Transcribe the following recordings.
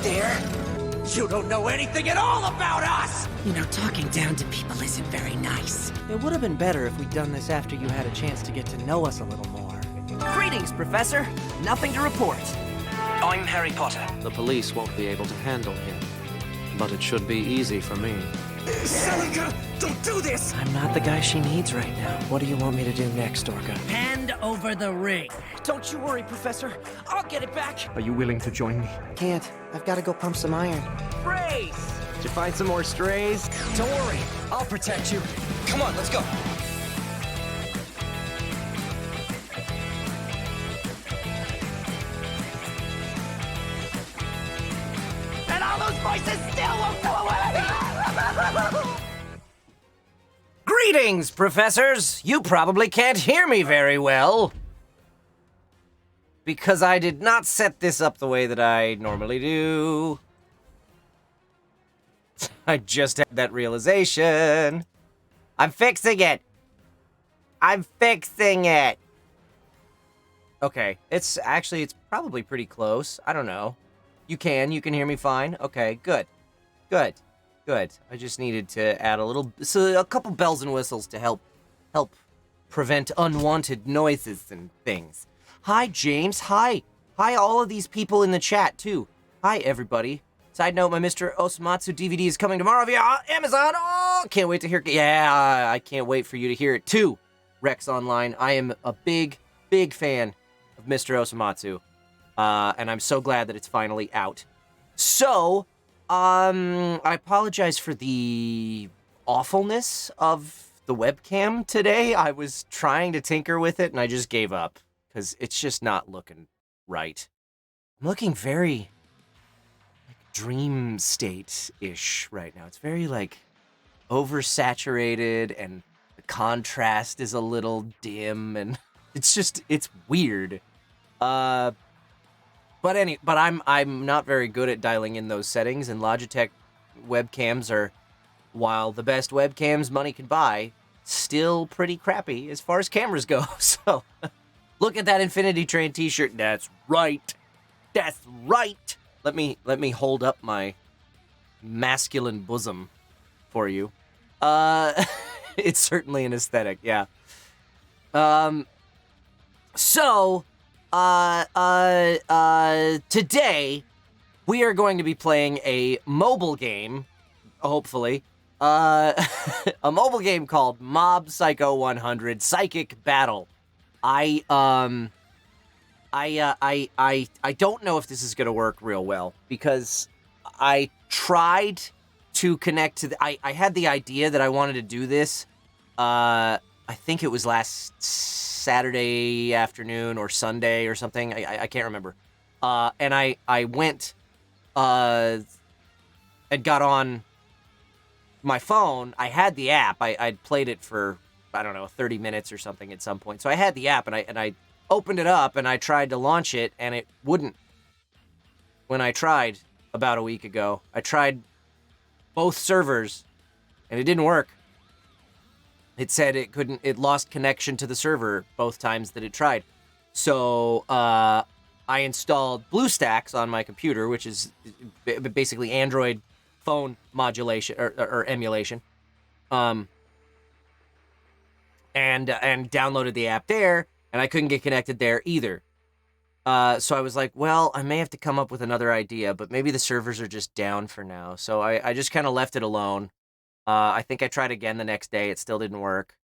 there? You don't know anything at all about us! You know, talking down to people isn't very nice. It would have been better if we'd done this after you had a chance to get to know us a little more. Greetings, Professor. Nothing to report. I'm Harry Potter. The police won't be able to handle him, but it should be easy for me. Celica, don't do this! I'm not the guy she needs right now. What do you want me to do next, Orca? Hand over the ring. Don't you worry, Professor. I'll get it back. Are you willing to join me? Can't. I've got to go pump some iron. Brace! Did you find some more strays? Don't worry, I'll protect you. Come on, let's go. And all those voices still won't go away! Greetings, professors! You probably can't hear me very well. Because I did not set this up the way that I normally do. I just had that realization. I'm fixing it. I'm fixing it. Okay, it's probably pretty close. I don't know. You can hear me fine? Okay, good. Good. I just needed to add a couple bells and whistles to help prevent unwanted noises and things. Hi, James. Hi, all of these people in the chat, too. Hi, everybody. Side note, my Mr. Osamatsu DVD is coming tomorrow via Amazon. Oh, can't wait to hear it. Yeah, I can't wait for you to hear it, too, Rex Online. I am a big fan of Mr. Osamatsu, and I'm so glad that it's finally out. So, I apologize for the awfulness of the webcam today. I was trying to tinker with it, and I just gave up, because it's just not looking right. I'm looking very dream state-ish right now. It's very, oversaturated, and the contrast is a little dim, and it's weird. But I'm not very good at dialing in those settings, and Logitech webcams are, while the best webcams money can buy, still pretty crappy as far as cameras go. So, look at that Infinity Train t-shirt. That's right. Let me hold up my masculine bosom for you. It's certainly an aesthetic, yeah. Today, we are going to be playing a mobile game, hopefully. A mobile game called Mob Psycho 100 Psychic Battle. I don't know if this is going to work real well, because I tried to connect to I had the idea that I wanted to do this. I think it was last Saturday afternoon or Sunday or something. I can't remember. And I went and got on my phone. I had the app. I'd played it for, I don't know, 30 minutes or something at some point. So I had the app, and I opened it up, and I tried to launch it, and it wouldn't. When I tried about a week ago, I tried both servers, and it didn't work. It said it lost connection to the server both times that it tried. So I installed BlueStacks on my computer, which is basically Android phone modulation or emulation, and downloaded the app there, and I couldn't get connected there either. So I was like, well, I may have to come up with another idea, but maybe the servers are just down for now. So I just kind of left it alone. I think I tried again the next day. It still didn't work.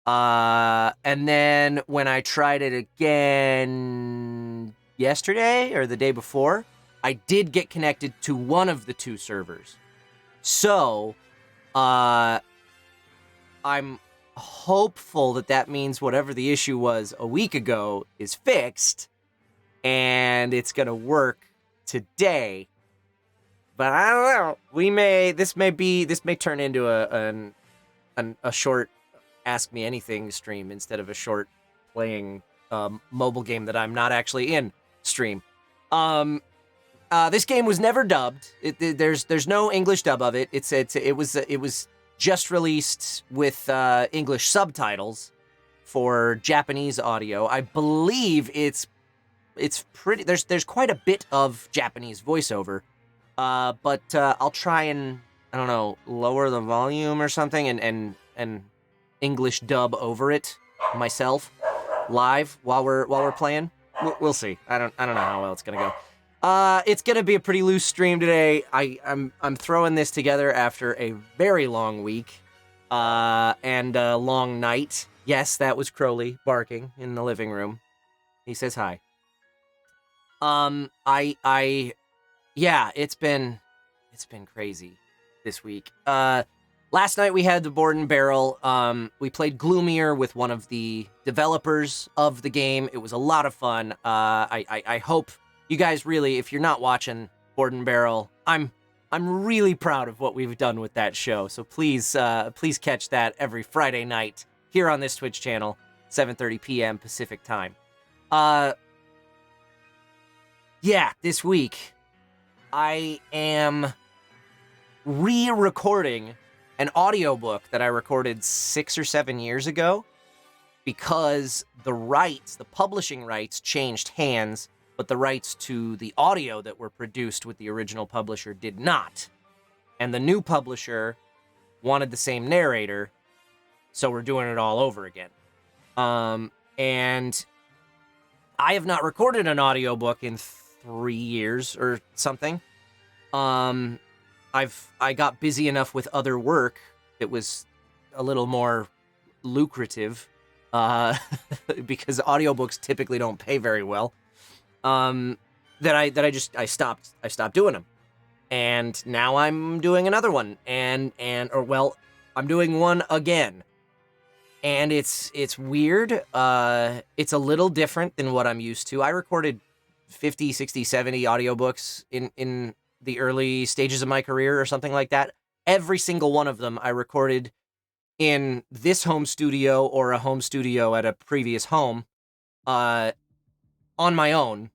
And then when I tried it again yesterday or the day before, I did get connected to one of the two servers. So I'm hopeful that means whatever the issue was a week ago is fixed, and it's going to work today. But I don't know. This may turn into a short Ask Me Anything stream instead of a short playing mobile game that I'm not actually in stream. This game was never dubbed. There's no English dub of it. It was just released with English subtitles for Japanese audio. I believe it's pretty. There's quite a bit of Japanese voiceover. But I'll try and, I don't know, lower the volume or something and English dub over it myself live while we're playing. We'll see. I don't know how well it's gonna go. It's gonna be a pretty loose stream today. I'm throwing this together after a very long week, and a long night. Yes, that was Crowley barking in the living room. He says hi. Yeah, it's been crazy this week. Last night we had the Board and Barrel. We played Gloomier with one of the developers of the game. It was a lot of fun. I hope you guys really, if you're not watching Board and Barrel, I'm really proud of what we've done with that show. So please catch that every Friday night here on this Twitch channel, 7:30 p.m. Pacific time. Yeah, this week I am re-recording an audiobook that I recorded 6 or 7 years ago because the publishing rights changed hands, but the rights to the audio that were produced with the original publisher did not. And the new publisher wanted the same narrator, so we're doing it all over again. And I have not recorded an audiobook in 3 years or something. I got busy enough with other work that was a little more lucrative, because audiobooks typically don't pay very well. That I stopped doing them, and now I'm doing another one, I'm doing one again, and it's weird. It's a little different than what I'm used to. I recorded 50, 60, 70 audiobooks in the early stages of my career or something like that. Every single one of them I recorded in this home studio or a home studio at a previous home, on my own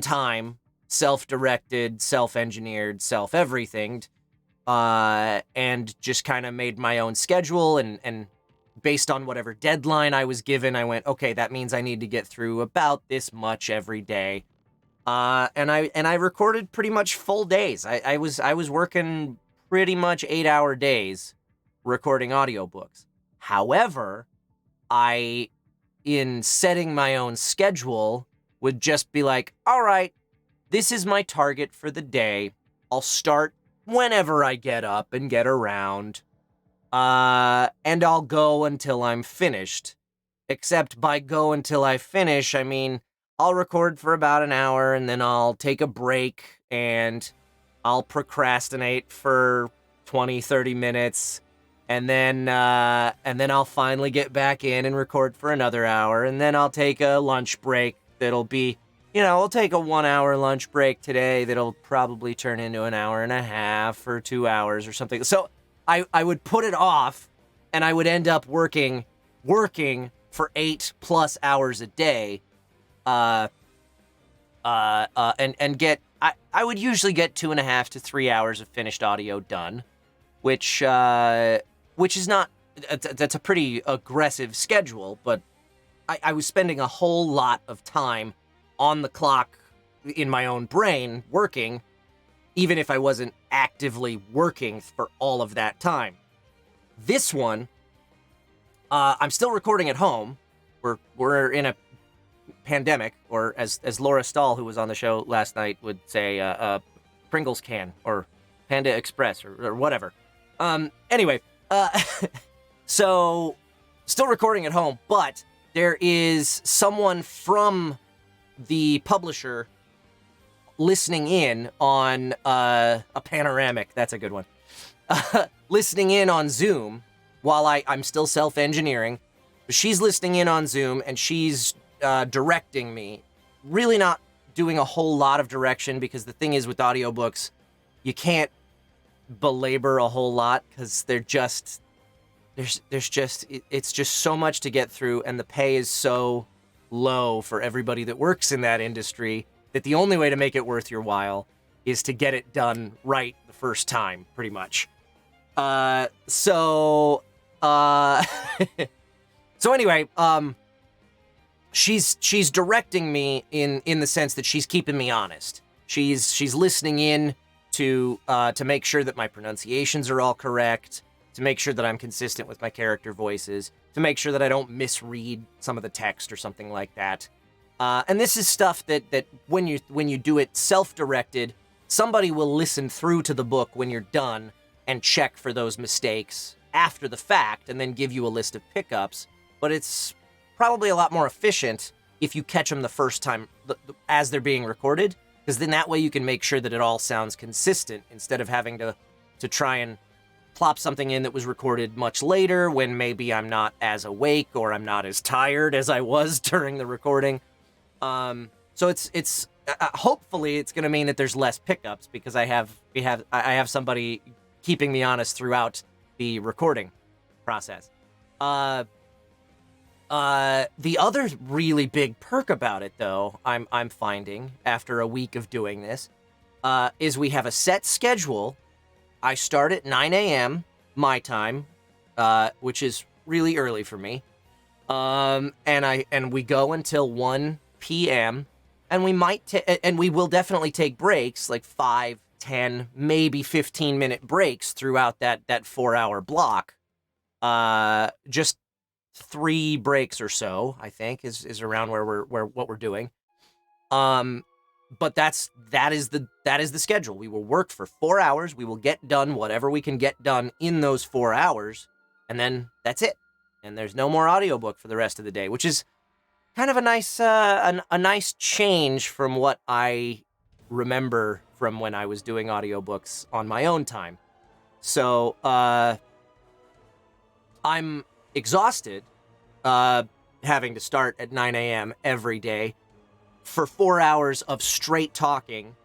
time, self-directed, self-engineered, self-everythinged, and just kind of made my own schedule, and based on whatever deadline I was given, I went, okay, that means I need to get through about this much every day. And I recorded pretty much full days. I was working pretty much 8-hour days recording audiobooks. However, in setting my own schedule, would just be like, all right, this is my target for the day. I'll start whenever I get up and get around. And I'll go until I'm finished. Except by go until I finish, I mean, I'll record for about an hour, and then I'll take a break, and I'll procrastinate for 20, 30 minutes, and then I'll finally get back in and record for another hour, and then I'll take a lunch break that'll be, I'll take a 1-hour lunch break today that'll probably turn into an hour and a half or 2 hours or something. So I would put it off, and I would end up working for 8+ hours a day, and get, I would usually get 2.5 to 3 hours of finished audio done, which is not, that's a pretty aggressive schedule, but I was spending a whole lot of time on the clock in my own brain working, even if I wasn't actively working for all of that time. This one, I'm still recording at home. We're in a pandemic, or as Laura Stahl, who was on the show last night, would say, Pringles can, or Panda Express, or whatever. Anyway, so still recording at home, but there is someone from the publisher listening in on a panoramic. That's a good one. Listening in on Zoom while I'm still self-engineering. She's listening in on Zoom, and she's directing me. Really not doing a whole lot of direction, because the thing is with audiobooks, you can't belabor a whole lot, because it's just so much to get through, and the pay is so low for everybody that works in that industry that the only way to make it worth your while is to get it done right the first time, pretty much. So anyway, she's directing me in the sense that she's keeping me honest. She's listening in to make sure that my pronunciations are all correct, to make sure that I'm consistent with my character voices, to make sure that I don't misread some of the text or something like that. And this is stuff that when you do it self-directed, somebody will listen through to the book when you're done and check for those mistakes after the fact and then give you a list of pickups. But it's probably a lot more efficient if you catch them the first time as they're being recorded, because then that way you can make sure that it all sounds consistent instead of having to try and plop something in that was recorded much later when maybe I'm not as awake or I'm not as tired as I was during the recording. So it's hopefully it's going to mean that there's less pickups because I have somebody keeping me honest throughout the recording process. The other really big perk about it, though, I'm finding after a week of doing this, is we have a set schedule. I start at 9 a.m. my time, which is really early for me. And we go until 1 p.m. and we will definitely take breaks, like 5, 10, maybe 15-minute breaks throughout that 4-hour block. Just 3 breaks or so, I think, is around what we're doing. But that is the schedule. We will work for 4 hours. We will get done whatever we can get done in those 4 hours, and then that's it. And there's no more audiobook for the rest of the day, which is kind of a nice a nice change from what I remember from when I was doing audiobooks on my own time. So I'm exhausted having to start at 9 a.m. every day for 4 hours of straight talking,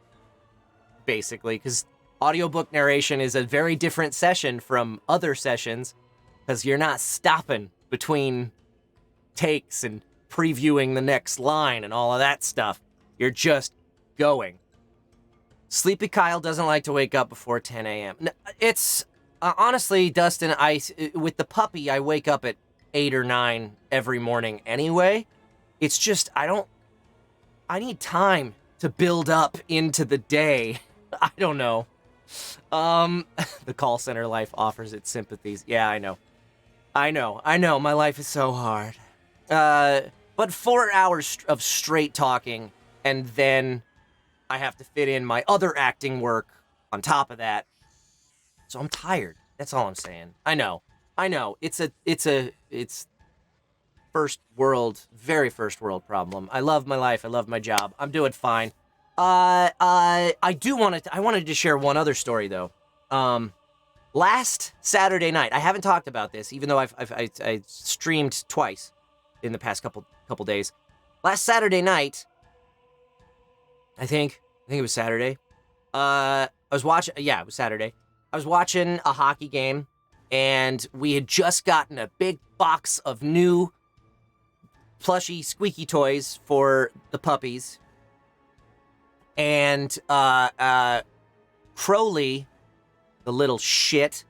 basically, because audiobook narration is a very different session from other sessions because you're not stopping between takes and previewing the next line and all of that stuff. You're just going. Sleepy Kyle doesn't like to wake up before 10 a.m. It's honestly, Dustin, with the puppy, I wake up at 8 or 9 every morning anyway. It's just, I need time to build up into the day. I don't know. The call center life offers its sympathies. Yeah, I know. My life is so hard. But 4 hours of straight talking, and then I have to fit in my other acting work on top of that. So I'm tired. That's all I'm saying. I know. It's first world, very first world problem. I love my life. I love my job. I'm doing fine. I wanted to share one other story though. Last Saturday night, I haven't talked about this, even though I streamed twice in the past couple days. Last Saturday night, I think it was Saturday. It was Saturday. I was watching a hockey game, and we had just gotten a big box of new plushy squeaky toys for the puppies. And Crowley, the little shit,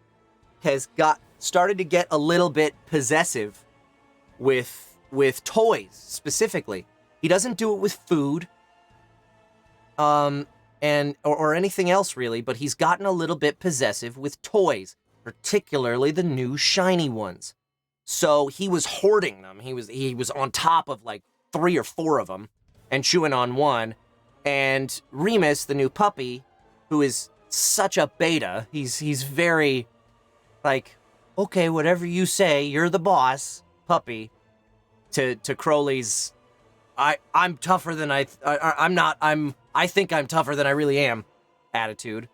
has started to get a little bit possessive with toys specifically. He doesn't do it with food, or anything else really, but he's gotten a little bit possessive with toys, particularly the new shiny ones. So he was hoarding them. He was on top of like 3 or 4 of them and chewing on one. And Remus, the new puppy, who is such a beta, he's very like, okay, whatever you say, you're the boss, puppy, to Crowley's, I'm tougher than I think I'm tougher than I really am attitude.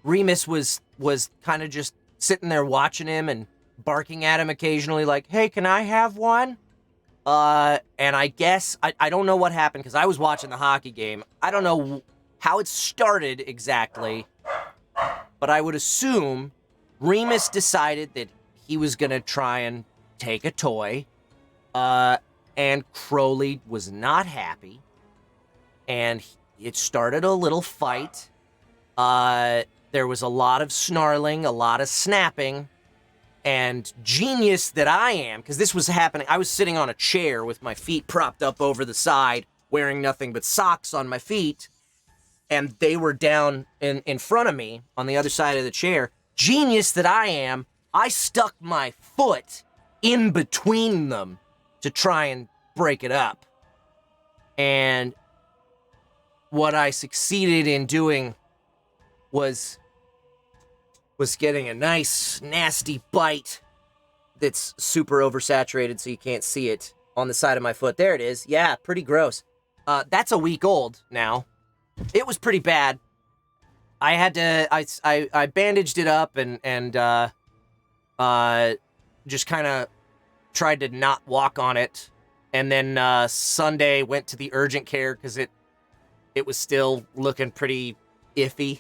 Remus was kind of just sitting there watching him and barking at him occasionally like, hey, can I have one? And I guess, I don't know what happened because I was watching the hockey game. I don't know how it started exactly, but I would assume Remus decided that he was going to try and take a toy, and Crowley was not happy, and it started a little fight. There was a lot of snarling, a lot of snapping, and genius that I am, because this was happening, I was sitting on a chair with my feet propped up over the side, wearing nothing but socks on my feet, and they were down in front of me on the other side of the chair. Genius that I am, I stuck my foot in between them to try and break it up. And what I succeeded in doing was getting a nice, nasty bite that's super oversaturated so you can't see it on the side of my foot. There it is. Yeah, pretty gross. That's a week old now. It was pretty bad. I had to, I bandaged it up and just kind of tried to not walk on it. And then Sunday went to the urgent care because it was still looking pretty iffy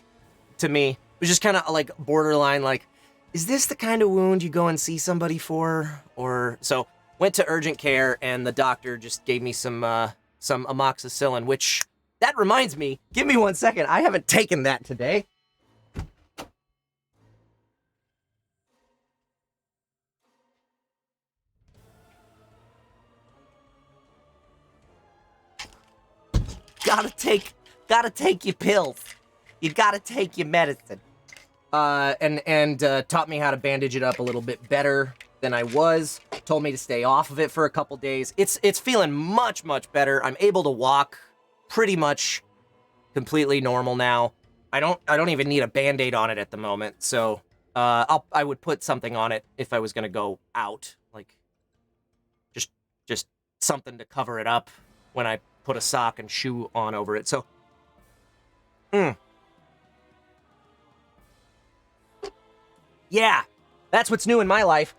to me. It was just kind of like borderline, like, is this the kind of wound you go and see somebody for? Or so went to urgent care and the doctor just gave me some amoxicillin, which that reminds me, give me 1 second. I haven't taken that today. Gotta take your pills. You gotta take your medicine. And taught me how to bandage it up a little bit better than I was. Told me to stay off of it for a couple days. It's feeling much, much better. I'm able to walk pretty much completely normal now. I don't even need a Band-Aid on it at the moment. So, I would put something on it if I was gonna go out. Like, just something to cover it up when I put a sock and shoe on over it. So, yeah, that's what's new in my life.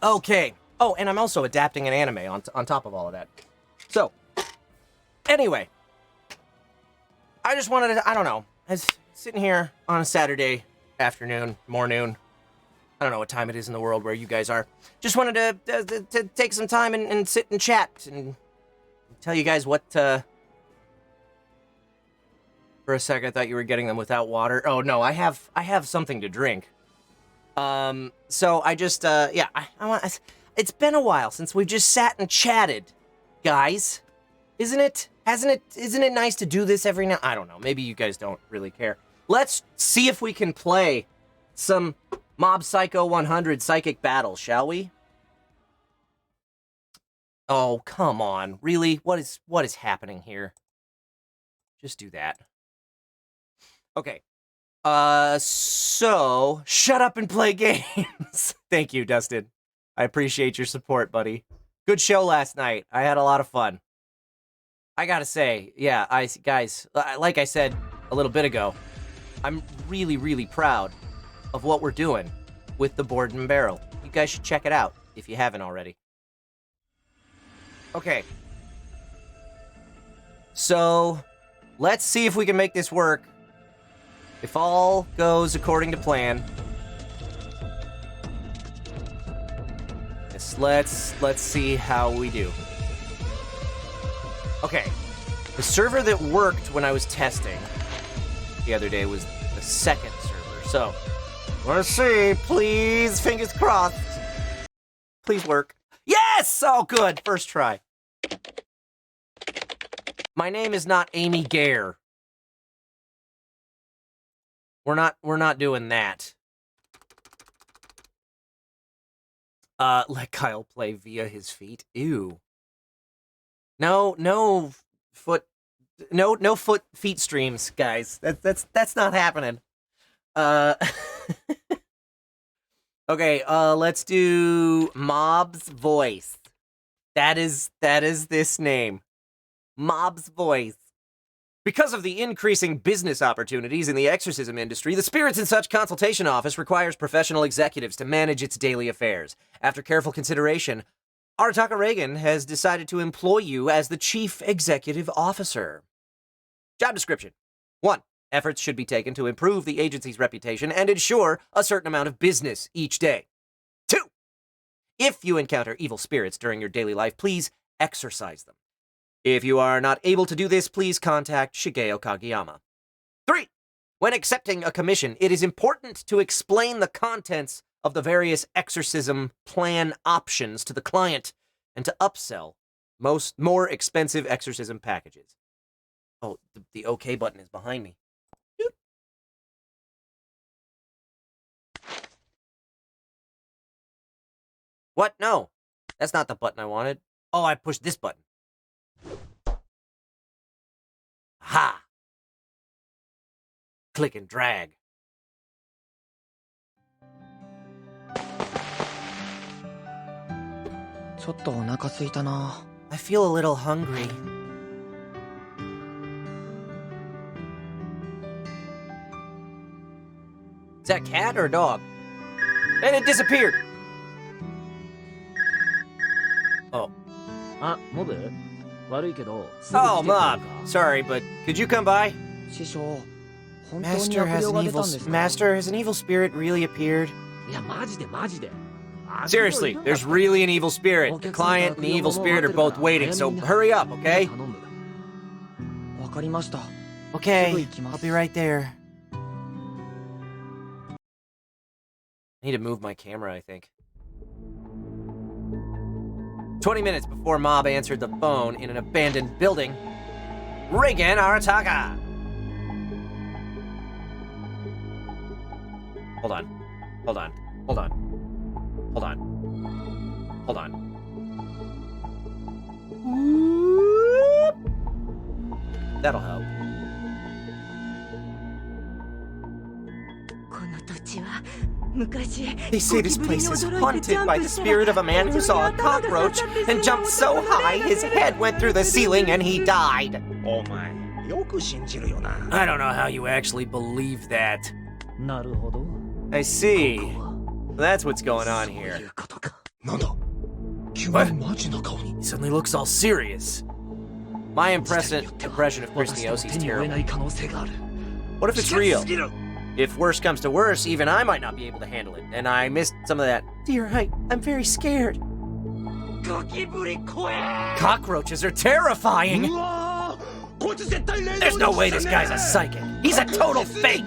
Okay. Oh, and I'm also adapting an anime on top of all of that. So, anyway, I just wanted to, I don't know, I was sitting here on a Saturday afternoon, morning. I don't know what time it is in the world where you guys are. Just wanted to take some time and sit and chat and tell you guys what, for a second I thought you were getting them without water. Oh, no, I have something to drink. So I just, yeah, I want, it's been a while since we've just sat and chatted, guys. Isn't it nice to do this every now? I don't know, maybe you guys don't really care. Let's see if we can play some Mob Psycho 100 Psychic Battle, shall we? Oh, come on. Really? What is happening here? Just do that. Okay. So, shut up and play games. Thank you, Dustin. I appreciate your support, buddy. Good show last night. I had a lot of fun. I gotta say, yeah, guys, like I said a little bit ago, I'm really, really proud of what we're doing with the Board and Barrel. You guys should check it out if you haven't already. Okay. So, let's see if we can make this work. If all goes according to plan. Yes, let's see how we do. Okay. The server that worked when I was testing the other day was the second server. So, let's see. Please, fingers crossed. Please work. Yes! Oh, good. First try. My name is not Amy Gare. We're not doing that. Let Kyle play via his feet. Ew. No foot feet streams, guys. That's not happening. Okay, let's do Mob's Voice. That is this name. Mob's Voice. Because of the increasing business opportunities in the exorcism industry, the Spirits and Such Consultation Office requires professional executives to manage its daily affairs. After careful consideration, Arataka Reagan has decided to employ you as the Chief Executive Officer. Job description. 1. Efforts should be taken to improve the agency's reputation and ensure a certain amount of business each day. 2. If you encounter evil spirits during your daily life, please exorcise them. If you are not able to do this, please contact Shigeo Kageyama. 3. When accepting a commission, it is important to explain the contents of the various exorcism plan options to the client and to upsell more expensive exorcism packages. Oh, the OK button is behind me. Doot. What? No. That's not the button I wanted. Oh, I pushed this button. Ha! Click and drag. I feel a little hungry. Is that cat or a dog? And it disappeared. Oh. Oh, Mob. Sorry, but could you come by? Master, has an evil spirit really appeared? Seriously, there's really an evil spirit. The client and the evil spirit are both waiting, so hurry up, okay? Okay, I'll be right there. I need to move my camera, I think. 20 minutes before Mob answered the phone in an abandoned building. Reigen Arataka! Hold on. Whoop. That'll help. They say this place is haunted by the spirit of a man who saw a cockroach and jumped so high his head went through the ceiling and he died. I don't know how you actually believe that. I see. That's what's going on here. What? He suddenly looks all serious. My impression of Christiosi is terrible. What if it's real? If worse comes to worse, even I might not be able to handle it. And I missed some of that. Dear, I'm very scared. Cockroaches are terrifying! There's no way this guy's a psychic. He's a total fake!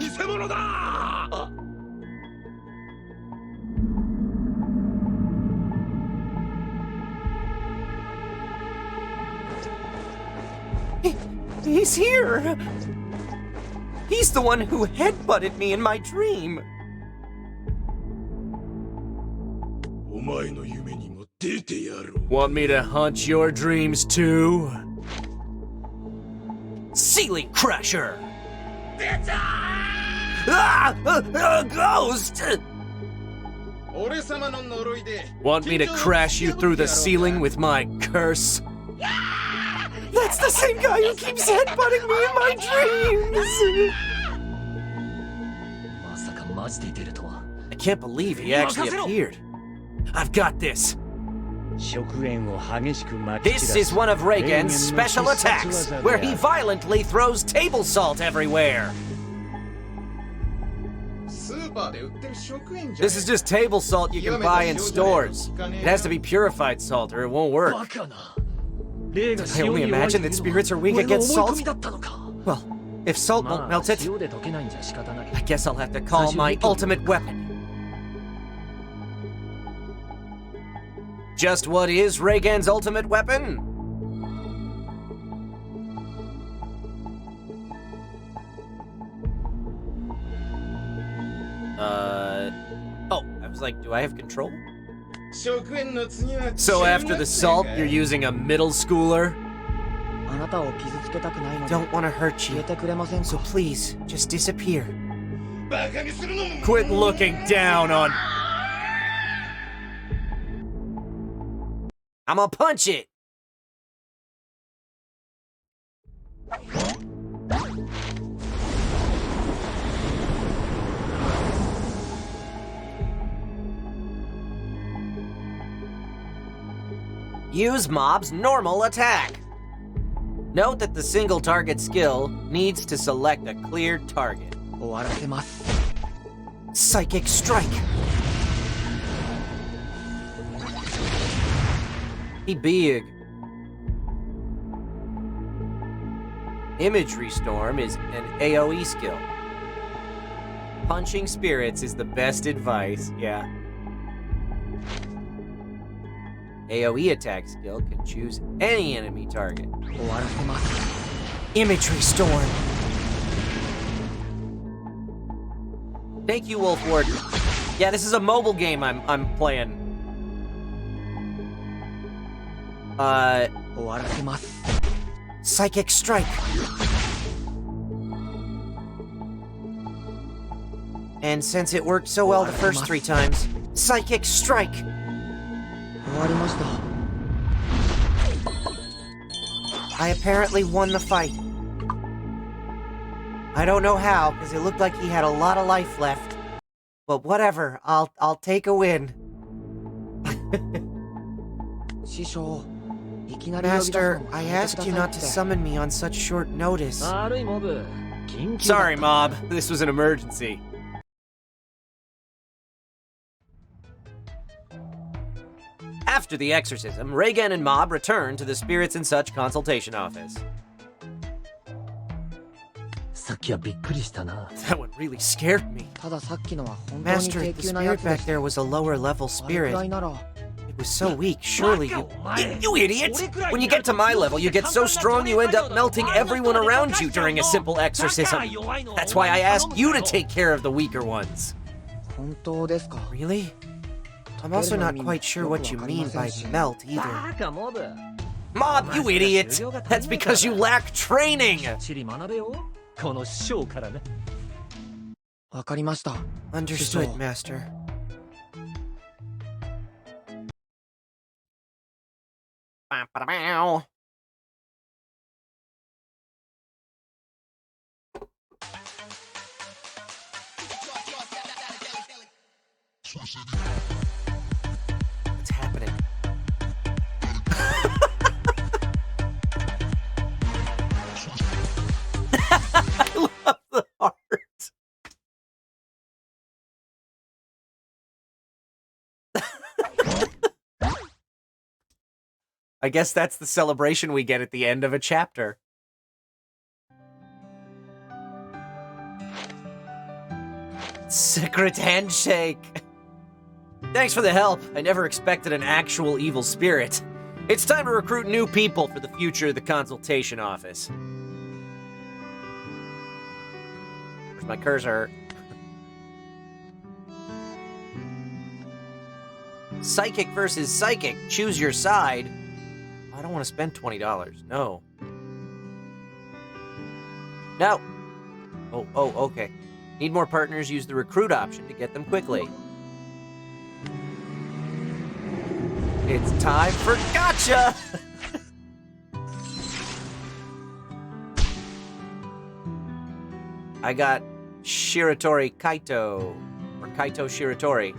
He's here! He's the one who headbutted me in my dream! Want me to haunt your dreams too? Ceiling Crusher! Ghost! Want me to crash you through the ceiling with my curse? That's the same guy who keeps headbutting me in my dreams! I can't believe he actually appeared. I've got this. This is one of Reigen's special attacks, where he violently throws table salt everywhere. This is just table salt you can buy in stores. It has to be purified salt or it won't work. I only imagine that spirits are weak against salt. Well, if salt won't melt it, I guess I'll have to call my ultimate weapon. Just what is Reigen's ultimate weapon? Oh, I was like, do I have control? So after the salt, you're using a middle schooler? I don't want to hurt you, so please, just disappear. Quit looking down on... I'm gonna punch it! Use Mob's normal attack. Note that the single target skill needs to select a clear target. Psychic Strike. He big. Imagery Storm is an AoE skill. Punching spirits is the best advice, yeah. AoE attack skill can choose any enemy target. Imagery storm. Thank you, Wolf Warden. Yeah, this is a mobile game I'm playing. Psychic Strike. And since it worked so well the first 3 times, Psychic Strike. I apparently won the fight. I don't know how, because it looked like he had a lot of life left. But whatever, I'll take a win. Master, I asked you not to summon me on such short notice. Sorry, Mob. This was an emergency. After the exorcism, Reigen and Mob return to the Spirits and Such consultation office. That one really scared me. Master, the spirit back there was a lower level spirit. It was so weak, surely you idiot! When you get to my level, you get so strong you end up melting everyone around you during a simple exorcism. That's why I asked you to take care of the weaker ones. Really? I'm also not quite sure what you mean by melt either. Mob, you idiot! That's because you lack training! Understood, Master. What's happening? I love the heart. I guess that's the celebration we get at the end of a chapter. Secret handshake. Thanks for the help. I never expected an actual evil spirit. It's time to recruit new people for the future of the consultation office. Where's my cursor? Psychic versus psychic. Choose your side. I don't want to spend $20. No. No. Oh, okay. Need more partners, use the recruit option to get them quickly. It's time for Gacha! I got Shiratori Kaito, or Kaito Shiratori.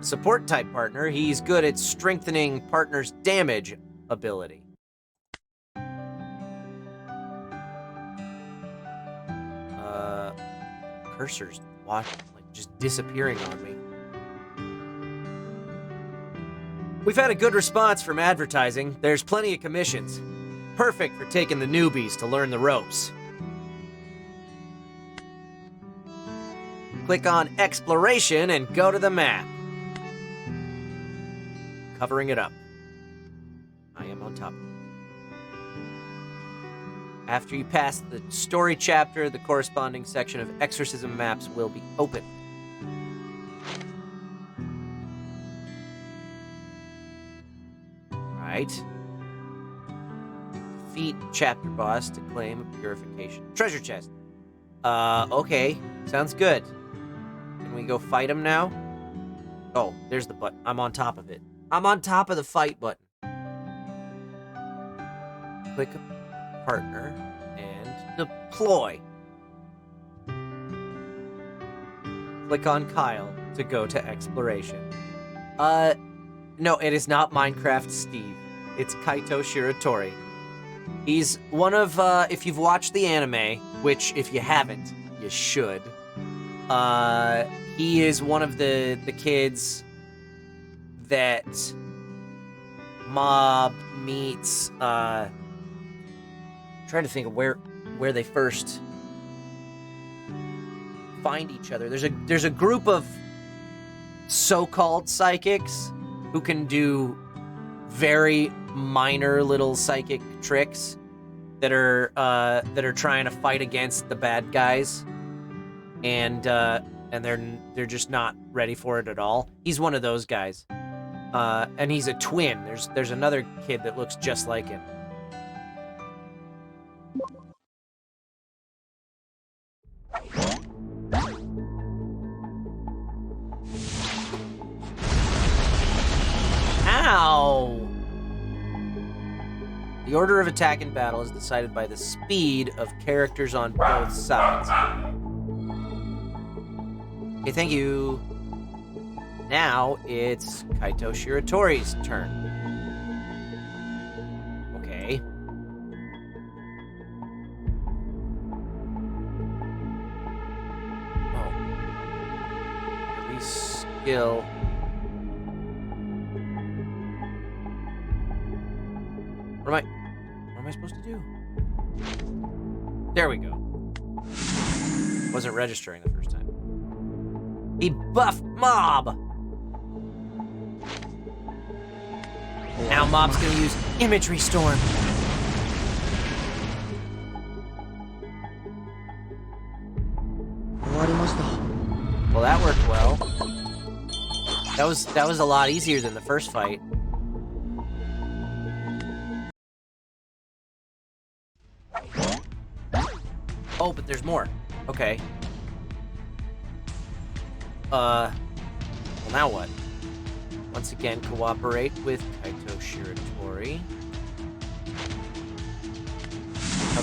Support type partner, he's good at strengthening partner's damage ability. Cursor's just disappearing on me. We've had a good response from advertising. There's plenty of commissions. Perfect for taking the newbies to learn the ropes. Click on Exploration and go to the map. Covering it up. I am on top of it. After you pass the story chapter, the corresponding section of exorcism maps will be open. Right. Defeat chapter boss to claim a purification. Treasure chest. Okay. Sounds good. Can we go fight him now? Oh, there's the button. I'm on top of it. I'm on top of the fight button. Click partner and deploy. Click on Kyle to go to exploration. No, it is not Minecraft Steve. It's Kaito Shiratori. He's one of, if you've watched the anime, which if you haven't, you should. He is one of the kids that Mob meets, trying to think of where they first find each other. There's a group of so-called psychics who can do very minor little psychic tricks, that are trying to fight against the bad guys, and they're just not ready for it at all. He's one of those guys, and he's a twin. There's another kid that looks just like him. Ow! The order of attack in battle is decided by the speed of characters on both sides. Okay, thank you. Now it's Kaito Shiratori's turn. Okay. Oh. Release skill. What am I supposed to do? There we go. Wasn't registering the first time. He buffed Mob! Now Mob's gonna use Imagery Storm. Well, that worked well. That was a lot easier than the first fight. Oh, but there's more. Okay. Well, now what? Once again, cooperate with Kaito Shiratori.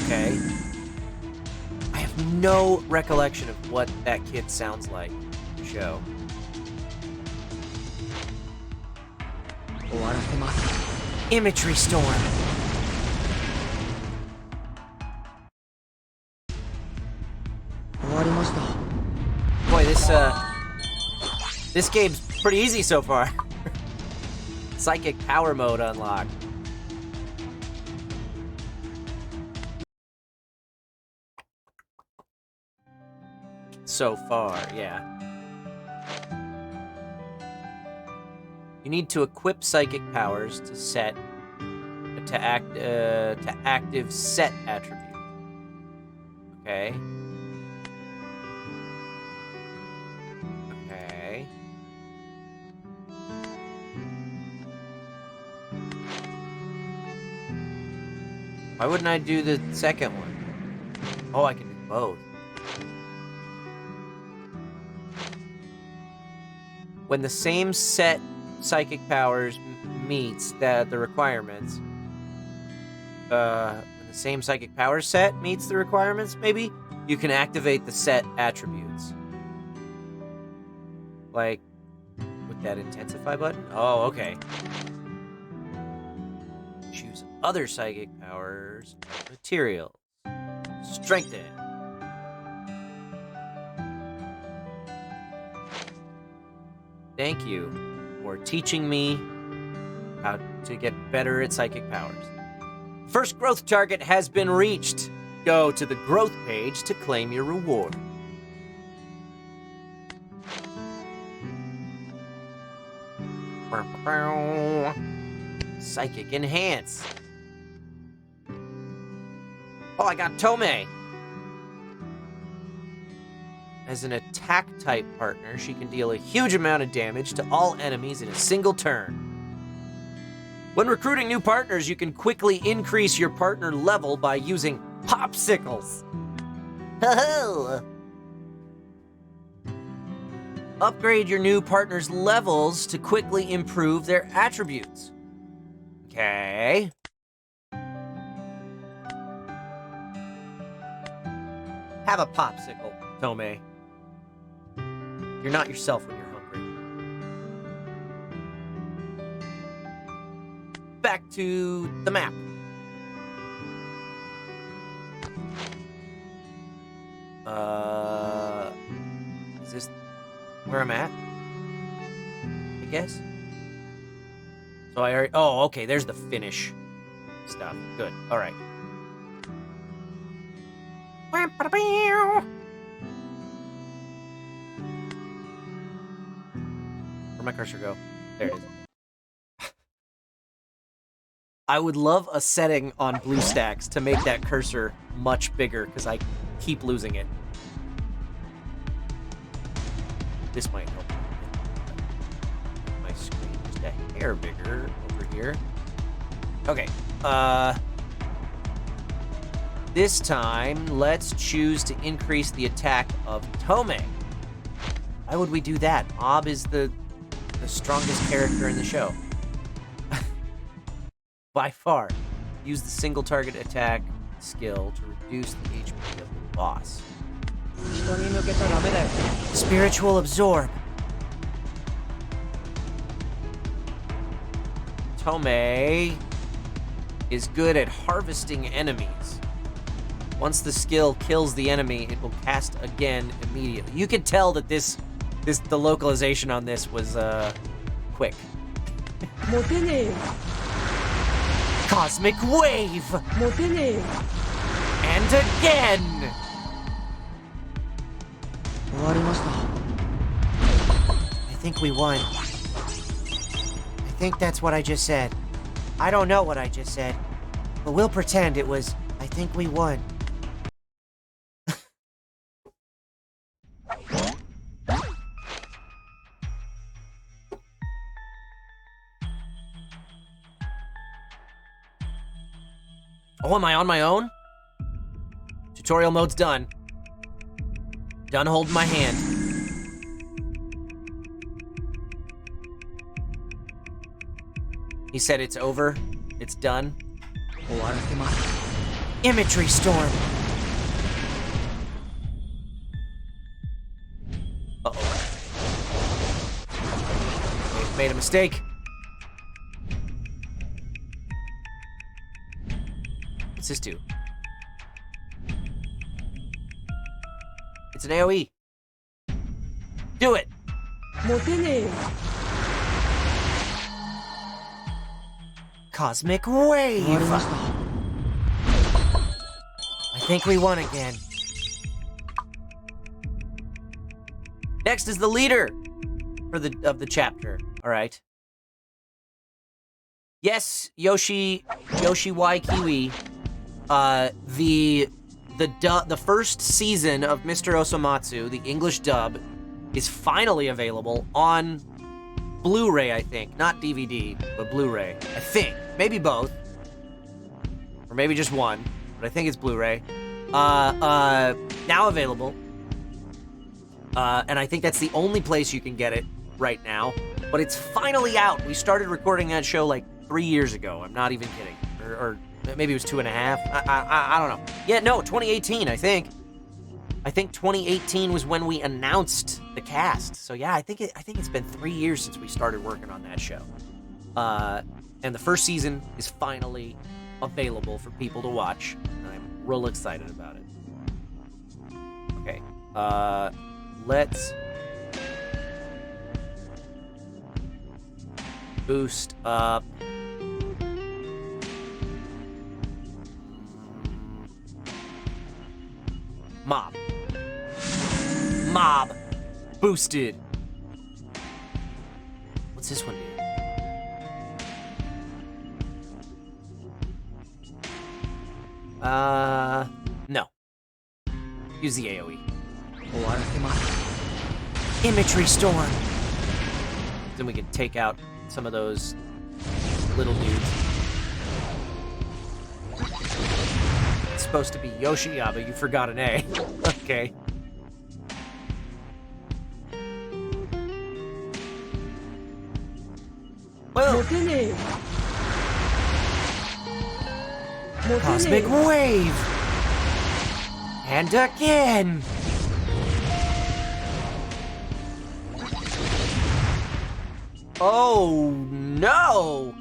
Okay. I have no recollection of what that kid sounds like in the show. Imagery Storm. Boy, this game's pretty easy so far. Psychic power mode unlocked. So far, yeah. You need to equip psychic powers to set to active set attribute. Okay. Okay. Why wouldn't I do the second one? Oh, I can do both. When the same set psychic powers meets the requirements, when the same psychic power set meets the requirements, maybe, you can activate the set attributes. Like, with that intensify button? Oh, okay. Choose other psychic powers, materials. Strengthen. Thank you for teaching me how to get better at psychic powers. First growth target has been reached. Go to the growth page to claim your reward. Psychic Enhance. Oh, I got Tomei. As an attack-type partner, she can deal a huge amount of damage to all enemies in a single turn. When recruiting new partners, you can quickly increase your partner level by using popsicles. Upgrade your new partner's levels to quickly improve their attributes. Okay. Have a popsicle, Tomei. You're not yourself when you're hungry. Back to the map. Is this where I'm at? I guess. So I already... Oh, okay, there's the finish stuff. Good, all right. Where'd my cursor go? There it is. I would love a setting on BlueStacks to make that cursor much bigger, because I keep losing it. This might help. My screen just a hair bigger over here. Okay. This time, let's choose to increase the attack of Tome. Why would we do that? Mob is the strongest character in the show. By far. Use the single target attack skill to reduce the HP of the boss. Spiritual Absorb. Tome is good at harvesting enemies. Once the skill kills the enemy, it will cast again immediately. You can tell that the localization on this was quick. Cosmic Wave! And again! I think we won. I think that's what I just said. I don't know what I just said, but we'll pretend it was, I think we won. Oh, am I on my own? Tutorial mode's done. Done holding my hand. He said it's over. It's done. Imagery Storm. Uh-oh. Made a mistake. What's this do? It's an AoE. Do it! Cosmic Wave! I think we won again. Next is the leader of the chapter. All right. Yes, Yoshi Y Kiwi. The first season of Mr. Osomatsu, the English dub, is finally available on Blu-ray, I think. Not DVD, but Blu-ray. I think. Maybe both. Or maybe just one. But I think it's Blu-ray. Now available. And I think that's the only place you can get it right now. But it's finally out. We started recording that show like 3 years ago. I'm not even kidding. Or maybe it was 2.5. I don't know. Yeah, no, 2018, I think. I think 2018 was when we announced the cast. So yeah, I think it's been 3 years since we started working on that show. And the first season is finally available for people to watch. And I'm real excited about it. Okay. Let's boost up. Mob. Boosted. What's this one do? No. Use the AoE. Imagery Storm. Then we can take out some of those little dudes. It's supposed to be Yoshi, but you forgot an A. Okay. Whoa! Cosmic Wave! And again! Oh no!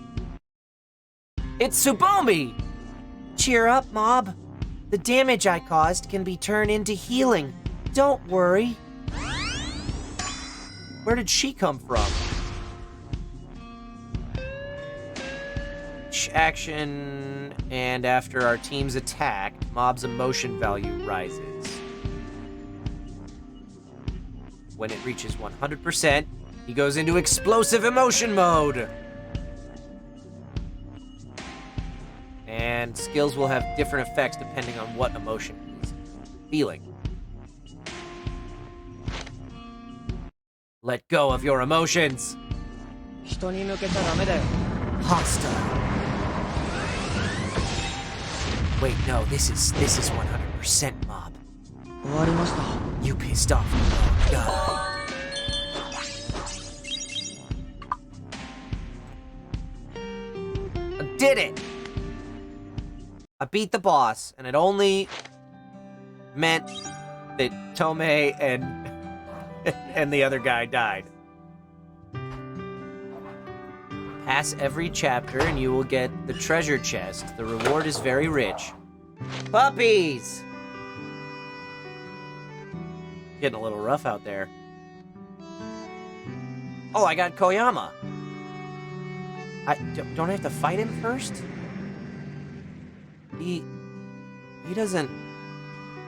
It's Tsubomi! Cheer up, Mob. The damage I caused can be turned into healing. Don't worry. Where did she come from? Action, and after our team's attack, Mob's emotion value rises. When it reaches 100%, he goes into explosive emotion mode. and skills will have different effects depending on what emotion he's feeling. Let go of your emotions. 人に抜けちゃダメだよ。 Hostile. Wait, no, this is 100% mob. 終わりました。 You pissed off the wrong guy. I did it! I beat the boss, and it only meant that Tomei and the other guy died. Pass every chapter and you will get the treasure chest. The reward is very rich. Puppies! Getting a little rough out there. Oh, I got Koyama. Don't I have to fight him first? He doesn't...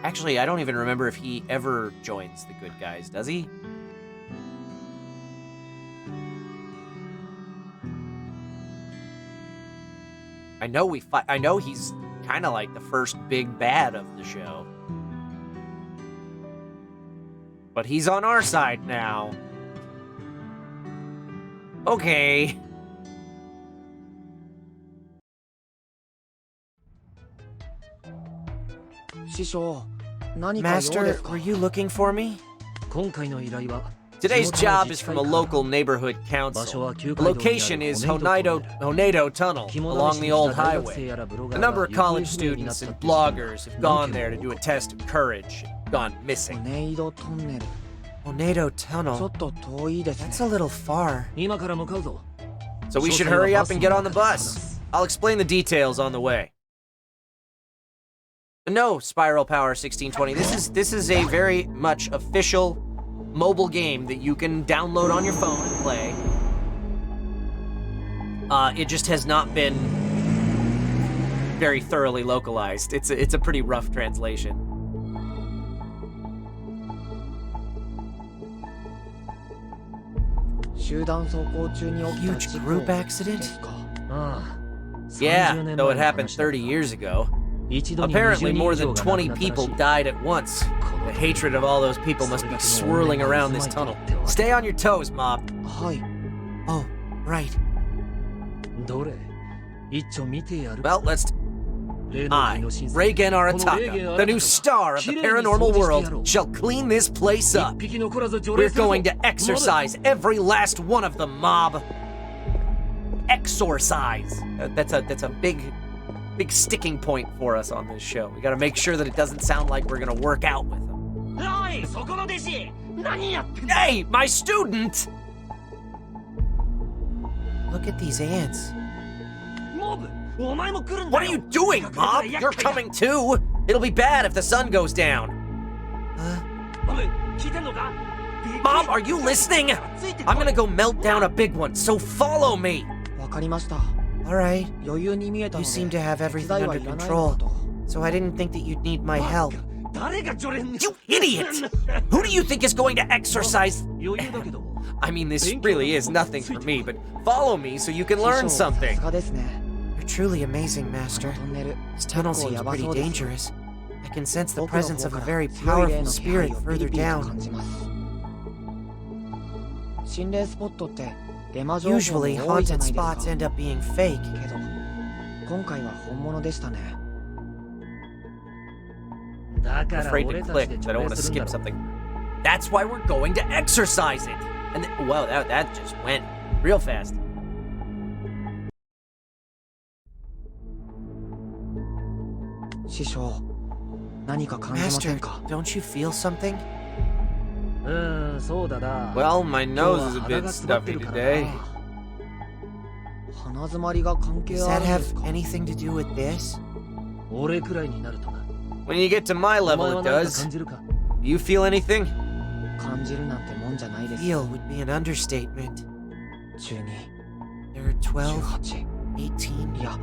Actually, I don't even remember if he ever joins the good guys, does he? I know he's kind of like the first big bad of the show. But he's on our side now. Okay. Master, were you looking for me? 今回の依頼は Today's job is from a local neighborhood council. The location is Honedo Tunnel, along the old highway. A number of college students and bloggers have gone there to do a test of courage and gone missing. ホネイドトンネル Honedo ちょ Tunnel? っと遠いですね That's a little far. 今から向かうぞ So we should hurry up and get on the bus. I'll explain the details on the way. No, Spiral Power 1620. This is a very much official mobile game that you can download on your phone and play. It just has not been very thoroughly localized. It's a pretty rough translation. Huge group accident? Yeah, though it happened 30 years ago. Apparently more than 20 people died at once. The hatred of all those people must be swirling around this tunnel. Stay on your toes, Mob. はい Oh, right. どれ一丁見てやる Well, let's... 例の I, 日の新作 Reigen Arataka, the new star of the paranormal world, shall clean this place up. 一匹残らず除 We're 霊するぞ going to exorcise every last one of them, Mob. Exorcise. That's a big sticking point for us on this show. We gotta make sure that it doesn't sound like we're gonna work out with them. おい、そこの弟子、何やってんだ Hey, my student! Look at these ants. モブ、お前も来るんだ What よ are you doing, Mob? You're coming too. It'll be bad if the sun goes down. モブ、聞いてんのか Mob, are you listening? I'm gonna go melt down a big one, so follow me. わかりました All right. 余裕に見えたの You で seem to have 手 everything 伝い under はいらない control, のかと so I didn't think that you'd need my help. 誰が除霊 You idiot! Who do you think is going to exorcise? 余裕だけど I mean, this really is nothing for me, but follow me so you can learn さ something. すがですね You're truly amazing, Master. トンネル This tunnel 結構 seems やば pretty そうです dangerous. I can sense the 僕の presence 方 of か a ら very 強い霊 powerful の気配 spirit をピ further リピリと down. 感じます心霊スポットってデマ情報 Usually, も多いじゃ haunted ないですか spots end up being fake. けど今回は本物でしたね I'm afraid to click, but I don't want to skip something. That's why we're going to exercise it! And wow, that just went real fast. 師匠何か感じませ Master, んか don't you feel something? そうだな Well, my 今日 nose は is a 鼻 bit が詰まって stuffy るから today. な鼻詰まりが関係 Does あ that るんで have すか anything to do with this? 俺くらいになるとな When you get to my お前 level, は it 何か does. 感じるか Do you feel anything? 感じるなんてもんじゃないです Feel would be an understatement. 中2 There are 12, 18 18, いや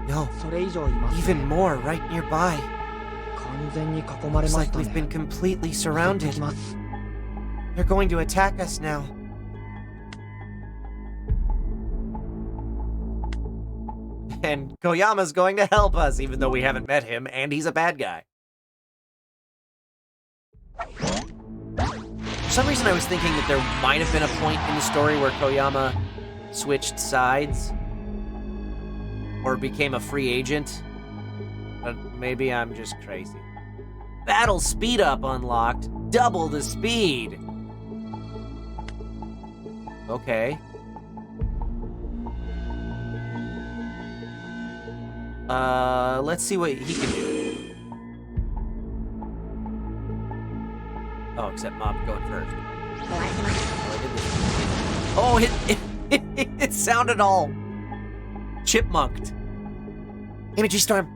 no, それ以上いますね even more right nearby. 完全に囲まれ Looks ま like した we've been ね completely 行って surrounded. きます They're going to attack us now. And Koyama's going to help us, even though we haven't met him, and he's a bad guy. For some reason, I was thinking that there might have been a point in the story where Koyama switched sides or became a free agent, but maybe I'm just crazy. Battle speed up unlocked. Double the speed. Okay. Let's see what he can do. Oh, except Mob going first. Oh, it sounded all chipmunked. Energy Storm.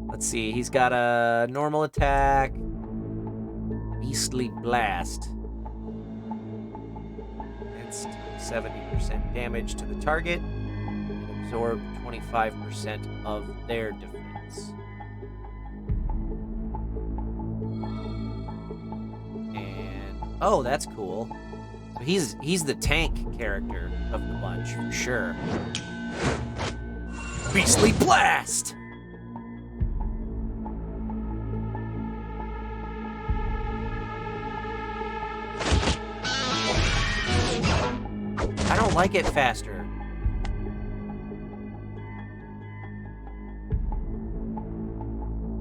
Let's see, he's got a normal attack. Beastly Blast. It's 70% damage to the target. And absorb 25% of their defense. And oh, that's cool. So he's the tank character of the bunch for sure. Beastly Blast! I don't like it faster.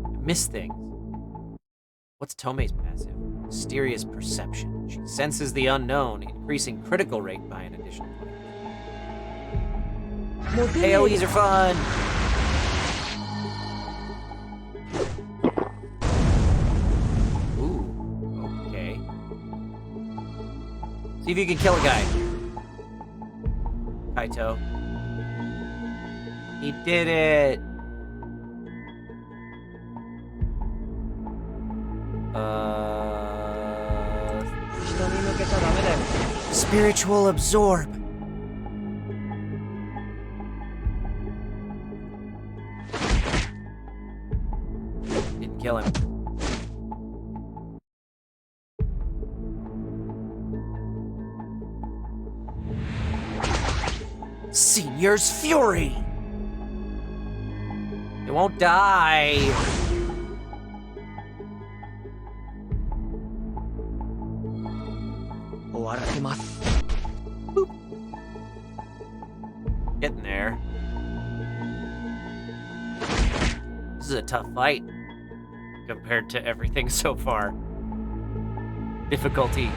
I miss things. What's Tomei's passive? Mysterious Perception. She senses the unknown, increasing critical rate by an additional 20%. AoEs are fun! Ooh, okay. See if you can kill a guy. Kaito. He did it! Spiritual Absorb. Didn't kill him. Senior's Fury! It won't die! Boop. Getting there. This is a tough fight compared to everything so far. Difficulty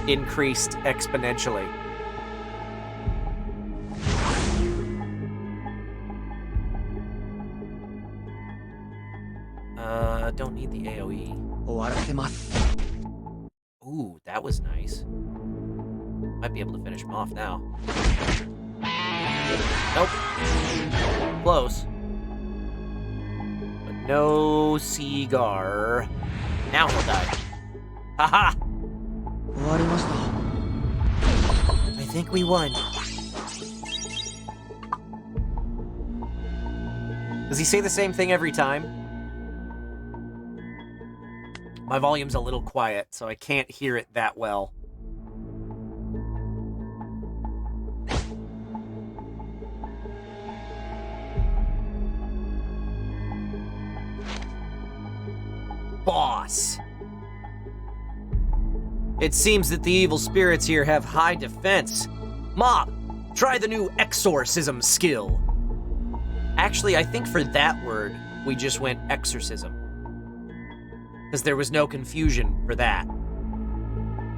increased exponentially. Don't need the AoE. Ooh, that was nice. Might be able to finish him off now. Nope. Close. But no cigar. Now he'll die. Haha! I think we won. Does he say the same thing every time? My volume's a little quiet, so I can't hear it that well. Boss! It seems that the evil spirits here have high defense. Mob, try the new exorcism skill. Actually, I think for that word, we just went exorcism. Because there was no confusion for that.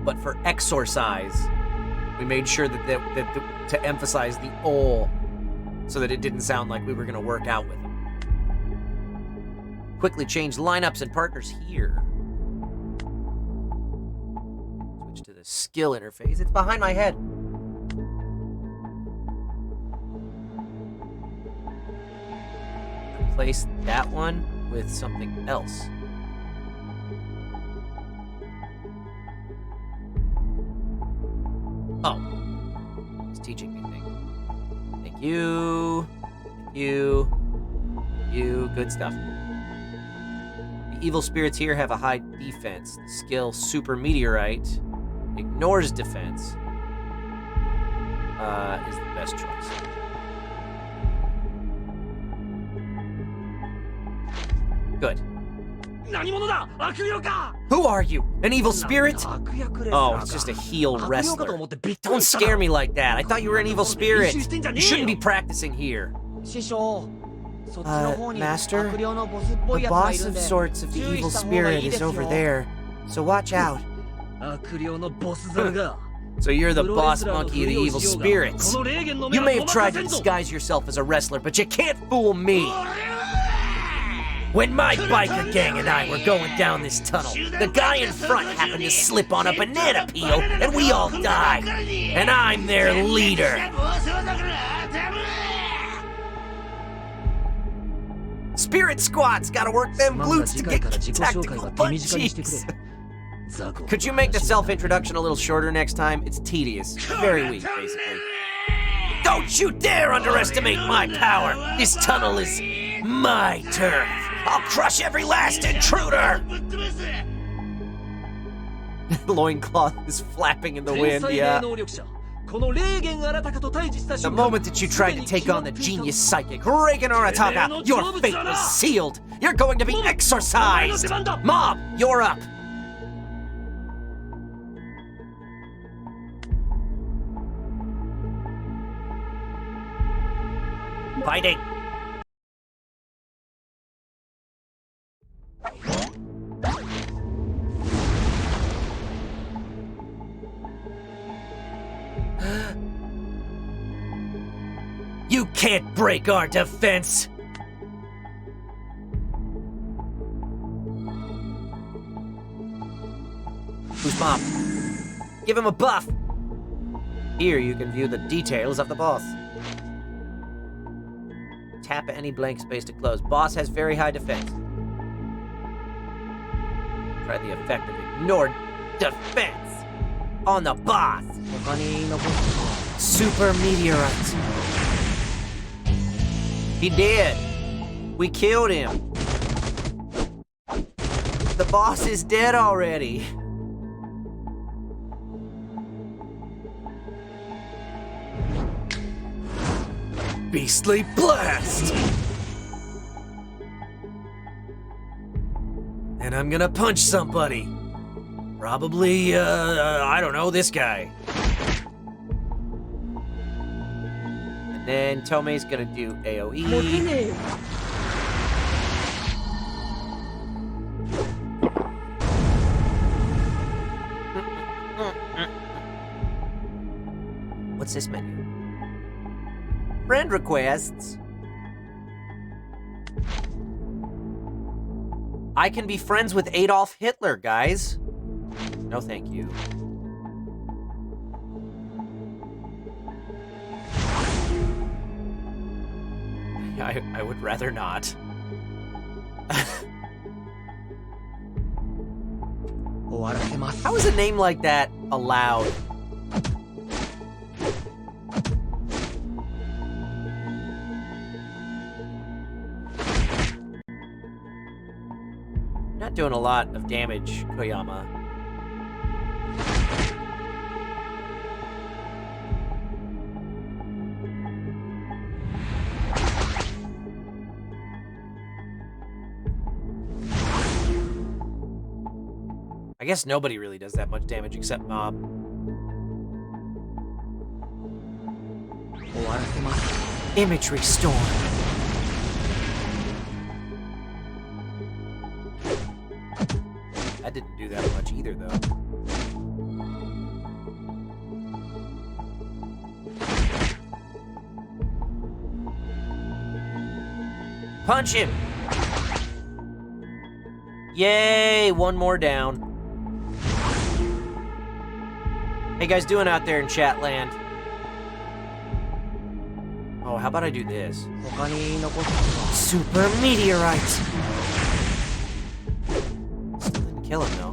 But for exorcise, we made sure that to emphasize the "o," so that it didn't sound like we were going to work out with them. Quickly change lineups and partners here. Switch to the skill interface. It's behind my head. Replace that one with something else. Oh. It's teaching me things. Thank you. Thank you. Thank you. Good stuff. The evil spirits here have a high defense. The skill Super Meteorite ignores defense. is the best choice. Good. Who are you? An evil spirit? Oh, it's just a heel wrestler. Don't scare me like that. I thought you were an evil spirit. You shouldn't be practicing here. Master, the boss of sorts of the evil spirit is over there, so watch out. So you're the boss monkey of the evil spirits. You may have tried to disguise yourself as a wrestler, but you can't fool me. When my biker gang and I were going down this tunnel, the guy in front happened to slip on a banana peel, and we all died. And I'm their leader. Spirit squats, gotta work them glutes to get tactical butt cheeks. Could you make the self-introduction a little shorter next time? It's tedious. Very weak, basically. Don't you dare underestimate my power! This tunnel is my turf! I'll crush every last intruder! Loincloth is flapping in the wind, yeah. The moment that you tried to take on the genius psychic, Reagan Arataka, your fate was sealed! You're going to be exorcised! Mob, you're up! Fighting! You can't break our defense! Who's Mom? Give him a buff! Here you can view the details of the boss. Tap any blank space to close. Boss has very high defense. Try the effect of ignored defense on the boss. Super meteorite. He did. We killed him. The boss is dead already. Beastly blast! And I'm gonna punch somebody. Probably, I don't know, this guy. And then Tomei's gonna do AoE. What's this menu? Friend requests. I can be friends with Adolf Hitler, guys. No, thank you. I would rather not. How is a name like that allowed? Not doing a lot of damage, Koyama. I guess nobody really does that much damage except Mob. Imagery storm. That didn't do that much either, though. Punch him! Yay! One more down. How you guys doing out there in chat land? Oh, how about I do this? Super meteorite! Still didn't kill him, though.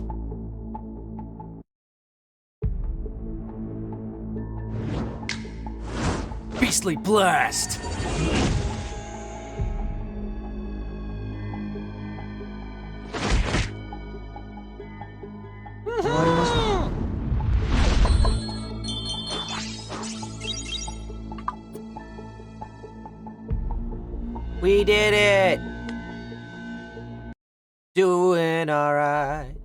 Beastly blast! We did it! Doing alright.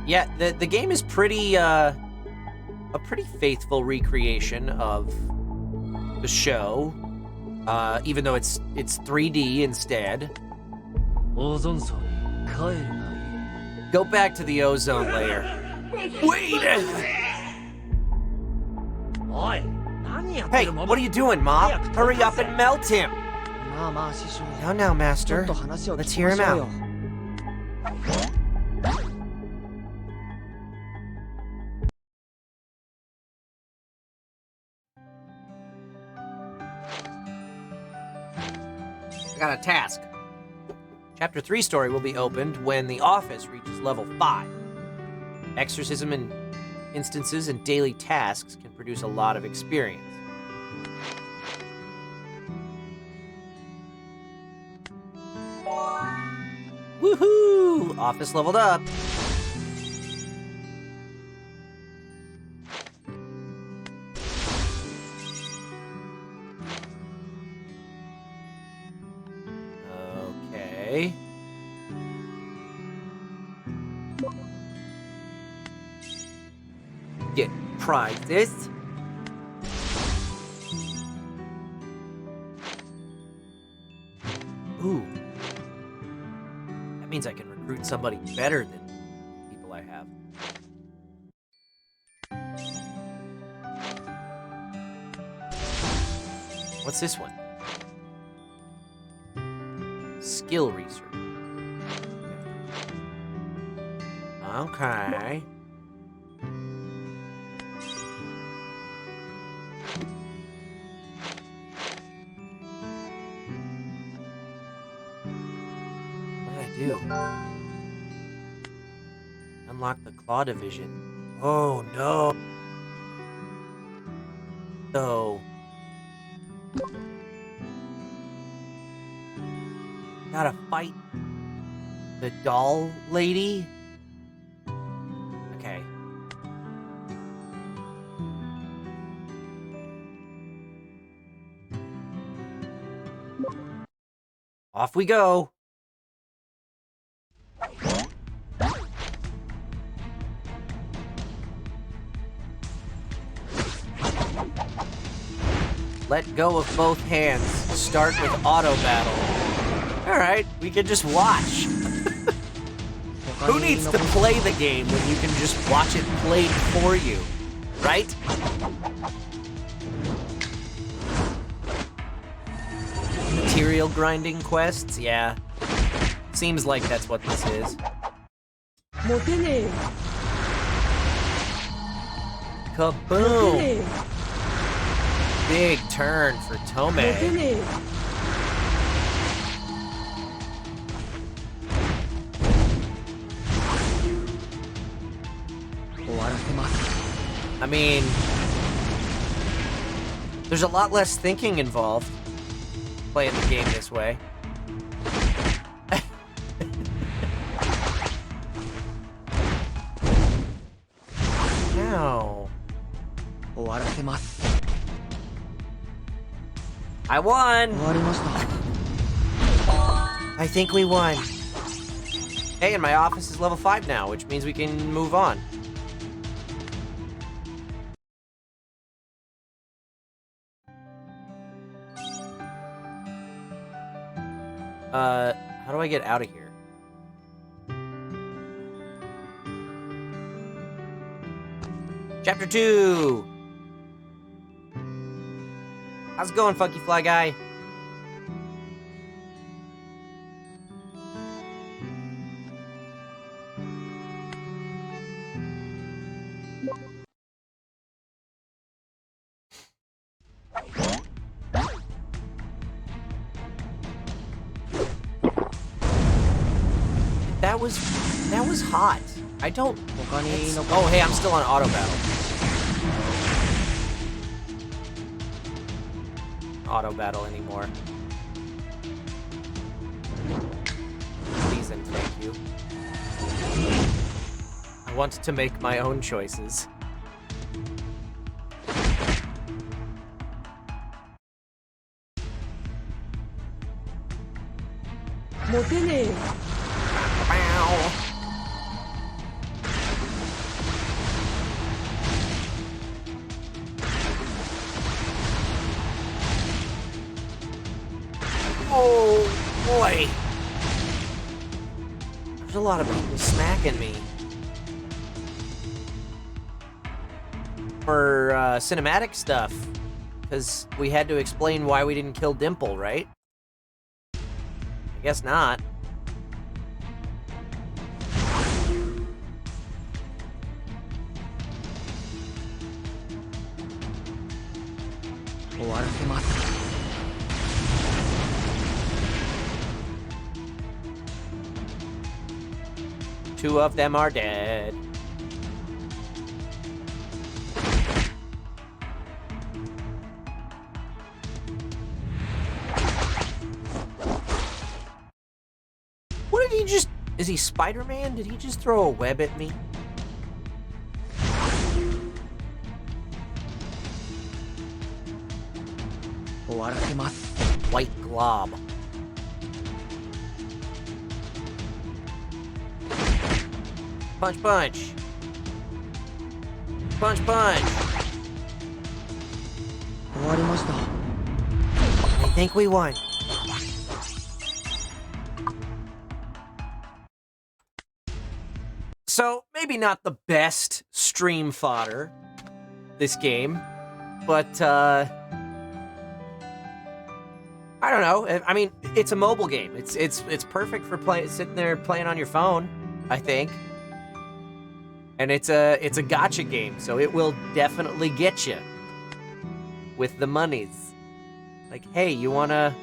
Yeah, the game is pretty, a pretty faithful recreation of the show, even though it's 3D instead. Go back to the ozone layer. Wait! Hey, what are you doing, Mom? Hurry up and melt him! Now, Master. Let's hear him out. I got a task. Chapter 3 story will be opened when the office reaches level 5. Exorcism and instances and daily tasks can produce a lot of experience. Woohoo! Office leveled up. Okay. Get prizes. Ooh. That means I can recruit somebody better than people I have. What's this one? Skill research. Okay. What did I do? Unlock the claw division. Oh no. No. Gotta fight the doll lady? Okay. Off we go. Let go of both hands. Start with auto battle. Alright, we can just watch. Who needs to play the game when you can just watch it played for you? Right? Material grinding quests? Yeah. Seems like that's what this is. Kaboom! Big turn for Tomei. I mean, there's a lot less thinking involved playing the game this way. Ow. I won! I think we won. Hey, and my office is level 5 now, which means we can move on. How do I get out of here? Chapter 2! How's it going, Funky Fly Guy? That was hot. I don't... Oh, hey, I'm still on auto battle. Auto battle anymore. Please and thank you. I want to make my own choices. Oh, boy. There's a lot of people smacking me. For cinematic stuff. Because we had to explain why we didn't kill Dimple, right? I guess not. Two of them are dead. What did he just... Is he Spider-Man? Did he just throw a web at me? White glob. Punch, punch. Punch, punch. I think we won. So, maybe not the best stream fodder, this game, but, I don't know. I mean, it's a mobile game. It's perfect for sitting there playing on your phone, I think. And it's a gacha game, so it will definitely get you with the monies. Like, hey, you wanna...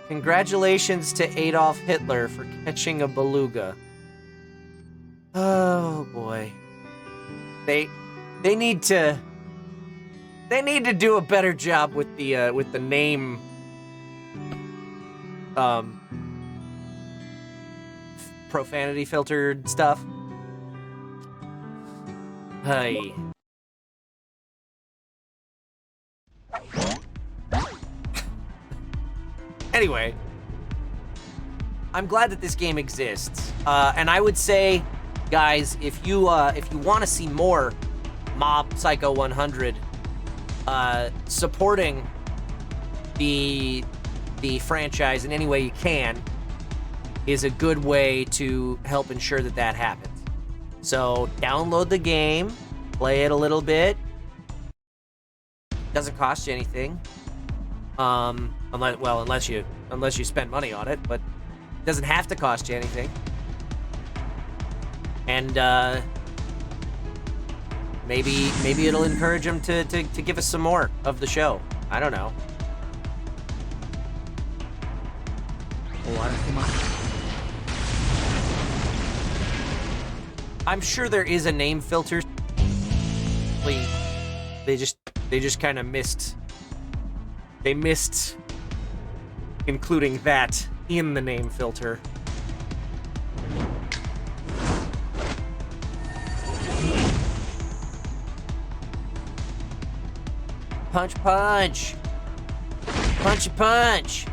Congratulations to Adolf Hitler for catching a beluga. Oh boy. They need to do a better job with the name profanity filtered stuff. Hey. Anyway, I'm glad that this game exists, and I would say, guys, if you want to see more Mob Psycho 100, supporting the franchise in any way you can is a good way to help ensure that that happens. So download the game, play it a little bit. Doesn't cost you anything, unless you spend money on it, but it doesn't have to cost you anything. And maybe it'll encourage them to give us some more of the show. I don't know. I'm sure there is a name filter. They just kind of missed. They missed including that in the name filter. Punch, punch. Punchy, punch.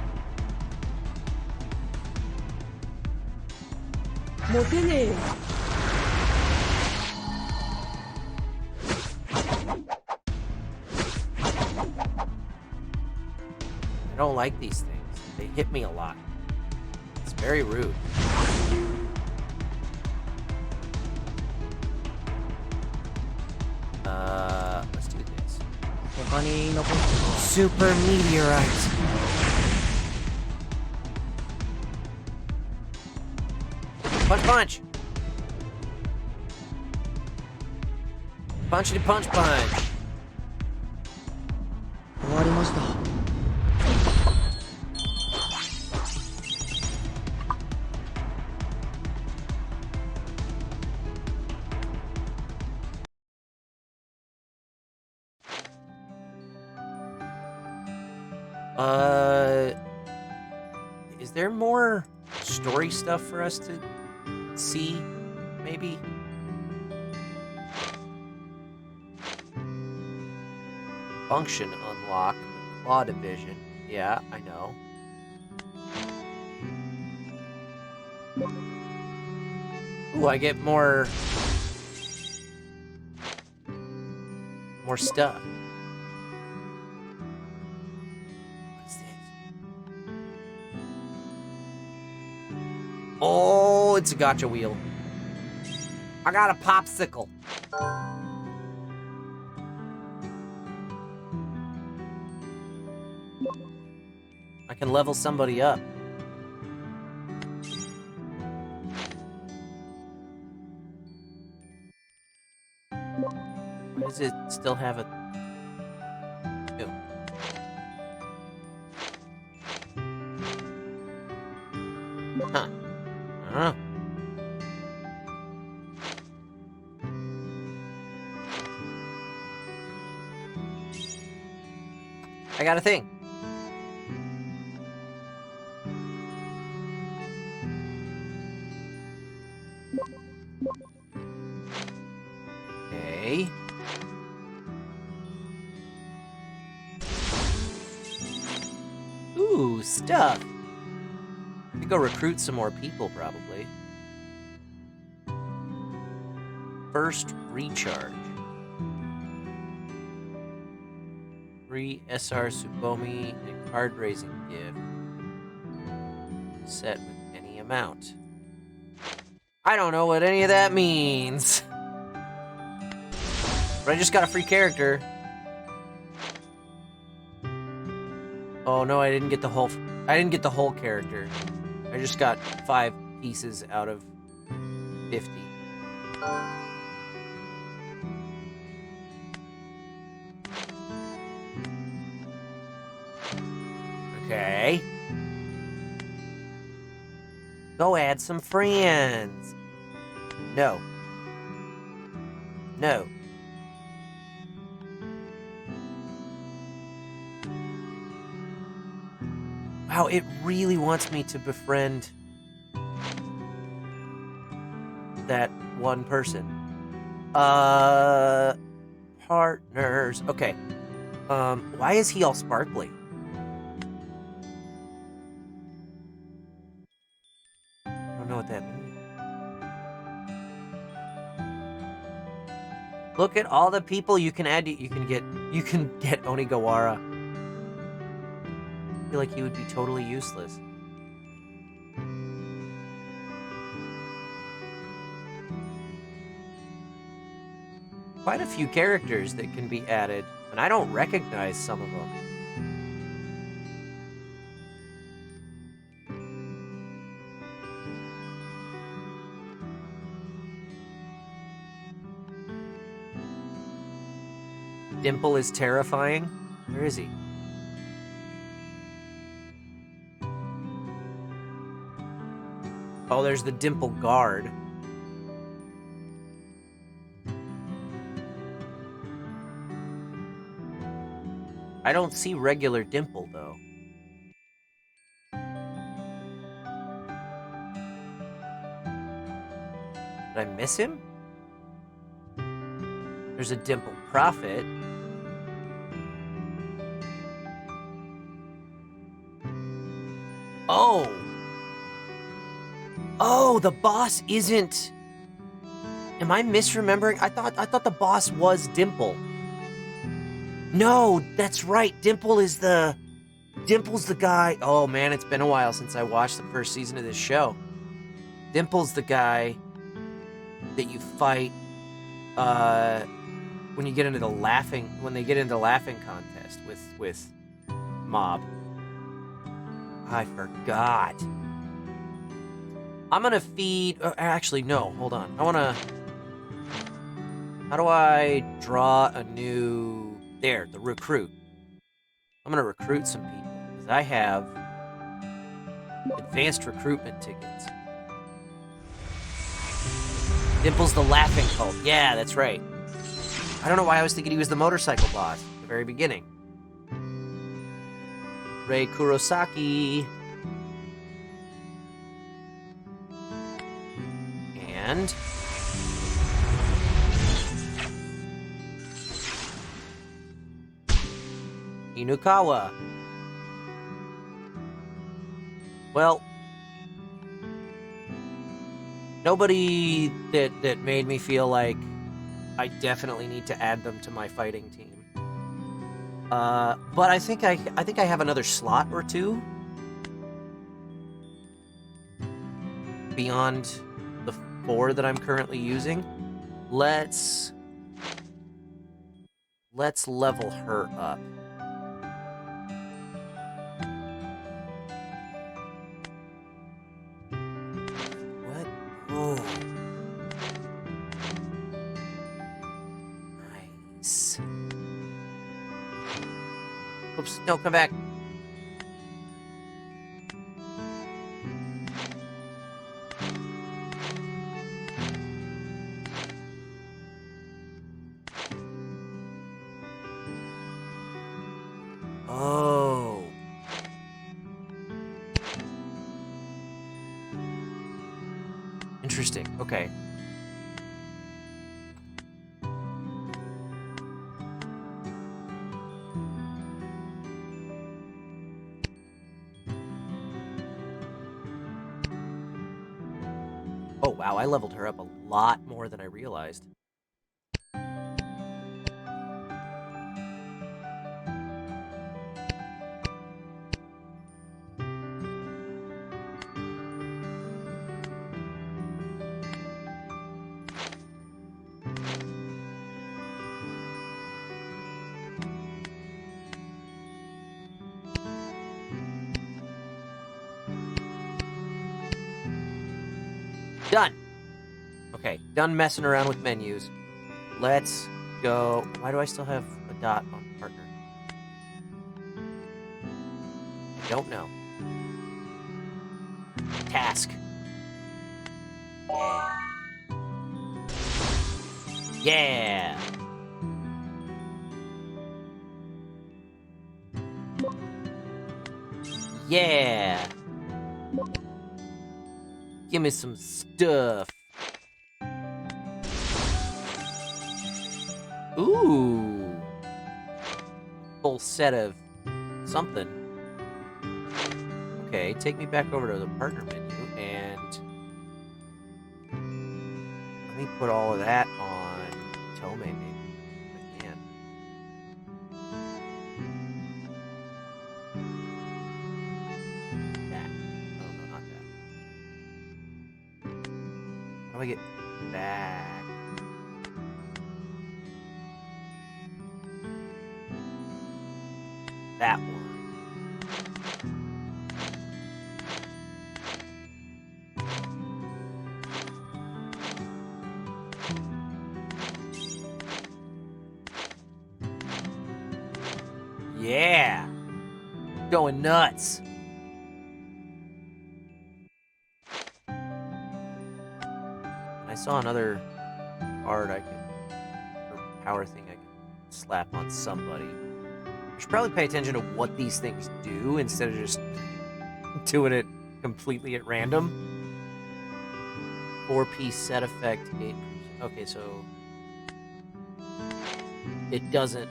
I don't like these things. They hit me a lot. It's very rude. Let's do this. Super meteorite. Punch, punch. Punchity punch punch. Is there more story stuff for us to see? maybe? Function unlock. Claw division. Yeah, I know. Ooh, I get more stuff. What's this? Oh, it's a gacha wheel. I got a popsicle. I can level somebody up. Why does it still have a... Ew. Huh. I don't know. I got a thing. Okay. Ooh, stuff. I could go recruit some more people, probably. First recharge. 3 SR Tsubomi and card raising gift. Set with any amount. I don't know what any of that means. But I just got a free character. Oh no, I didn't get the whole character. I just got 5 pieces out of 50. Okay. Go add some friends. No. No. Wow, it really wants me to befriend that one person. Partners. Okay. Why is he all sparkly? I don't know what that means. Look at all the people you can add. You can get Onigawara. I feel like he would be totally useless. Quite a few characters that can be added, and I don't recognize some of them. Dimple is terrifying. Where is he? Oh, there's the Dimple guard. I don't see regular Dimple, though. Did I miss him? There's a Dimple Prophet. Oh! Oh, the boss isn't... Am I misremembering? I thought the boss was Dimple. No, that's right. Dimple's the guy. Oh man, it's been a while since I watched the first season of this show. Dimple's the guy that you fight when they get into the laughing contest with Mob. I forgot. I'm gonna feed... actually, no, hold on. How do I draw a new... There, the recruit. I'm gonna recruit some people, because I have advanced recruitment tickets. Dimple's the laughing cult. Yeah, that's right. I don't know why I was thinking he was the motorcycle boss at the very beginning. Rei Kurosaki. And Inukawa. Well, nobody that made me feel like I definitely need to add them to my fighting team. But I think I have another slot or two beyond the 4 that I'm currently using. Let's level her up. What? Oh. Nice. Oops, no, come back. Oh. Interesting. Okay. Oh, wow, I leveled her up a lot more than I realized. Done! Okay, done messing around with menus. Let's go... Why do I still have a dot on partner? I don't know. Task. Yeah! Yeah! Give me some stuff. Ooh. Full set of something. Okay, take me back over to the partner menu and let me put all of that on Tome maybe. If I can. That. Oh, no, not that. How do I get back? That one. Yeah! Going nuts! I saw another card I could, or power thing I could slap on somebody. I should probably pay attention to what these things do instead of just doing it completely at random. 4-piece set effect, 8%. Okay, so it doesn't...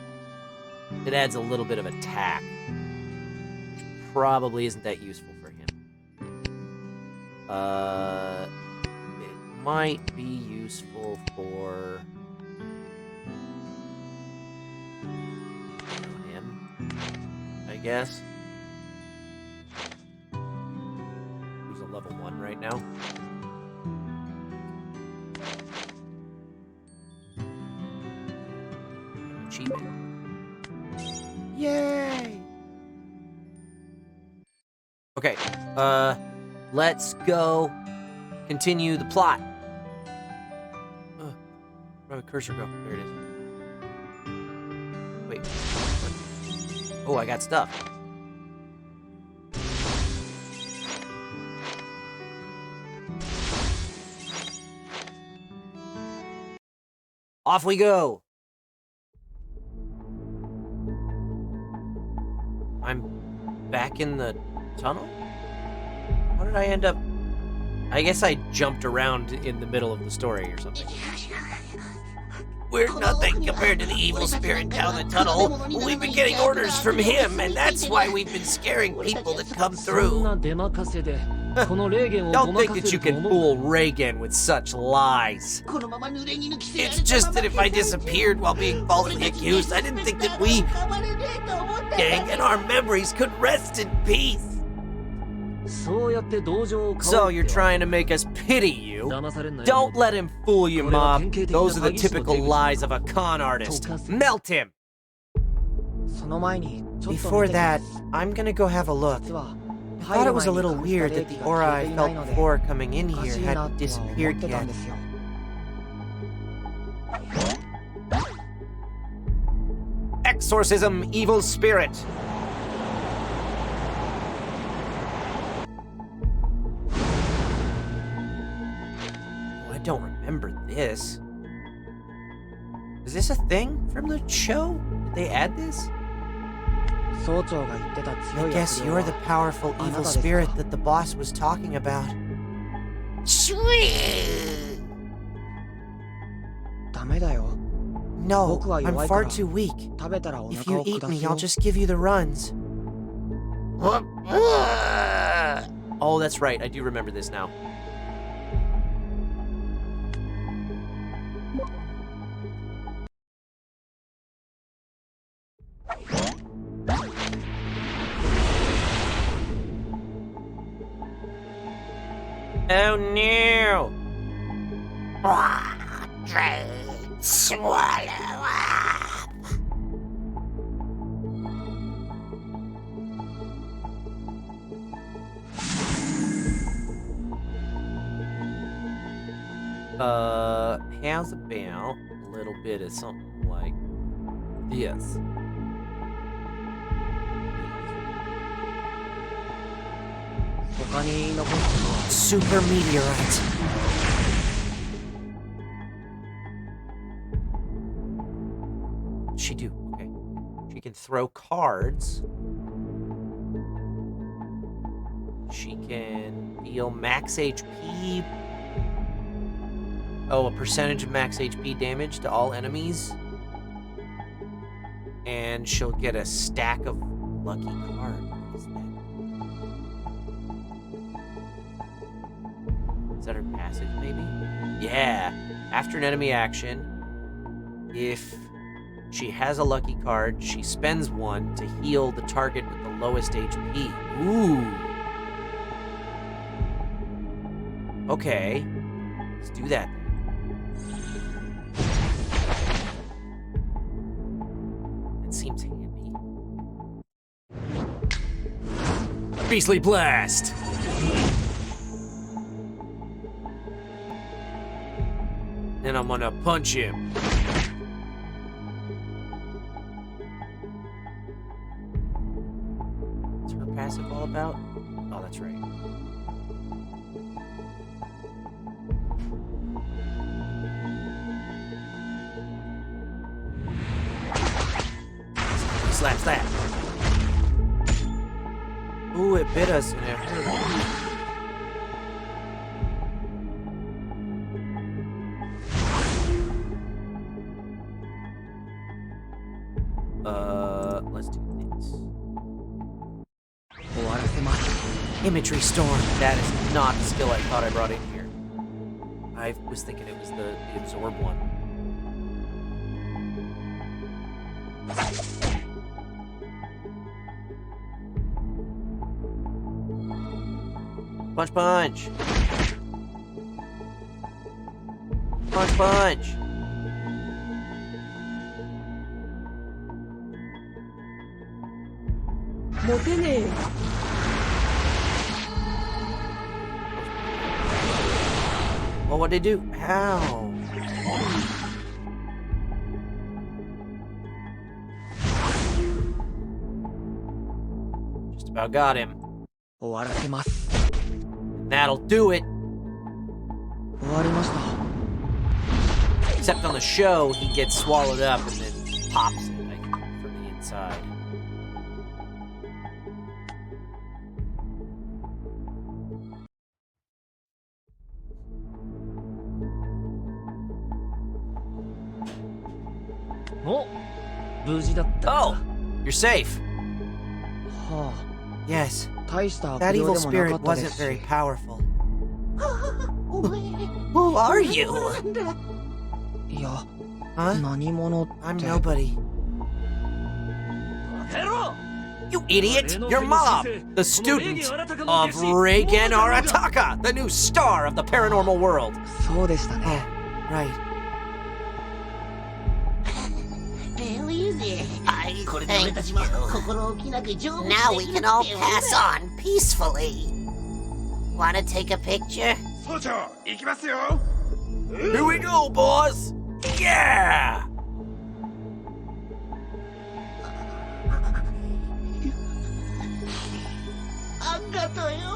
It adds a little bit of attack, which probably isn't that useful for him. It might be useful for him, I guess. Who's a level 1 right now? Achievement. Yay! Okay, let's go continue the plot. Where'd the cursor go? There it is. Wait. What? Oh, I got stuff. Off we go! I'm back in the tunnel? How did I end up... I guess I jumped around in the middle of the story or something. We're nothing compared to the evil spirit down the tunnel. We've been getting orders from him, and that's why we've been scaring people that come through. Don't think that you can fool Reagan with such lies. It's just that if I disappeared while being falsely accused, I didn't think that we, gang, and our memories could rest in peace. So you're trying to make us pity you? Don't let him fool you, Mom. Those are the typical lies of a con artist. Melt him! Before that, I'm gonna go have a look. I thought it was a little weird that the aura I felt before coming in here hadn't disappeared yet. Exorcism, evil spirit. I don't remember this. Is this a thing from the show? Did they add this? I guess you're the powerful evil spirit that the boss was talking about. No, I'm far too weak. If you eat me, I'll just give you the runs. Oh, that's right. I do remember this now. Oh no! Swallow up. How's about a little bit of something like this? Super meteorite. What's she do? Okay. She can throw cards. She can deal max HP. Oh, a percentage of max HP damage to all enemies. And she'll get a stack of lucky cards. What is that? Is that her passive, maybe? Yeah. After an enemy action, if she has a lucky card, she spends one to heal the target with the lowest HP. Ooh. Okay. Let's do that. That seems handy. Beastly Blast! Then I'm gonna punch him. What's her passive all about? Oh, that's right. He slaps that. Ooh, it bit us and it hurt. Let's do this. Imagery Storm. That is not the skill I thought I brought in here. I was thinking it was the Absorb one. Punch, punch. Punch, punch. Well, what'd they do? How? Just about got him. That'll do it. Except on the show, he gets swallowed up and then pops it, I think, from the inside. Oh, you're safe. Yes, that evil spirit wasn't very powerful. Who are you? Huh? I'm nobody. You idiot! Your mom! The student of Reigen Arataka, the new star of the paranormal world. Oh, right. Thank you. Now we can all pass on peacefully. Wanna take a picture? Here we go, boss! Yeah!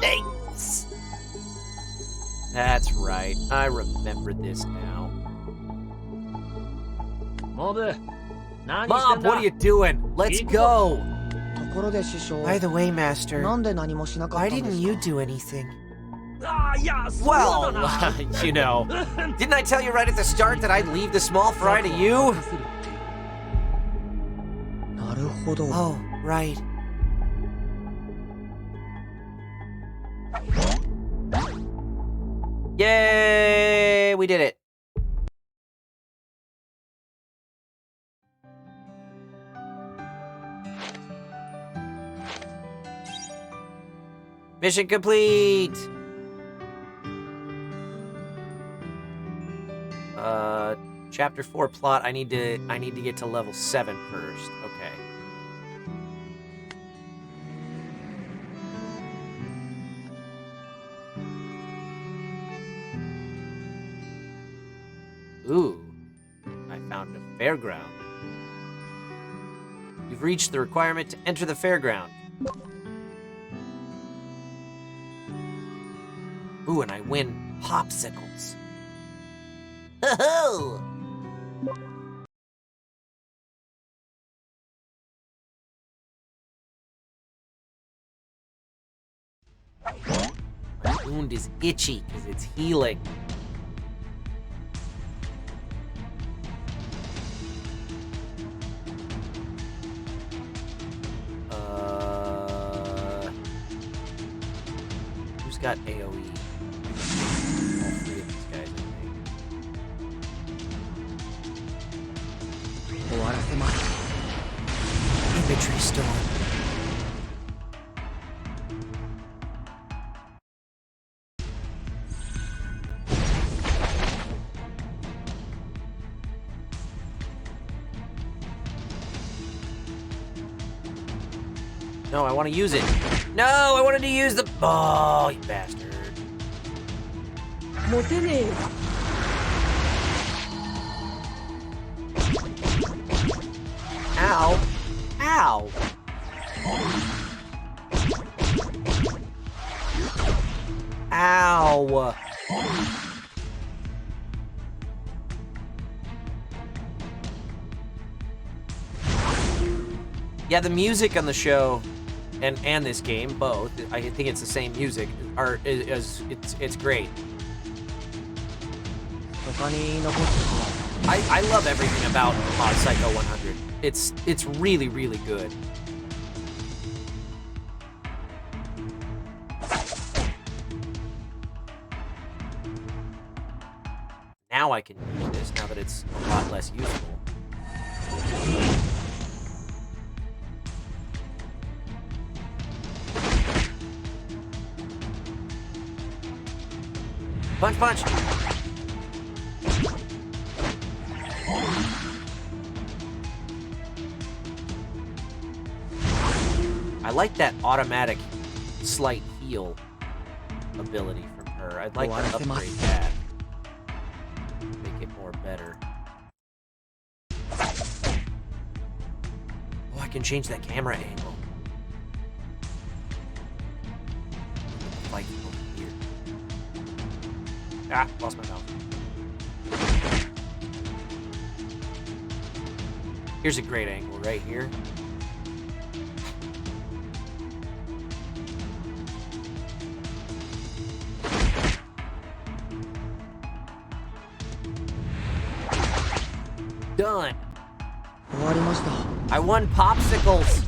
Thanks. That's right. I remember this now. Mom, what are you doing? Let's go! By the way, Master, why didn't you do anything? Well, you know, didn't I tell you right at the start that I'd leave the small fry to you? Oh, right. Yay! We did it. Mission complete! Chapter 4 plot. I need to get to level 7 first. Okay. Ooh, I found a fairground. You've reached the requirement to enter the fairground. Ooh, and I win popsicles. Ho-ho! My wound is itchy because it's healing. Who's got AoE? All three of these guys, I think. Imagery storm. No, I want to use it. No, I wanted to use the... Oh, you bastard. Ow. Ow. Ow. Yeah, the music on the show and this game, both, I think it's the same music, it's great. I love everything about Mob Psycho 100. It's really, really good. Now I can use this, now that it's a lot less useful. Punch, punch! I like that automatic slight heal ability from her. I'd like to upgrade that. Make it more better. Oh, I can change that camera angle. Like over here. Ah, lost my mouth. Here's a great angle right here. Done. I won popsicles.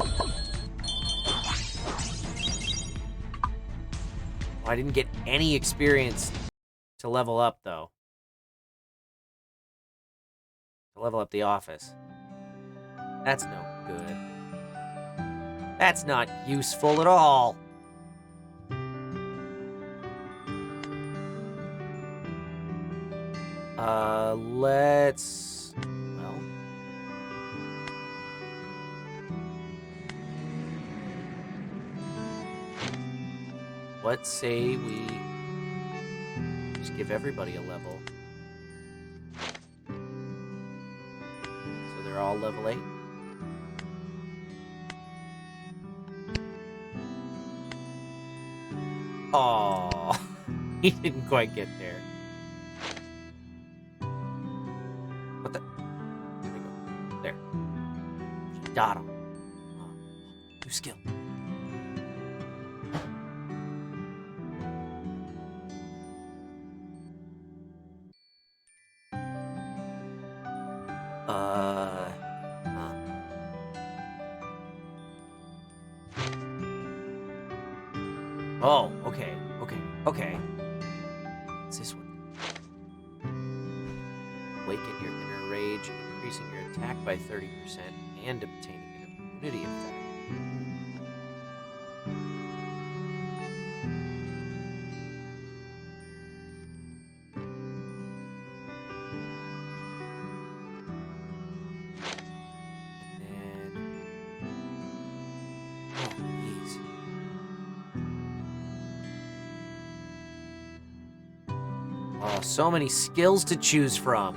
Oh, I didn't get any experience to level up, though. To level up the office. That's no good. That's not useful at all. Let's... Well... Let's say we just give everybody a level. So they're all level 8. Aww, he didn't quite get there. What the? There we go. There. Got him. Oh, new skill. Oh, okay. What's this one? Awaken your inner rage, increasing your attack by 30% and obtaining an immunity effect. Oh, so many skills to choose from.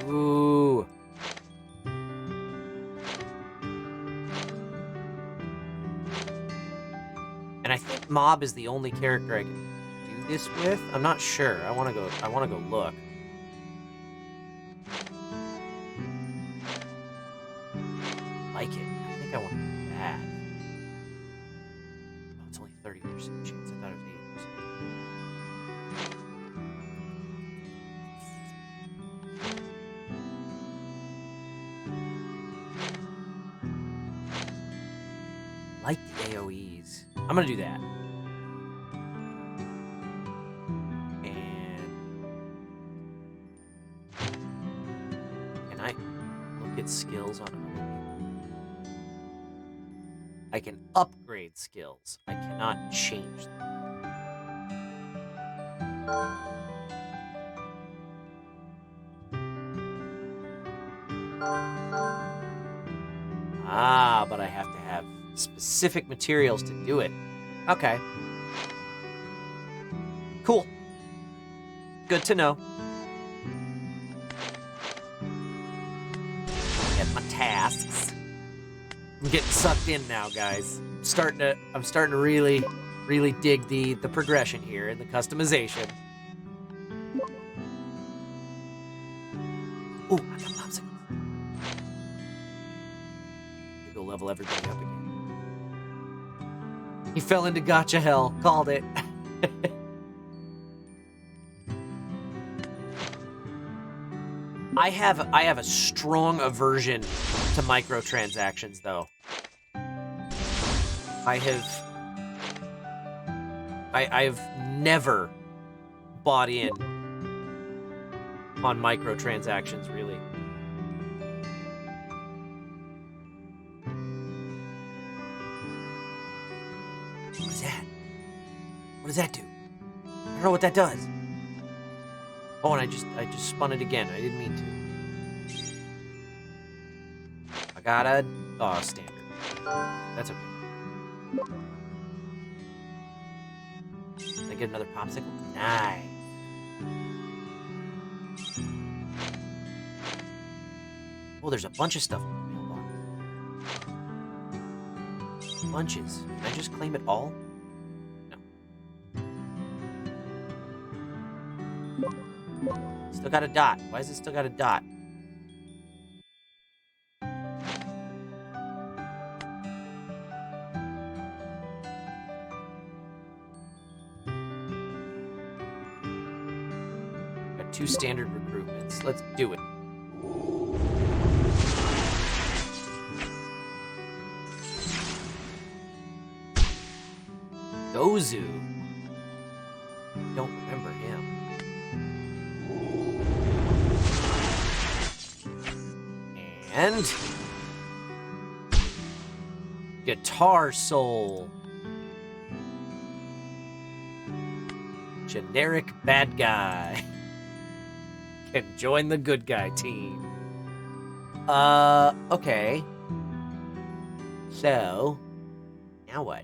Ooh. And I think Mob is the only character I can do this with. I'm not sure. I want to go look. Like it. I think I want to do that. Oh, it's only 30% chance. I thought it was 80%. Like the AoEs. I'm gonna do that. And can I look at skills on other people? I can upgrade skills. I cannot change them. Ah, but I have to have specific materials to do it. Okay. Cool. Good to know. Get my tasks. I'm getting sucked in now, guys. I'm starting to really dig the progression here and the customization. Ooh, I got popsicles. Go level everybody up again. He fell into Gacha hell. Called it. I have a strong aversion to microtransactions, though. I've never bought in on microtransactions, really. What is that? What does that do? I don't know what that does. Oh, and I just spun it again. I didn't mean to. I got a standard. That's okay. Can I get another popsicle? Nice. Oh, there's a bunch of stuff in my mailbox. Bunches. Can I just claim it all? No. Still got a dot. Why is it still got a dot? 2 standard recruitments. Let's do it. Gozu. Don't remember him. And Guitar Soul. Generic bad guy. Can join the good guy team. Okay. So, now what?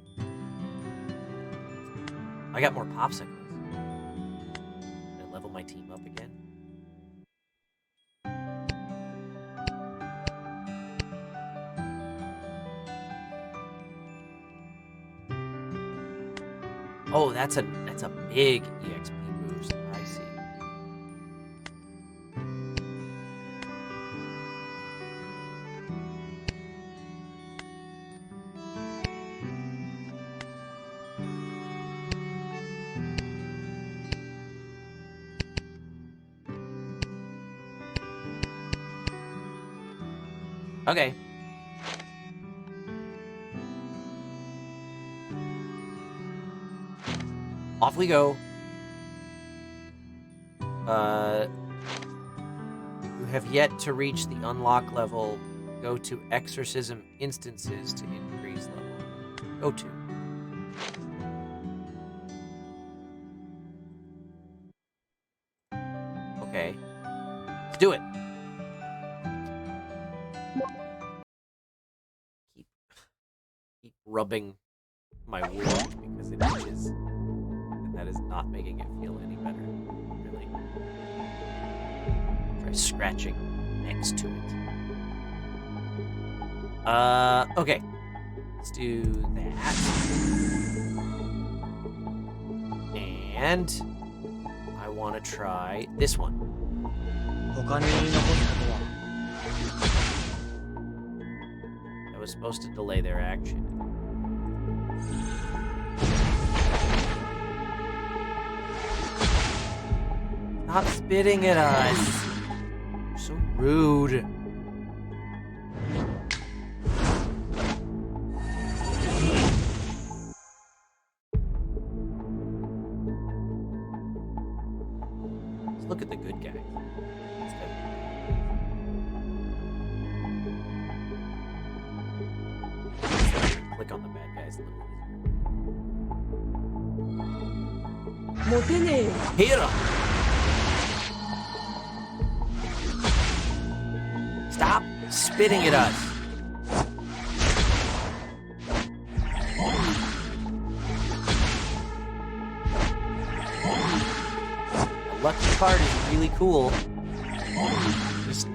I got more popsicles. Can I level my team up again? Oh, that's a big EXP boost. I see. Okay. Off we go. You have yet to reach the unlock level. Go to exorcism instances to increase level. Go to. Okay. Let's do it. Keep rubbing my wound because it itches. And that is not making it feel any better. Really. Try scratching next to it. Okay. Let's do that. And I want to try this one. I was supposed to delay their action. Stop spitting at us. You're so rude. Let's look at the good guy. Click on the bad guys a little easier. Hit him! Stop spitting at us. The lucky card is really cool. Just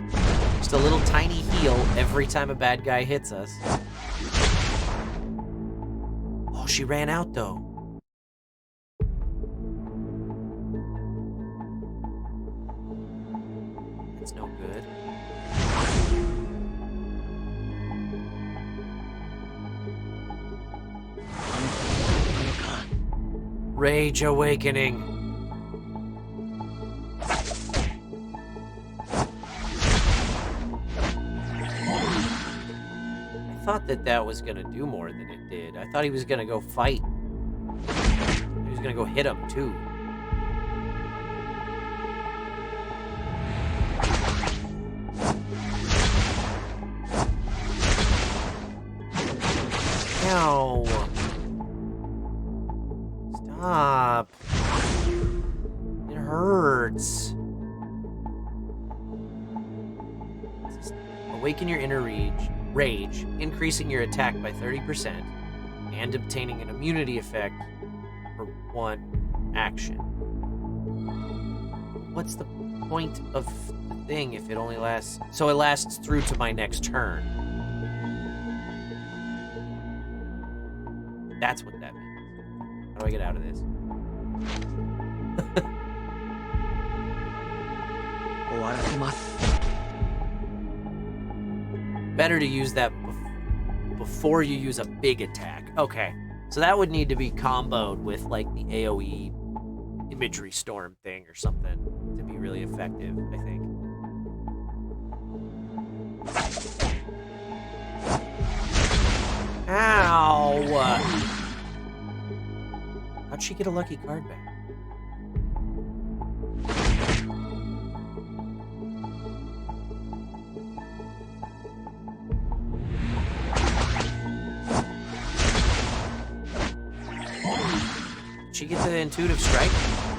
a little tiny heal every time a bad guy hits us. Oh, she ran out though. That's no good. Rage Awakening. I thought that was gonna do more than it did. I thought he was gonna go fight. He was gonna go hit him too. Ow. Stop. It hurts. Awaken your inner rage, increasing your attack by 30% and obtaining an immunity effect for 1 action. What's the point of the thing if it only lasts... So it lasts through to my next turn. That's what that means. How do I get out of this? Better to use that before you use a big attack. Okay, so that would need to be comboed with like the AoE imagery storm thing or something to be really effective, I think. Ow! How'd she get a lucky card back? Did she get the intuitive strike?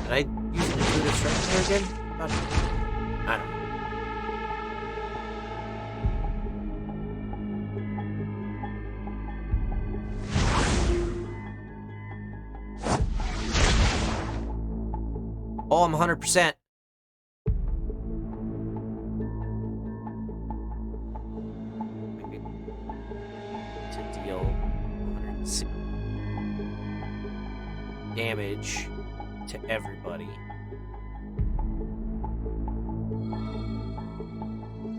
Did I use the intuitive strike on her again? I don't know. Oh, I'm 100%. To deal 106 damage to everybody.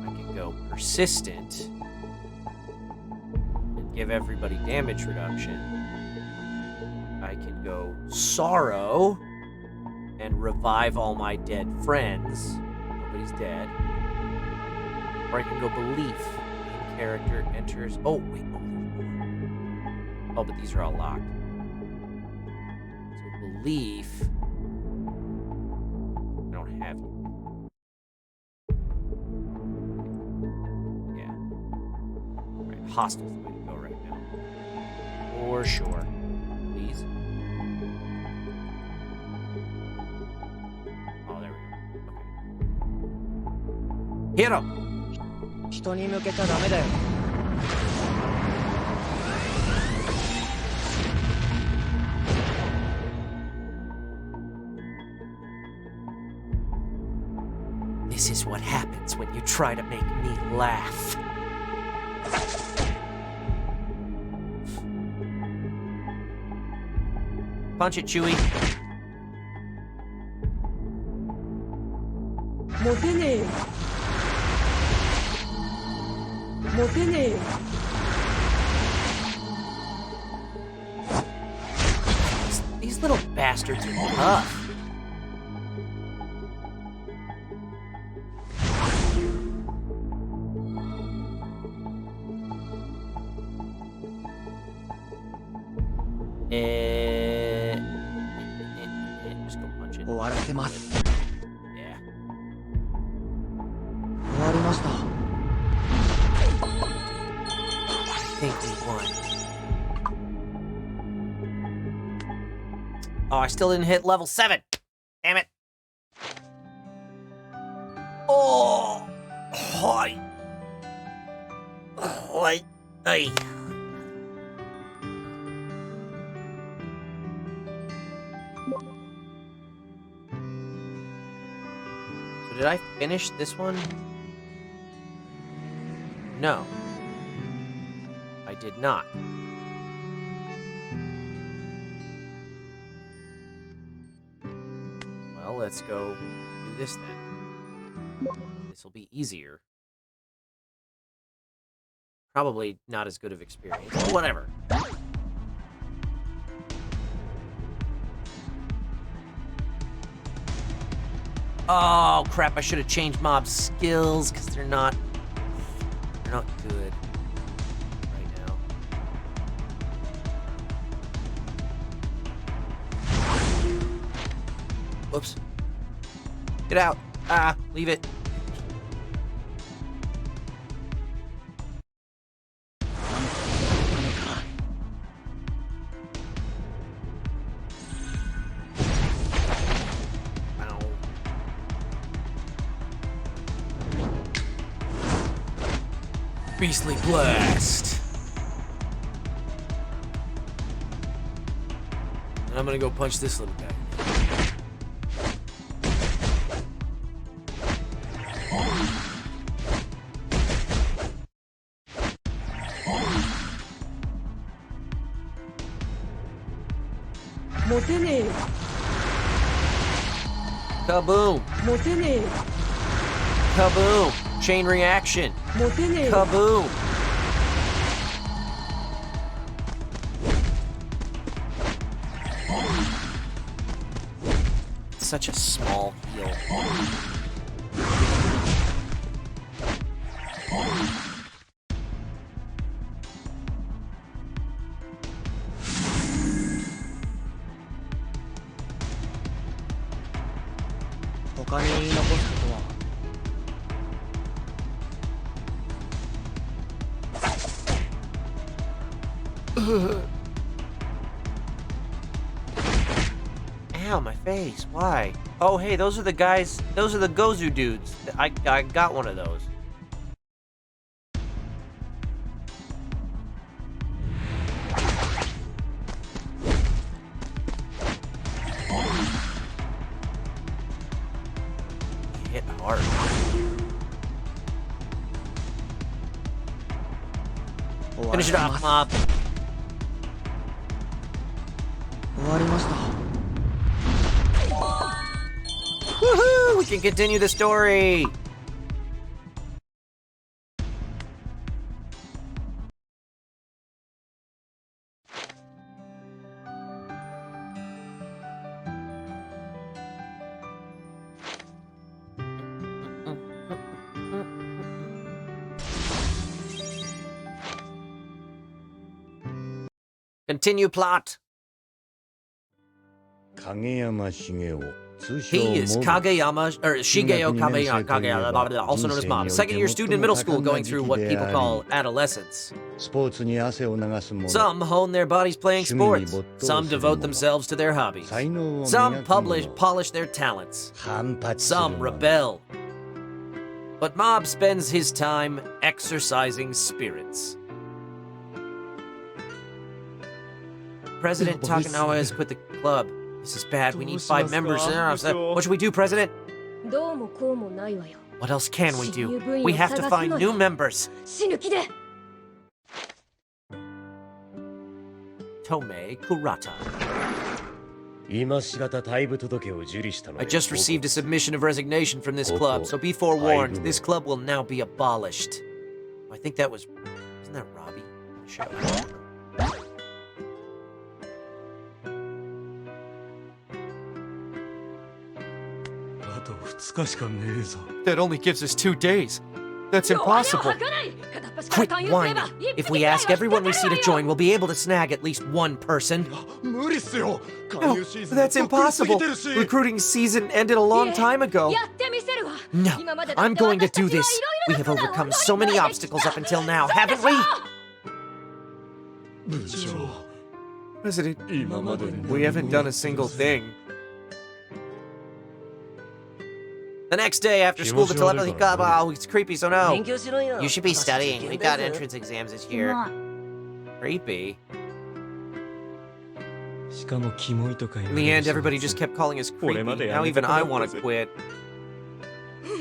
I can go persistent and give everybody damage reduction. I can go sorrow and revive all my dead friends. Nobody's dead. Or I can go belief. Main character enters. Oh, wait. Oh, there's more. Oh, but these are all locked. So belief. I don't have you. Yeah. Right. Hostile's the way to go right now. For sure. Please. Hit him! 人に向けちゃダメだよ。This is what happens when you try to make me laugh. Punch it, Chewie. モテねえよ。モテねえよ。These little bastards are tough. Just go punch it. 終わらせます。 Yeah. 終わりました。 I think we won. Oh, I still didn't hit level 7. Damn it. Oh. Hi. Hi. Hey. So did I finish this one? No. I did not. Well, let's go do this then. This will be easier. Probably not as good of experience, but whatever. Oh, crap, I should have changed mob skills, because they're not good right now. Whoops. Get out. Ah, leave it. Beastly blast. And I'm gonna go punch this little guy. Kaboom! Kaboom! Chain reaction! Kaboom! Such a small heal. 他に言い残すことは Ow, my face. Why? Oh, hey, those are the guys. Those are the Gozu dudes. I got one of those. Hit hard. Finish it off, Mob. 終わりました Woohoo! We can continue the story. Continue plot. He is Kageyama, or Shigeo Kageyama, also known as Mob, second-year student in middle school going through what people call adolescence. Some hone their bodies playing sports, some devote themselves to their hobbies, some polish their talents, some rebel. But Mob spends his time exercising spirits. President Takanawa has quit the club. This is bad. We need 5 members. What should we do, President? What else can we do? We have to find new members. Tomei Kurata. I just received a submission of resignation from this club, so be forewarned, this club will now be abolished. I think that was... Isn't that Robbie? Show. That only gives us 2 days. That's impossible. Quit whining. If we ask everyone we see to join, we'll be able to snag at least 1 person. No, that's impossible. Recruiting season ended a long time ago. No, I'm going to do this. We have overcome so many obstacles up until now, haven't we? President, we haven't done a single thing. The next day after school, the telepathy club. Oh, it's creepy, so no. You should be studying. We got entrance exams this year. Creepy. In the end, everybody just kept calling us creepy. Now even I want to quit.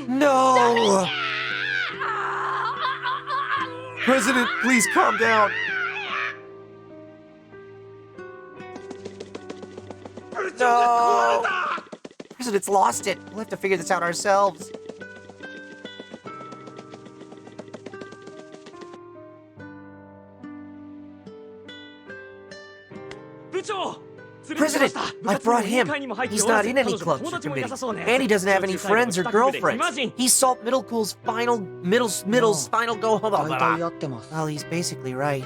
No! President, please calm down. No! President's lost it. We'll have to figure this out ourselves. President, I brought him. He's not in any clubs or committees, and he doesn't have any friends or girlfriends. He's Salt Middle School's final go home. Well, he's basically right.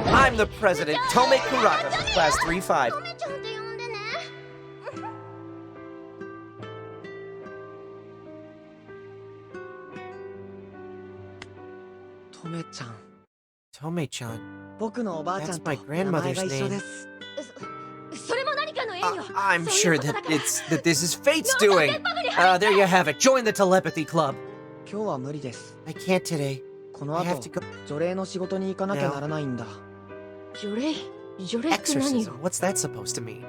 I'm the president, Tomei Kurata, class 3-5. Tomei-chan. That's my grandmother's name. I'm sure that this is fate's doing. There you have it. Join the telepathy club. I can't today. I have to go. Exorcism. What's that supposed to mean?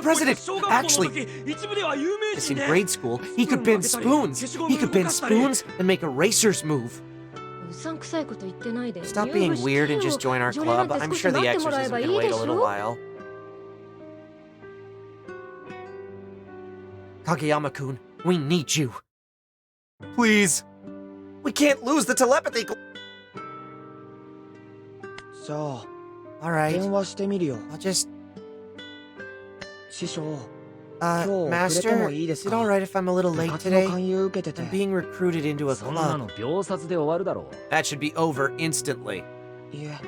President! Actually, it's in grade school. He could bend spoons. He could bend spoons and make erasers move. Stop being weird and just join our club. I'm sure the exorcism can wait a little while. Kageyama-kun, we need you. Please. We can't lose the telepathy club. Alright. I'll just... Master, is it alright if I'm a little late 部活の today? 勧誘受けてて I'm being recruited into a そんなの club. 秒殺で終わるだろう。 That should be over instantly. いえ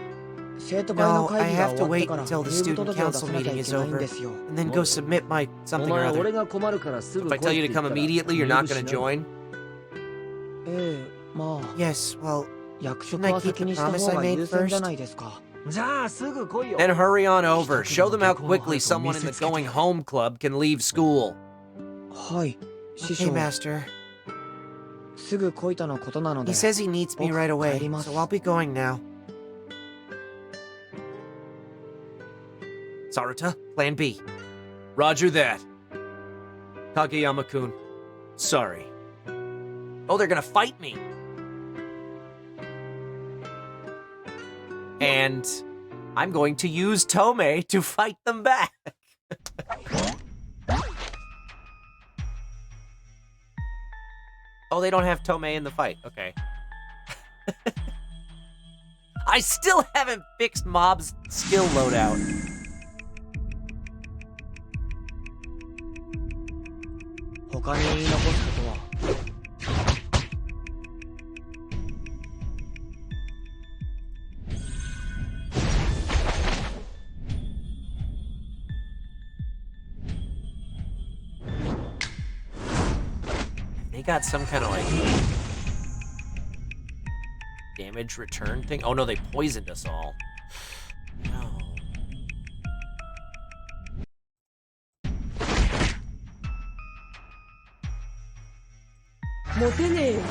生徒会の No, I 会議が have 終 to わって wait から until the 入部 student 届を出 council さなきゃ meeting い is けないん over, ですよ and then go submit my お something or 前 other. 俺が困るからすぐ If 来 I い tell って you to 言っ come たら immediately, you're not gonna 入部しない join? ええまあ Yes, well, 役職 shouldn't I は keep 先 the にした promise 方 I が made 優先じゃ first? ないですかじゃあすぐ来いよ。 Then hurry on over. Show them how quickly someone in the going home club can leave school. はい師 Okay, 匠 Master. すぐ来いとのことなので He says he needs me right away, so I'll be going now. Saruta, plan B. Roger that. Kageyama-kun, sorry. Oh, they're gonna fight me. And I'm going to use Tomei to fight them back. Oh, they don't have Tomei in the fight. Okay. I still haven't fixed Mob's skill loadout. "他に言い残すことは They got some kind of like damage return thing. Oh no, they poisoned us all. No. They're kicking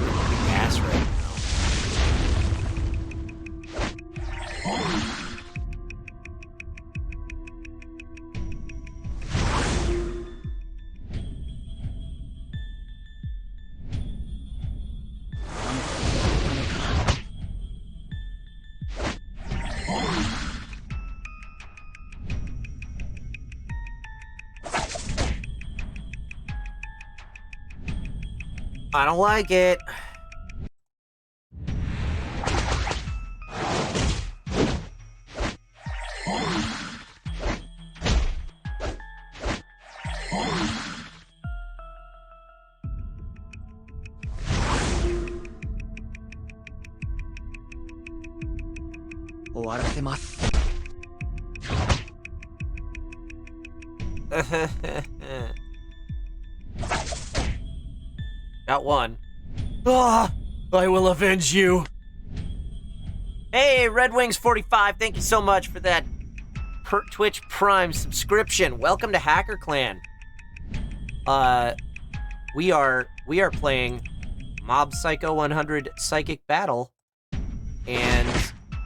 the ass right now. I don't like it. Got one. Ah! I will avenge you! Hey, Red Wings 45, thank you so much for that Twitch Prime subscription. Welcome to Hacker Clan. We are playing Mob Psycho 100 Psychic Battle, and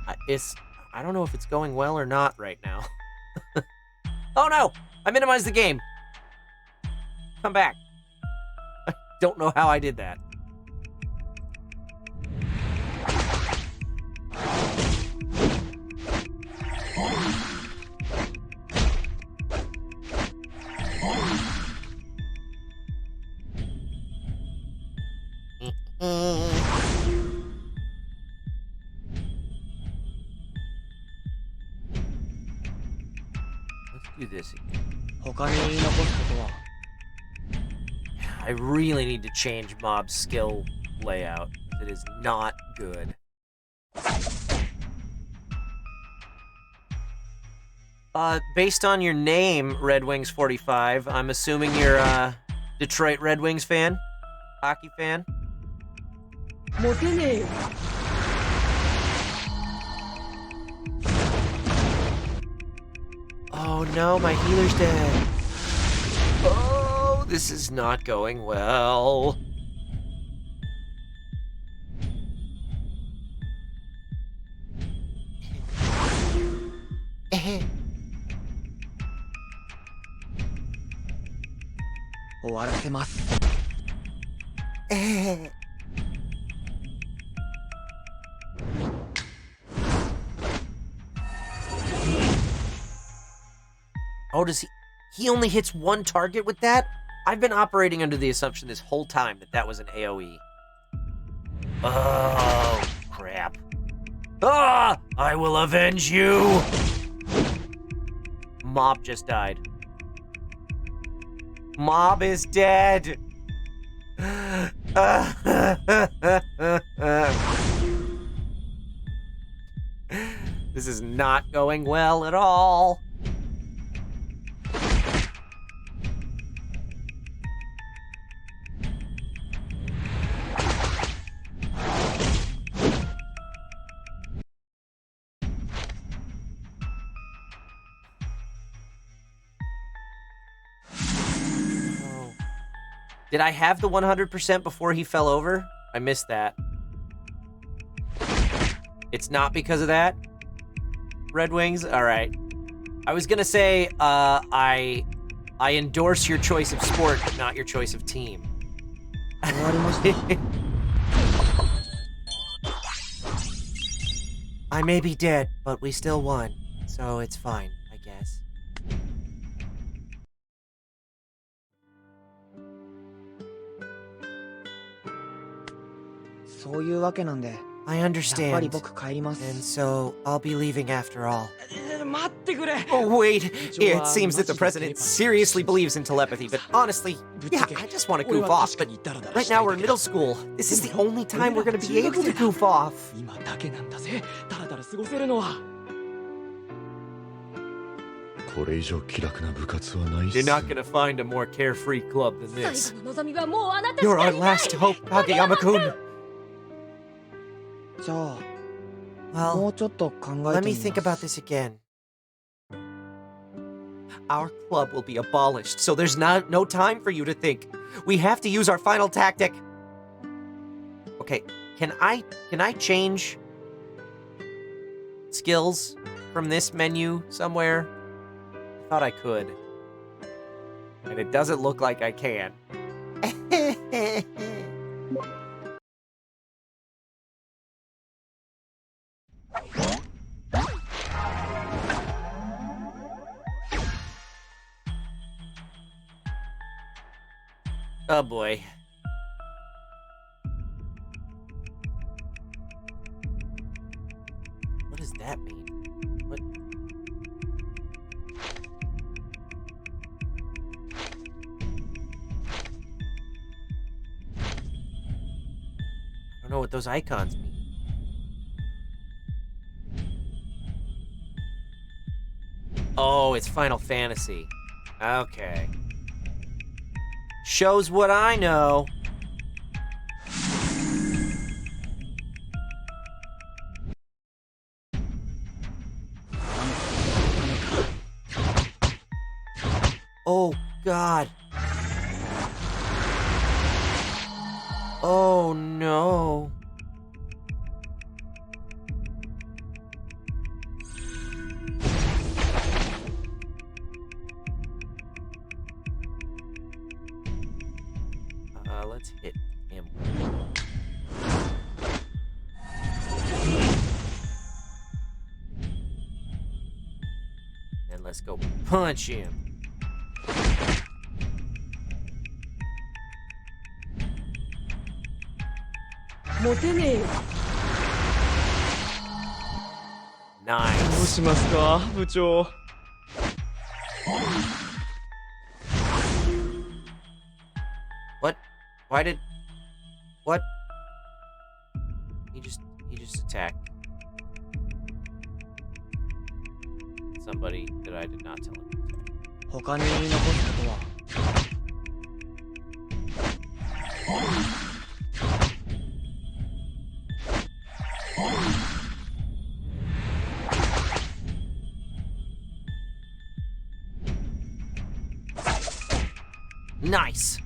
I don't know if it's going well or not right now. Oh no! I minimized the game. Come back. I don't know how I did that. Let's do this again. 他に言い残すことは I really need to change Mob's skill layout. It is not good. Based on your name, Red Wings 45, I'm assuming you're a Detroit Red Wings fan? Hockey fan? モテねえよ Oh no, my healer's dead. Oh, this is not going well. Oh, does he only hits one target with that? I've been operating under the assumption this whole time that that was an AoE. Oh, crap. Ah! I will avenge you! Mob just died. Mob is dead. This is not going well at all. Did I have the 100% before he fell over? I missed that. It's not because of that? Red Wings? All right. I was gonna say, I endorse your choice of sport, but not your choice of team. 終わりました I may be dead, but we still won. So it's fine, I guess. .そういうわけなんで I やっぱり understand. 僕帰りま And す so I'll be leaving after all. 待ってくれ Oh, wait. It seems that the president seriously believes in telepathy, but honestly, yeah, I just want to goof off. But right now we're in middle school. This is the only time we're going to be able to goof off. 今だけなんだぜだらだら過ごせるのは これ以上気楽な部活はないっす You're not going to find a more carefree club than 最 this. 後の望みはもうあなたし You're か our いない last hope, Kageyama-kun. じゃあ Well, もうちょっと考え let て me み think ま about す this again. Our club will be abolished, so there's no time for you to think. We have to use our final tactic. Okay, can I change skills from this menu somewhere? I thought I could. And it doesn't look like I can. Oh boy. What does that mean? What? I don't know what those icons mean. Oh, it's Final Fantasy. Okay. Shows what I know. Oh, God. Oh, no. Let's hit him. And let's go punch him. Nice. どうしますか部長 What? Why did... What? He just attacked somebody that I did not tell him to attack. 他に残すことは Nice.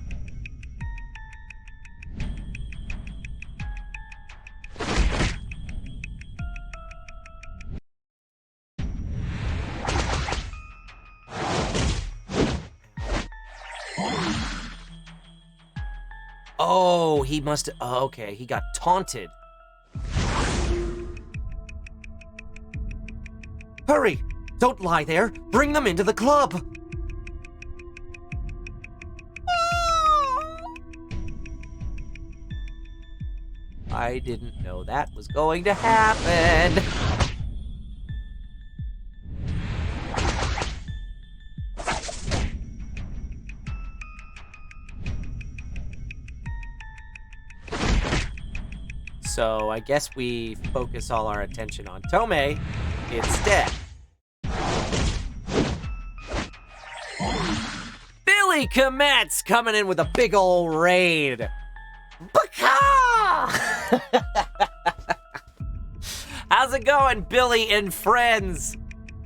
Oh, he must... Oh, okay, he got taunted. Hurry! Don't lie there! Bring them into the club! I didn't know that was going to happen. So I guess we focus all our attention on Tomei instead. Billy Kometz coming in with a big ol' raid. Baka! How's it going, Billy and friends?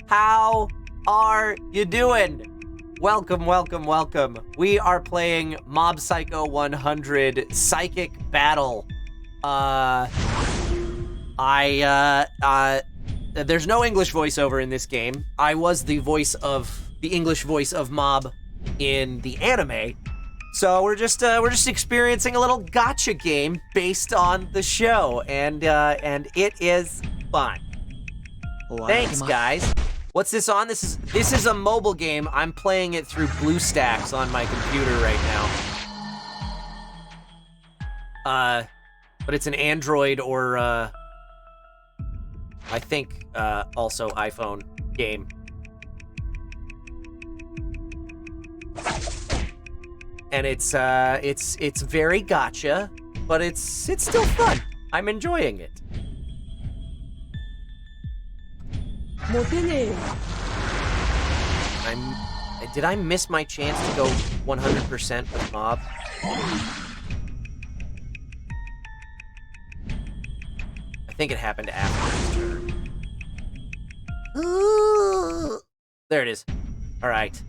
How are you doing? Welcome, welcome, welcome. We are playing Mob Psycho 100 Psychic Battle. There's no English voiceover in this game. I was the English voice of Mob in the anime. So we're just experiencing a little gacha game based on the show, and it is fun. Thanks, guys. What's this on? This is a mobile game. I'm playing it through BlueStacks on my computer right now. But it's an Android or I think also iPhone game. And it's very gacha, but it's still fun. I'm enjoying it. Did I miss my chance to go 100% with Mob? I think it happened after his turn. There it is. All right.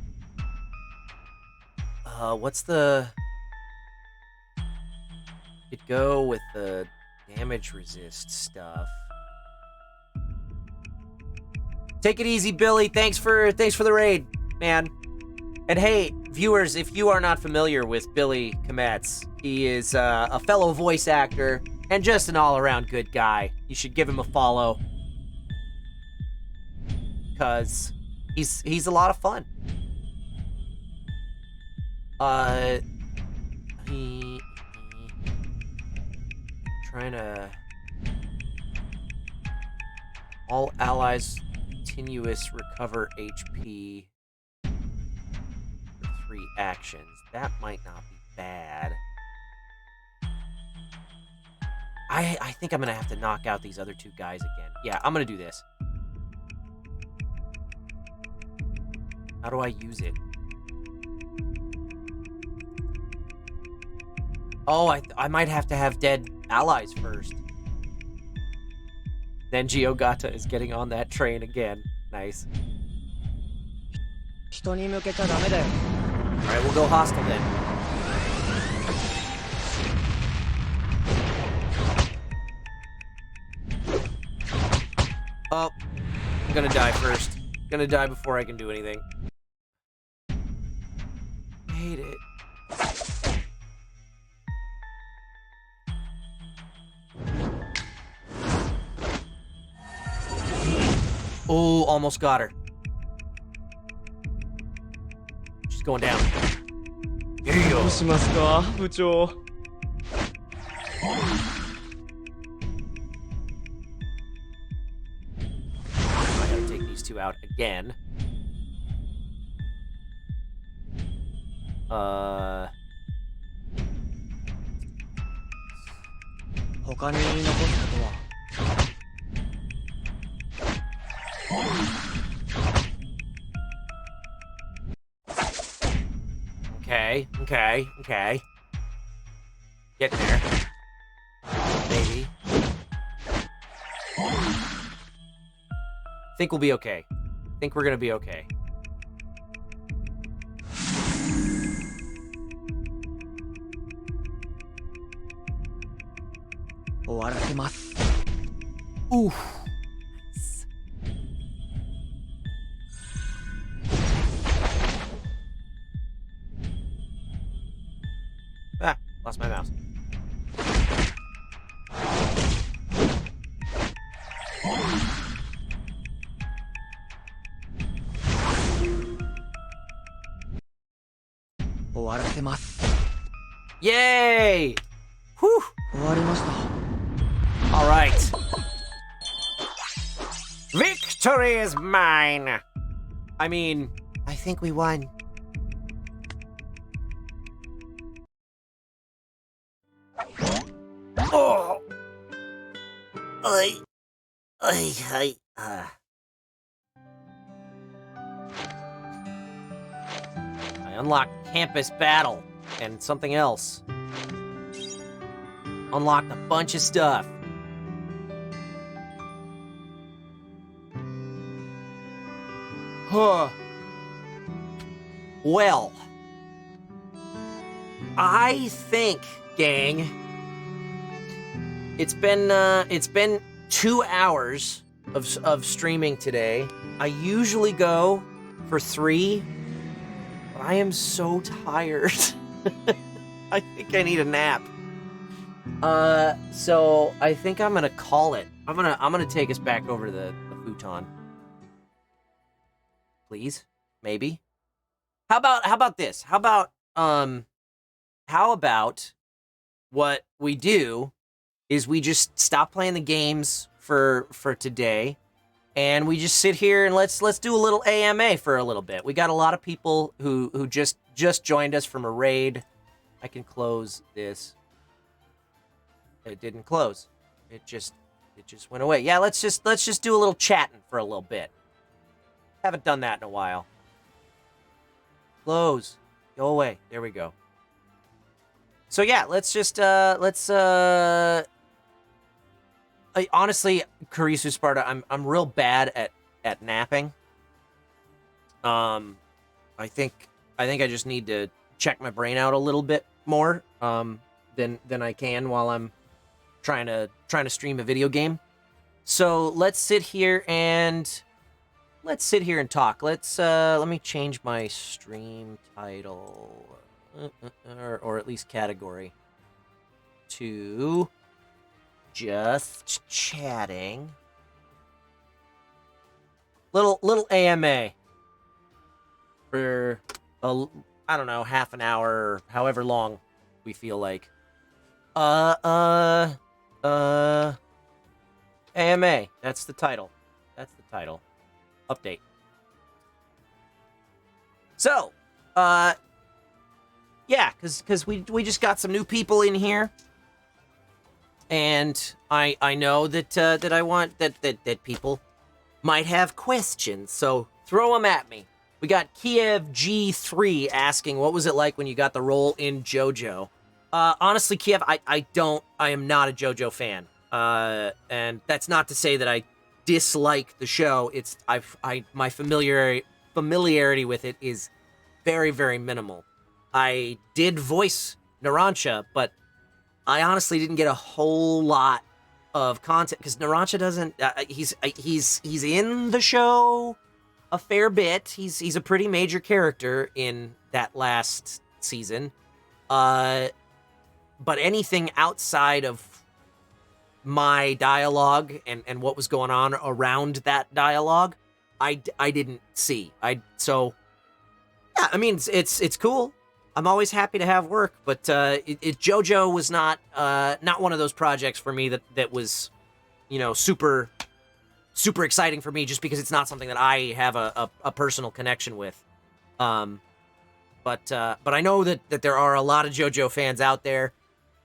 What's the... Could go with the damage resist stuff. Take it easy, Billy. Thanks for the raid, man. And hey, viewers, if you are not familiar with Billy Kometz, he is a fellow voice actor and just an all-around good guy. You should give him a follow, because he's a lot of fun. Trying to... All allies continuous recover HP for 3 actions. That might not be bad. I think I'm gonna have to knock out these other 2 guys again. Yeah, I'm gonna do this. How do I use it? Oh, I might have to have dead allies first. Then Giogata is getting on that train again. Nice. Alright, we'll go hostile then. Oh, I'm gonna die first. Gonna die before I can do anything. I hate it. Oh, almost got her. She's going down. Here you go. I gotta take these 2 out again. Okay. Getting there. Maybe. Think we'll be okay. Think we're gonna be okay. Oof. Nice. Ah, lost my mouse. Yay! Whew! All right. Victory is mine. I mean, I think we won. Oh. I unlocked campus battle and something else. Unlocked a bunch of stuff. Huh. Well, I think, gang, it's been 2 hours of streaming today. I usually go for 3, but I am so tired. I think I need a nap. So I think I'm gonna call it. I'm gonna take us back over to the futon. Please, maybe. How about this? How about what we do is we just stop playing the games for today, and we just sit here and let's do a little AMA for a little bit. We got a lot of people who just joined us from a raid. I can close this. It didn't close. It just went away. Yeah, let's just do a little chatting for a little bit. Haven't done that in a while. Close. Go away. There we go. So yeah, let's honestly, Karisu Sparta, I'm real bad at napping. I think I just need to check my brain out a little bit more than I can while I'm trying to stream a video game. So let's sit here and talk. Let me change my stream title or at least category to just chatting. Little AMA for I don't know, half an hour or however long we feel like. AMA. That's the title. Update. So, yeah, because we just got some new people in here, and I know that I want that people might have questions, so throw them at me. We got Kiev G3 asking, what was it like when you got the role in JoJo? Honestly, Kiev, I am not a JoJo fan. And that's not to say that I dislike the show. It's my familiarity with it is very, very minimal. I did voice Narancia, but I honestly didn't get a whole lot of content because Narancia doesn't. He's in the show a fair bit. He's a pretty major character in that last season. But anything outside of my dialogue and what was going on around that dialogue, I didn't see. So yeah, I mean it's cool. I'm always happy to have work, but JoJo was not one of those projects for me that was, super exciting for me just because it's not something that I have a personal connection with. But I know that there are a lot of JoJo fans out there.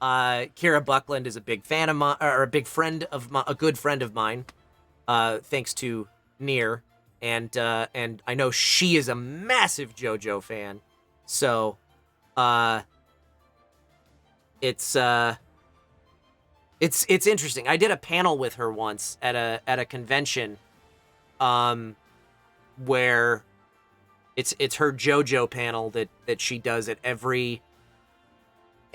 Kira Buckland is a big fan of mine, or a big friend of mine, a good friend of mine, thanks to Nier, and I know she is a massive JoJo fan. So, it's interesting. I did a panel with her once at a convention, where it's her JoJo panel that she does at every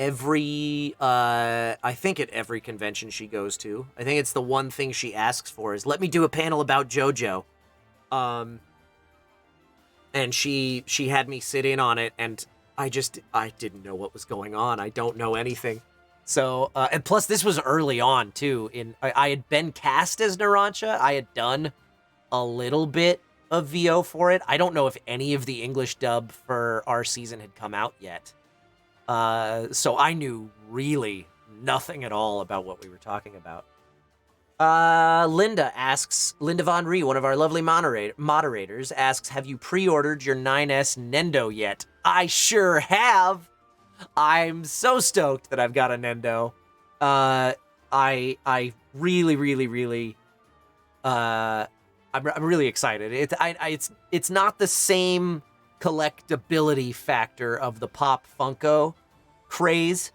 I think at every convention she goes to. I think it's the one thing she asks for is, let me do a panel about JoJo. And she had me sit in on it, and I didn't know what was going on. I don't know anything. So, and plus this was early on too. I had been cast as Narancia. I had done a little bit of VO for it. I don't know if any of the English dub for our season had come out yet. So I knew really nothing at all about what we were talking about. Linda Von Ree, one of our lovely moderators, asks, have you pre-ordered your 9S Nendo yet? I sure have. I'm so stoked that I've got a Nendo. I really, I'm really excited. It's not the same collectability factor of the Pop Funko craze,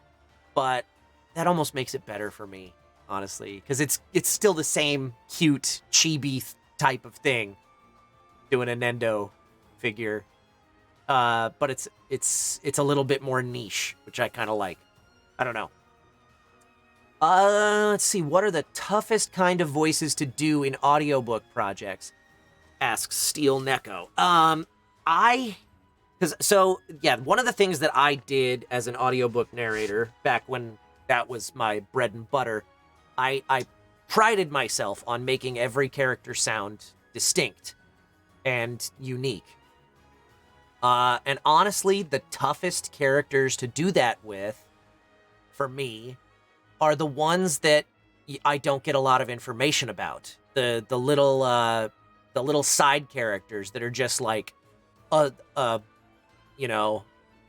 but that almost makes it better for me, honestly, because it's still the same cute chibi type of thing, doing a Nendo figure, but it's a little bit more niche, which I kind of like. I don't know. Let's see. What are the toughest kind of voices to do in audiobook projects? Asks Steel Neko. One of the things that I did as an audiobook narrator back when that was my bread and butter, I prided myself on making every character sound distinct and unique. And honestly, the toughest characters to do that with, for me, are the ones that I don't get a lot of information about. The little side characters that are just like a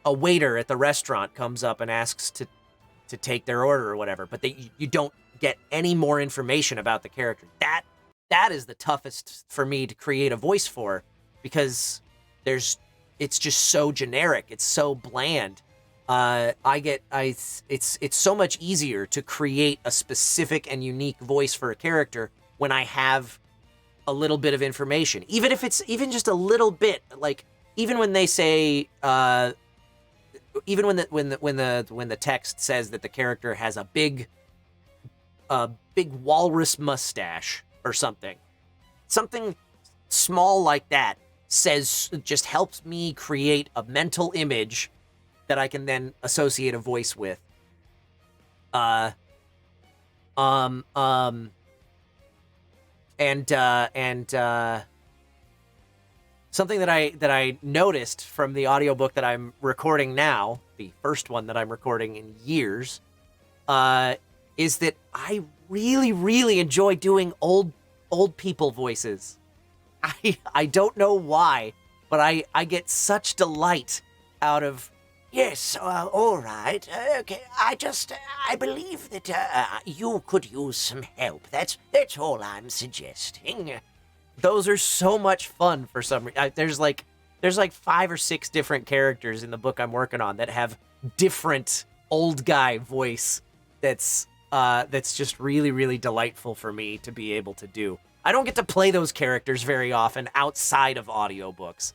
waiter at the restaurant comes up and asks to take their order or whatever, but you don't get any more information about the character. That is the toughest for me to create a voice for, because it's just so generic. It's so bland. It's so much easier to create a specific and unique voice for a character when I have a little bit of information, even if it's even just a little bit. Like, even when they say, even when the text says that the character has a big walrus mustache or something small like that just helps me create a mental image that I can then associate a voice with. Something that I noticed from the audiobook that I'm recording now, the first one that I'm recording in years, is that I really, really enjoy doing old people voices. I don't know why, but I get such delight out of, yes, all right, okay, I believe that you could use some help. That's all I'm suggesting. Those are so much fun for some reason. There's like 5 or 6 different characters in the book I'm working on that have different old guy voice that's just really, really delightful for me to be able to do. I don't get to play those characters very often outside of audiobooks.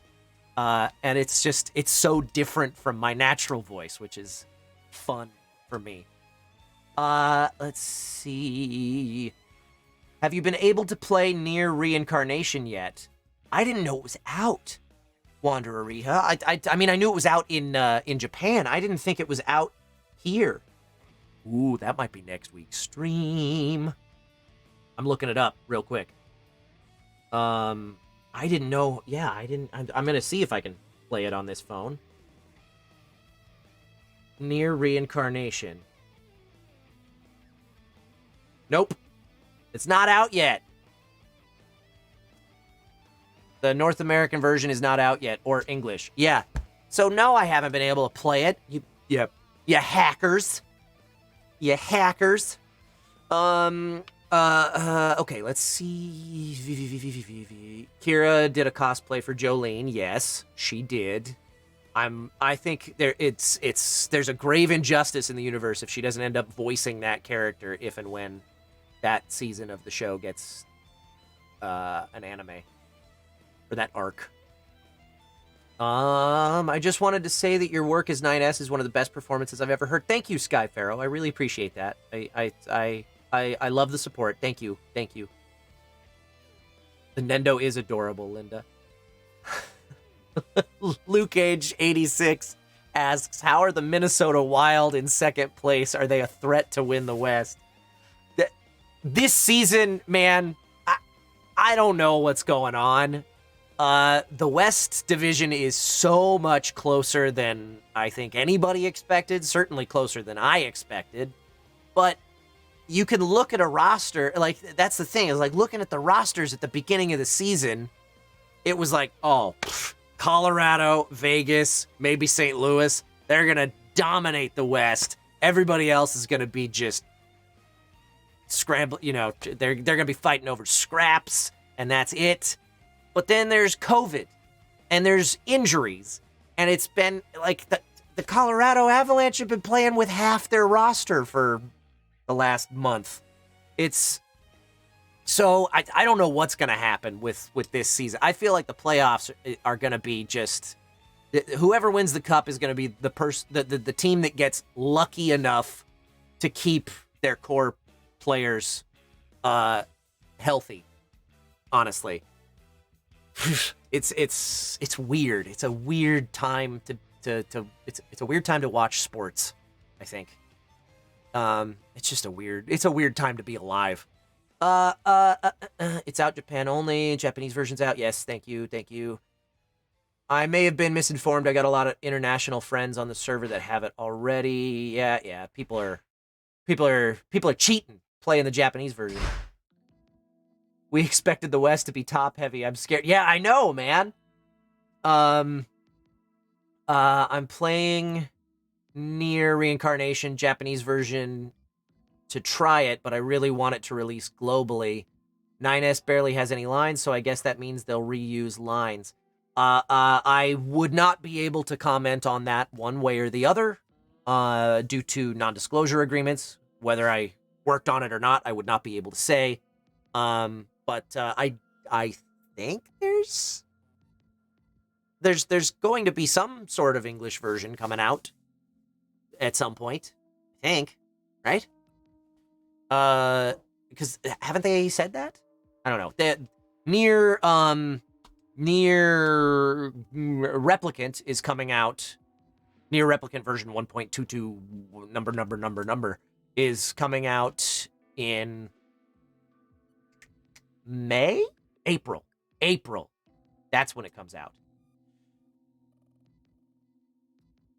And it's so different from my natural voice, which is fun for me. Let's see. Have you been able to play Near Reincarnation yet? I didn't know it was out, Wanderer Riha. I mean, I knew it was out in Japan. I didn't think it was out here. Ooh, that might be next week's stream. I'm looking it up real quick. I didn't know. Yeah, I'm going to see if I can play it on this phone. Near Reincarnation. Nope. It's not out yet. The North American version is not out yet, or English. Yeah. So no, I haven't been able to play it. You hackers. You hackers. Okay, let's see. Kira did a cosplay for Jolene. Yes, she did. I think there's a grave injustice in the universe if she doesn't end up voicing that character if and when that season of the show gets an anime, or that arc. I just wanted to say that your work as 9S is one of the best performances I've ever heard. Thank you, Sky Pharaoh. I really appreciate that. I love the support. Thank you. Thank you. The Nendo is adorable, Linda. Luke Age 86 asks, how are the Minnesota Wild in second place? Are they a threat to win the West? This season, man, I don't know what's going on. The West Division is so much closer than I think anybody expected, certainly closer than I expected. But you can look at a roster, like, that's the thing, is like looking at the rosters at the beginning of the season, it was like, oh, Colorado, Vegas, maybe St. Louis, they're going to dominate the West. Everybody else is going to be just scramble, you know, they're going to be fighting over scraps, and that's it. But then there's COVID, and there's injuries, and it's been like the Colorado Avalanche have been playing with half their roster for the last month. It's so I don't know what's going to happen with this season. I feel like the playoffs are going to be just whoever wins the cup is going to be the team that gets lucky enough to keep their core players healthy. Honestly, it's weird. It's a weird time it's a weird time to watch sports, I think. It's a weird time to be alive. It's out Japan only. Japanese version's out. Yes, thank you. I may have been misinformed. I got a lot of international friends on the server that have it already. Yeah. People are cheating playing the Japanese version. We expected the West to be top heavy. I'm scared. Yeah, I know, man. I'm playing Nier Reincarnation Japanese version to try it, but I really want it to release globally. 9S barely has any lines, so I guess that means they'll reuse lines. I would not be able to comment on that one way or the other, due to non-disclosure agreements. Whether I worked on it or not, I would not be able to say. But I think there's going to be some sort of English version coming out at some point. I think, right? Because haven't they said that? I don't know. Nier Replicant is coming out. Nier Replicant version 1.22 number is coming out in April. That's when it comes out.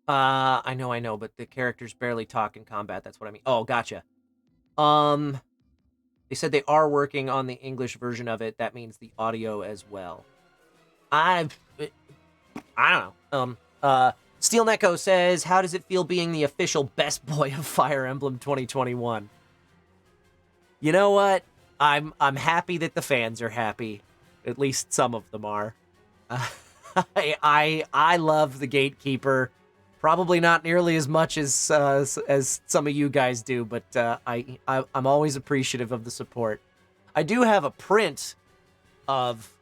I know, but the characters barely talk in combat. That's what I mean. Oh, gotcha. They said they are working on the English version of it. That means the audio as well. I don't know. Steel Neko says, how does it feel being the official best boy of Fire Emblem 2021? You know what? I'm happy that the fans are happy. At least some of them are. I love the Gatekeeper. Probably not nearly as much as some of you guys do, but I'm always appreciative of the support. I do have a print of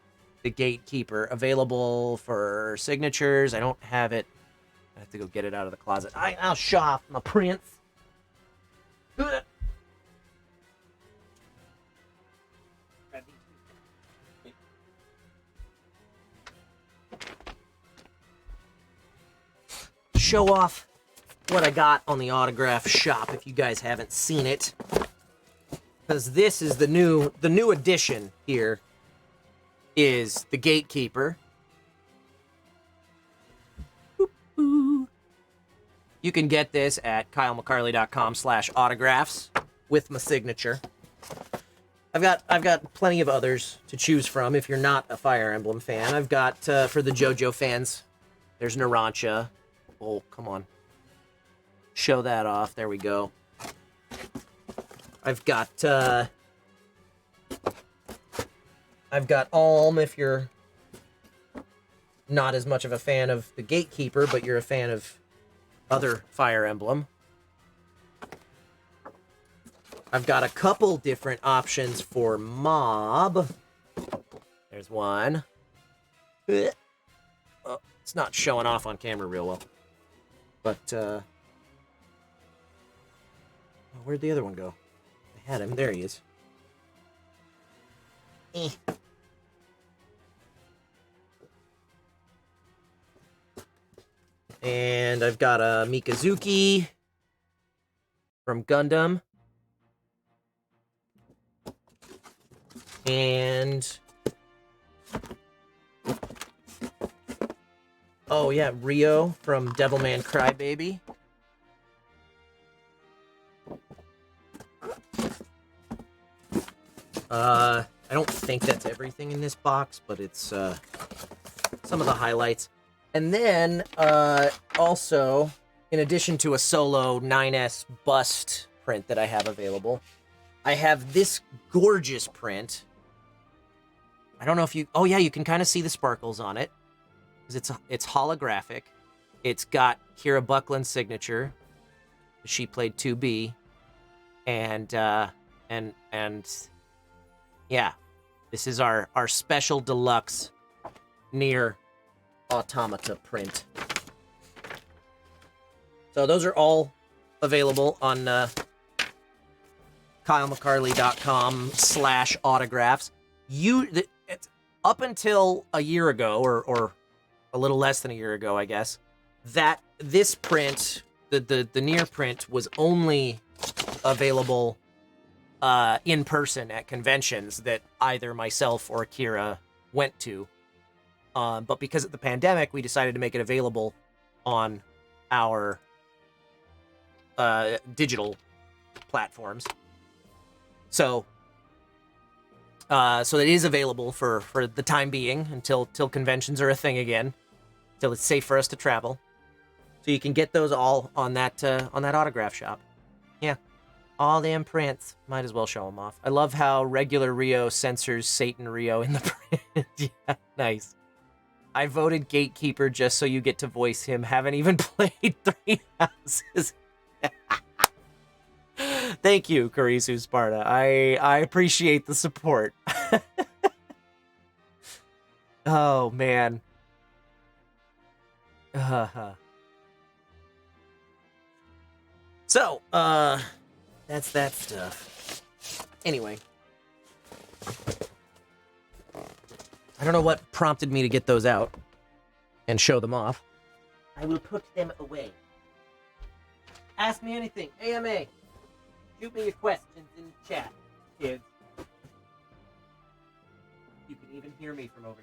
the Gatekeeper available for signatures. I don't have it. I have to go get it out of the closet. I'll show off my prints. Show off what I got on the autograph shop if you guys haven't seen it, because this is the new edition. Here is the Gatekeeper. You can get this at kylemccarley.com/autographs with my signature. I've got plenty of others to choose from if you're not a Fire Emblem fan. I've got for the JoJo fans, there's Narancia. Oh, come on. Show that off. There we go. I've got Alm if you're not as much of a fan of the Gatekeeper, but you're a fan of other Fire Emblem. I've got a couple different options for Mob. There's one. Oh, it's not showing off on camera real well. But, where'd the other one go? I had him. There he is. And I've got a Mikazuki from Gundam. And... oh, yeah, Rio from Devilman Crybaby. I don't think that's everything in this box, but it's some of the highlights. And then also, in addition to a solo 9S bust print that I have available, I have this gorgeous print. I don't know if you... Oh, yeah, you can kind of see the sparkles on it. Because it's holographic. It's got Kira Buckland's signature. She played 2B. And yeah, this is our special deluxe Nier Automata print. So those are all available on KyleMcCarley.com/autographs. Up until a year ago, or a little less than a year ago, I guess, that this print, the Nier print, was only available in person at conventions that either myself or Kira went to. But because of the pandemic, we decided to make it available on our digital platforms. So it is available for the time being until conventions are a thing again, till it's safe for us to travel. So you can get those all on that autograph shop. Yeah, all them prints. Might as well show them off. I love how regular Rio censors Satan Rio in the print. Yeah, nice. I voted Gatekeeper just so you get to voice him. Haven't even played 3 houses. Thank you, Karisu Sparta. I appreciate the support. Oh, man. So, that's that stuff. Anyway. I don't know what prompted me to get those out and show them off. I will put them away. Ask me anything. AMA. Shoot me your questions in the chat, kids. You can even hear me from over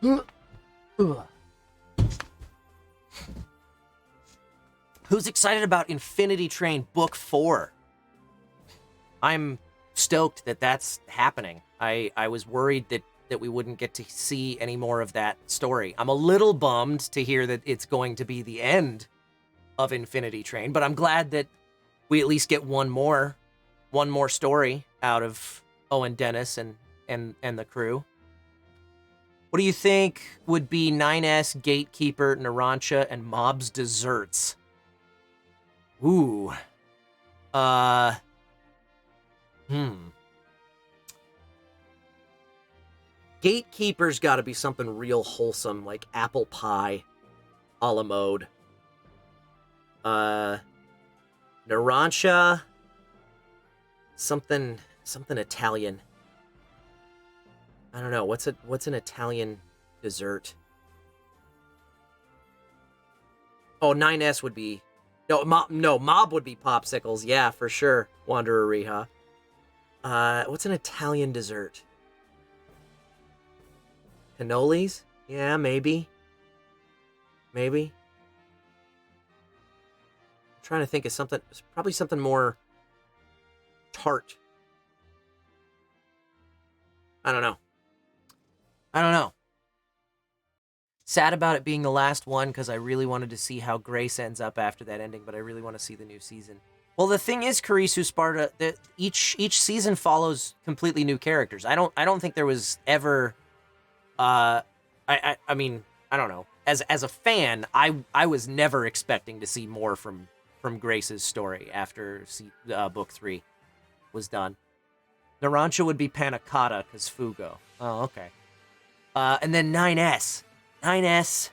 here. Who's excited about Infinity Train Book 4? I'm stoked that that's happening. I was worried that we wouldn't get to see any more of that story. I'm a little bummed to hear that it's going to be the end of Infinity Train, but I'm glad that we at least get one more story out of Owen Dennis and the crew. What do you think would be 9S, Gatekeeper, Narancha, and Mob's desserts? Ooh. Gatekeeper's got to be something real wholesome, like apple pie, a la mode. Narancha, something Italian. I don't know. What's an Italian dessert? Oh, 9S would be... Mob would be popsicles. Yeah, for sure. Wanderer Riha. What's an Italian dessert? Cannolis? Yeah, maybe. Maybe. I'm trying to think of something. Probably something more tart. I don't know. Sad about it being the last one because I really wanted to see how Grace ends up after that ending, but I really want to see the new season. Well, the thing is, Karisu Sparta, that each season follows completely new characters. I don't think there was ever I mean, I don't know. As a fan, I was never expecting to see more from Grace's story after book 3 was done. Narancha would be Panna Cotta because Fugo. Oh, okay. And then 9S. 9S.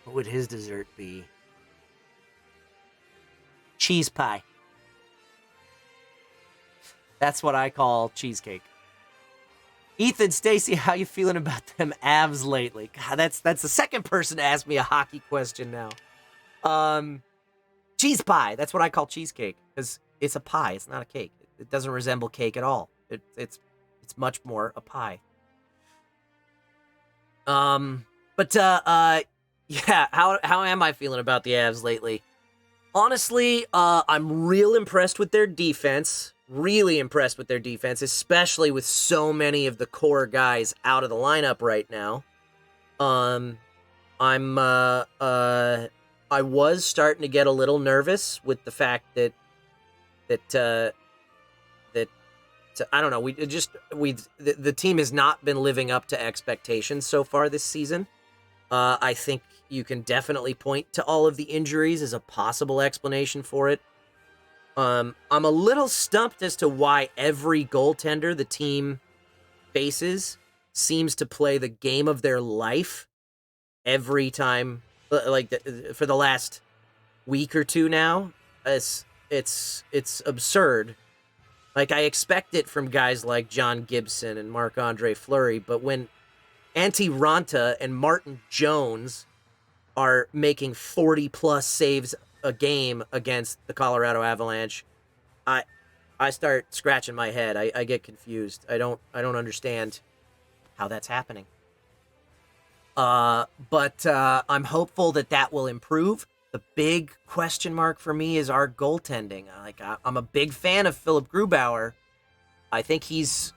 What would his dessert be? Cheese pie. That's what I call cheesecake. Ethan, Stacy, how you feeling about them abs lately? God, that's the second person to ask me a hockey question now. Cheese pie. That's what I call cheesecake because it's a pie. It's not a cake. It doesn't resemble cake at all. It's much more a pie. Yeah. How am I feeling about the abs lately? Honestly, I'm real impressed with their defense. Really impressed with their defense, especially with so many of the core guys out of the lineup right now. I was starting to get a little nervous with the fact that I don't know. The team has not been living up to expectations so far this season. I think you can definitely point to all of the injuries as a possible explanation for it. I'm a little stumped as to why every goaltender the team faces seems to play the game of their life every time, for the last week or two now. It's absurd. Like, I expect it from guys like John Gibson and Marc-Andre Fleury, but when Antti Ranta and Martin Jones are making 40-plus saves a game against the Colorado Avalanche, I start scratching my head. I get confused. I don't understand how that's happening. But I'm hopeful that will improve. The big question mark for me is our goaltending. I'm a big fan of Philip Grubauer. I think he's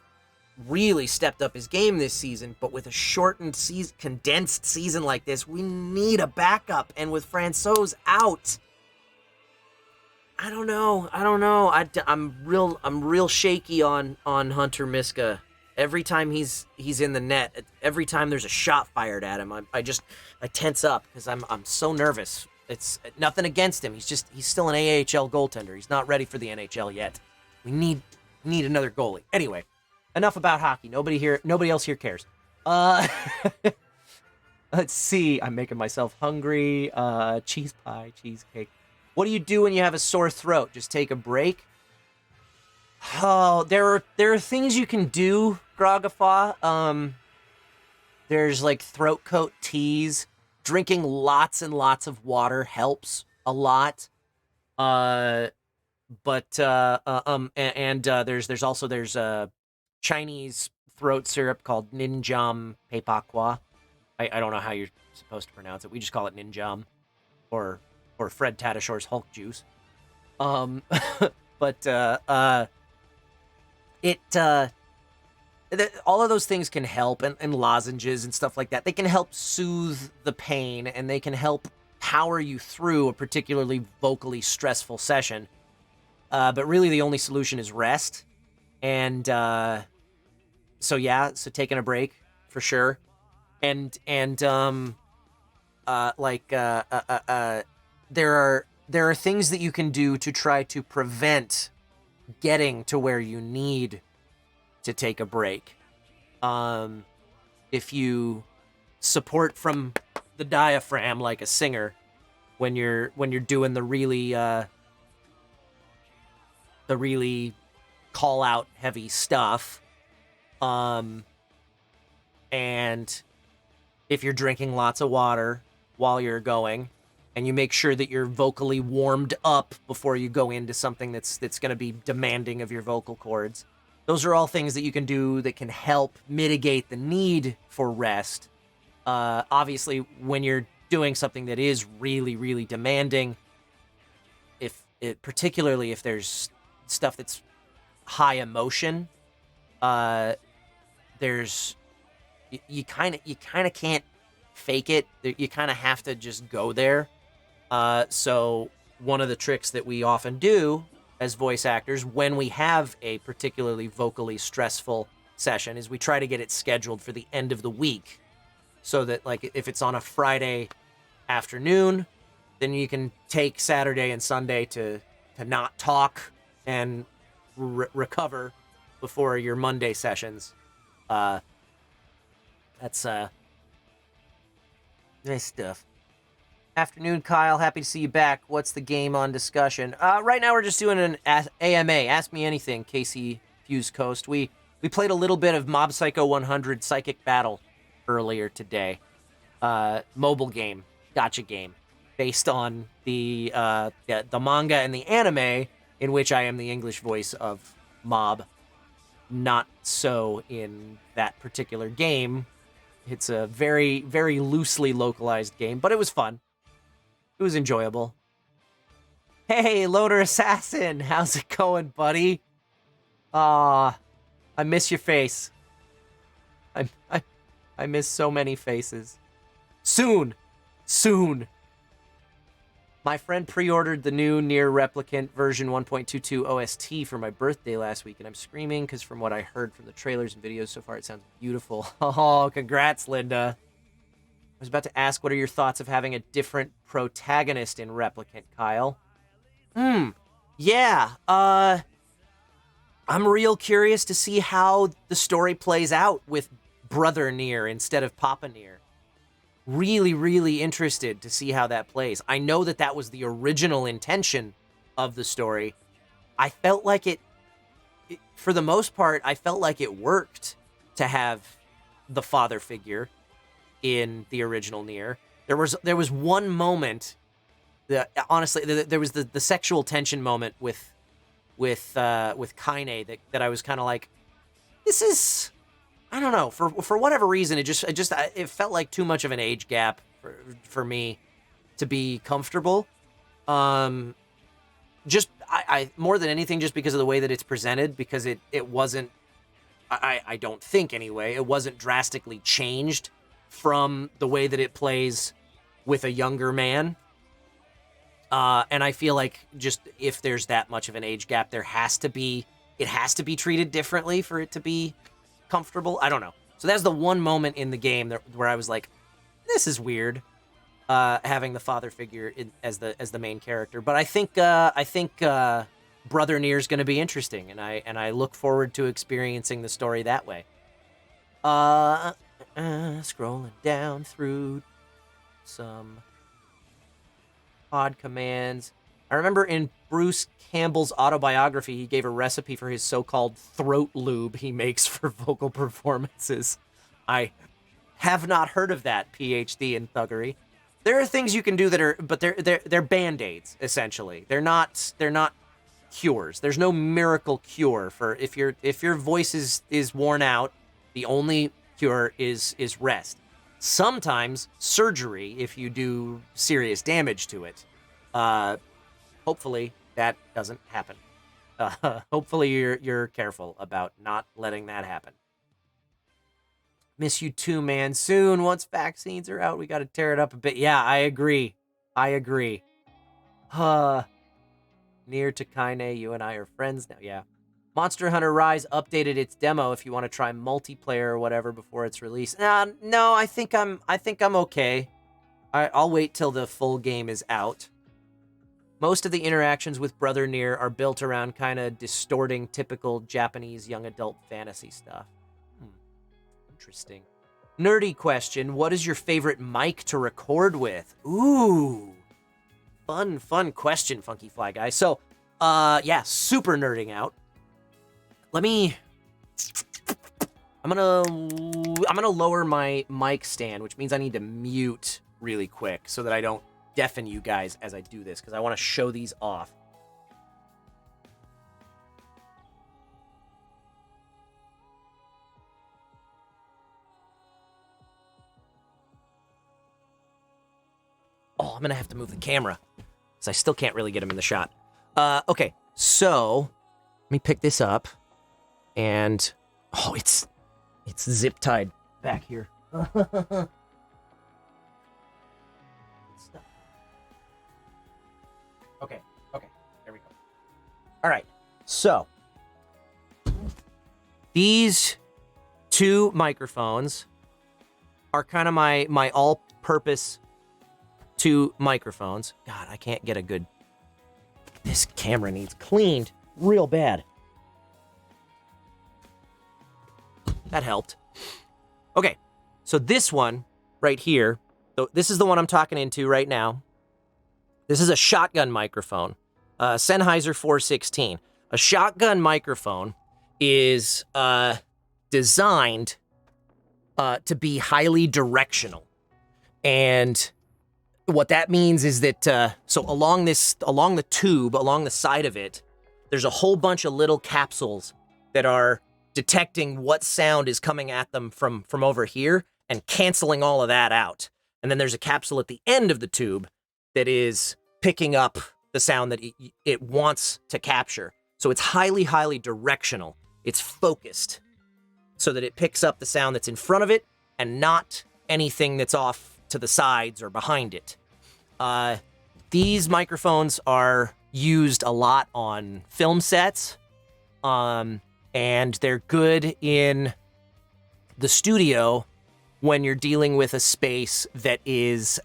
really stepped up his game this season, but with a shortened season, condensed season like this, we need a backup. And with Francouz out, I don't know. I'm real shaky on Hunter Miska. Every time he's in the net, every time there's a shot fired at him, I tense up because I'm so nervous. It's nothing against him. He's still an AHL goaltender. He's not ready for the NHL yet. We need another goalie. Anyway, enough about hockey. Nobody else here cares. Let's see. I'm making myself hungry. Cheese pie, cheesecake. What do you do when you have a sore throat? Just take a break? Oh, there are things you can do, Groggafa. There's like throat coat teas. Drinking lots and lots of water helps a lot. There's Chinese throat syrup called Ninjam Pepakwa. I don't know how you're supposed to pronounce it. We just call it Ninjam, or Fred Tatasciore Hulk juice. All of those things can help, and lozenges and stuff like that. They can help soothe the pain, and they can help power you through a particularly vocally stressful session. But really, the only solution is rest. And so taking a break for sure. There are things that you can do to try to prevent getting to where you need to take a break. If you support from the diaphragm like a singer when you're doing the really call out heavy stuff, and if you're drinking lots of water while you're going, and you make sure that you're vocally warmed up before you go into something that's going to be demanding of your vocal cords. Those are all things that you can do that can help mitigate the need for rest. Obviously, when you're doing something that is really, really demanding, particularly if there's stuff that's high emotion, you kind of can't fake it. You kind of have to just go there. So one of the tricks that we often do as voice actors when we have a particularly vocally stressful session is we try to get it scheduled for the end of the week, so that, like, if it's on a Friday afternoon, then you can take Saturday and Sunday to not talk and recover before your Monday sessions. That's nice stuff. Afternoon, Kyle. Happy to see you back. What's the game on discussion? Right now we're just doing an AMA. Ask Me Anything, Casey Fuse Coast. We played a little bit of Mob Psycho 100 Psychic Battle earlier today. Mobile game, gacha game, based on the manga and the anime, in which I am the English voice of Mob. Not so in that particular game. It's a very, very loosely localized game, but it was fun. It was enjoyable. Hey, Loader Assassin, how's it going, buddy? I miss your face. I miss so many faces. Soon. My friend pre-ordered the new Nier Replicant version 1.22 OST for my birthday last week, and I'm screaming because from what I heard from the trailers and videos so far, it sounds beautiful. Oh, congrats, Linda. I was about to ask, what are your thoughts of having a different protagonist in Replicant, Kyle? Yeah, I'm real curious to see how the story plays out with Brother Nier instead of Papa Nier. Really, really interested to see how that plays. I know that that was the original intention of the story. I felt like it, for the most part, I felt like it worked to have the father figure in the original Nier. There was one moment that, honestly, there was the sexual tension moment with Kaine that I was kind of like, this is, I don't know, for whatever reason, it felt like too much of an age gap for me to be comfortable. Just I more than anything, just because of the way that it's presented, because it wasn't, I don't think anyway, it wasn't drastically changed from the way that it plays with a younger man. And I feel like just if there's that much of an age gap, it has to be treated differently for it to be comfortable. I don't know. So that's the one moment in the game where I was like, this is weird, having the father figure as the main character. But I think Brother Nier's going to be interesting, and I look forward to experiencing the story that way. Scrolling down through some pod commands. I remember in Bruce Campbell's autobiography, he gave a recipe for his so-called throat lube he makes for vocal performances. I have not heard of that, PhD in thuggery. There are things you can do that are, but they're band-aids, essentially. They're not cures. There's no miracle cure for if your voice is worn out, the only cure is rest. Sometimes surgery if you do serious damage to it. Hopefully that doesn't happen. Hopefully you're careful about not letting that happen. Miss you too, man. Soon, once vaccines are out, we got to tear it up a bit. Yeah, I agree. Near to Kaine, you and I are friends now. Yeah. Monster Hunter Rise updated its demo if you want to try multiplayer or whatever before it's released. No, I think I'm okay. I'll wait till the full game is out. Most of the interactions with Brother Nier are built around kind of distorting typical Japanese young adult fantasy stuff. Interesting. Nerdy question. What is your favorite mic to record with? Ooh. Fun question, Funky Fly Guy. So, yeah, super nerding out. I'm gonna lower my mic stand, which means I need to mute really quick so that I don't deafen you guys as I do this, because I want to show these off. Oh, I'm gonna have to move the camera, because I still can't really get him in the shot. Okay, so let me pick this up. And, oh, it's zip-tied back here. Okay, there we go. All right, so these two microphones are kind of my all-purpose two microphones. God, I can't get a good... This camera needs cleaned real bad. That helped. Okay, so this one right here, so this is the one I'm talking into right now. This is a shotgun microphone, Sennheiser 416. A shotgun microphone is designed to be highly directional. And what that means is that, so along the tube, along the side of it, there's a whole bunch of little capsules that are detecting what sound is coming at them from over here and canceling all of that out. And then there's a capsule at the end of the tube that is picking up the sound that it wants to capture. So it's highly, highly directional. It's focused so that it picks up the sound that's in front of it and not anything that's off to the sides or behind it. These microphones are used a lot on film sets, and they're good in the studio when you're dealing with a space that is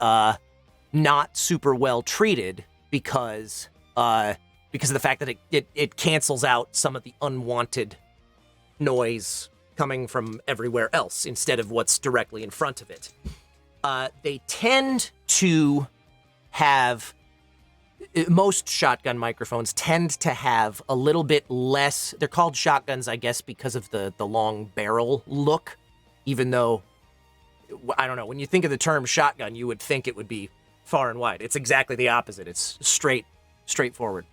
not super well treated because of the fact that it cancels out some of the unwanted noise coming from everywhere else instead of what's directly in front of it. They tend to have, most shotgun microphones tend to have a little bit less, they're called shotguns, I guess, because of the long barrel look, even though, I don't know, when you think of the term shotgun, you would think it would be far and wide. It's exactly the opposite. It's straightforward.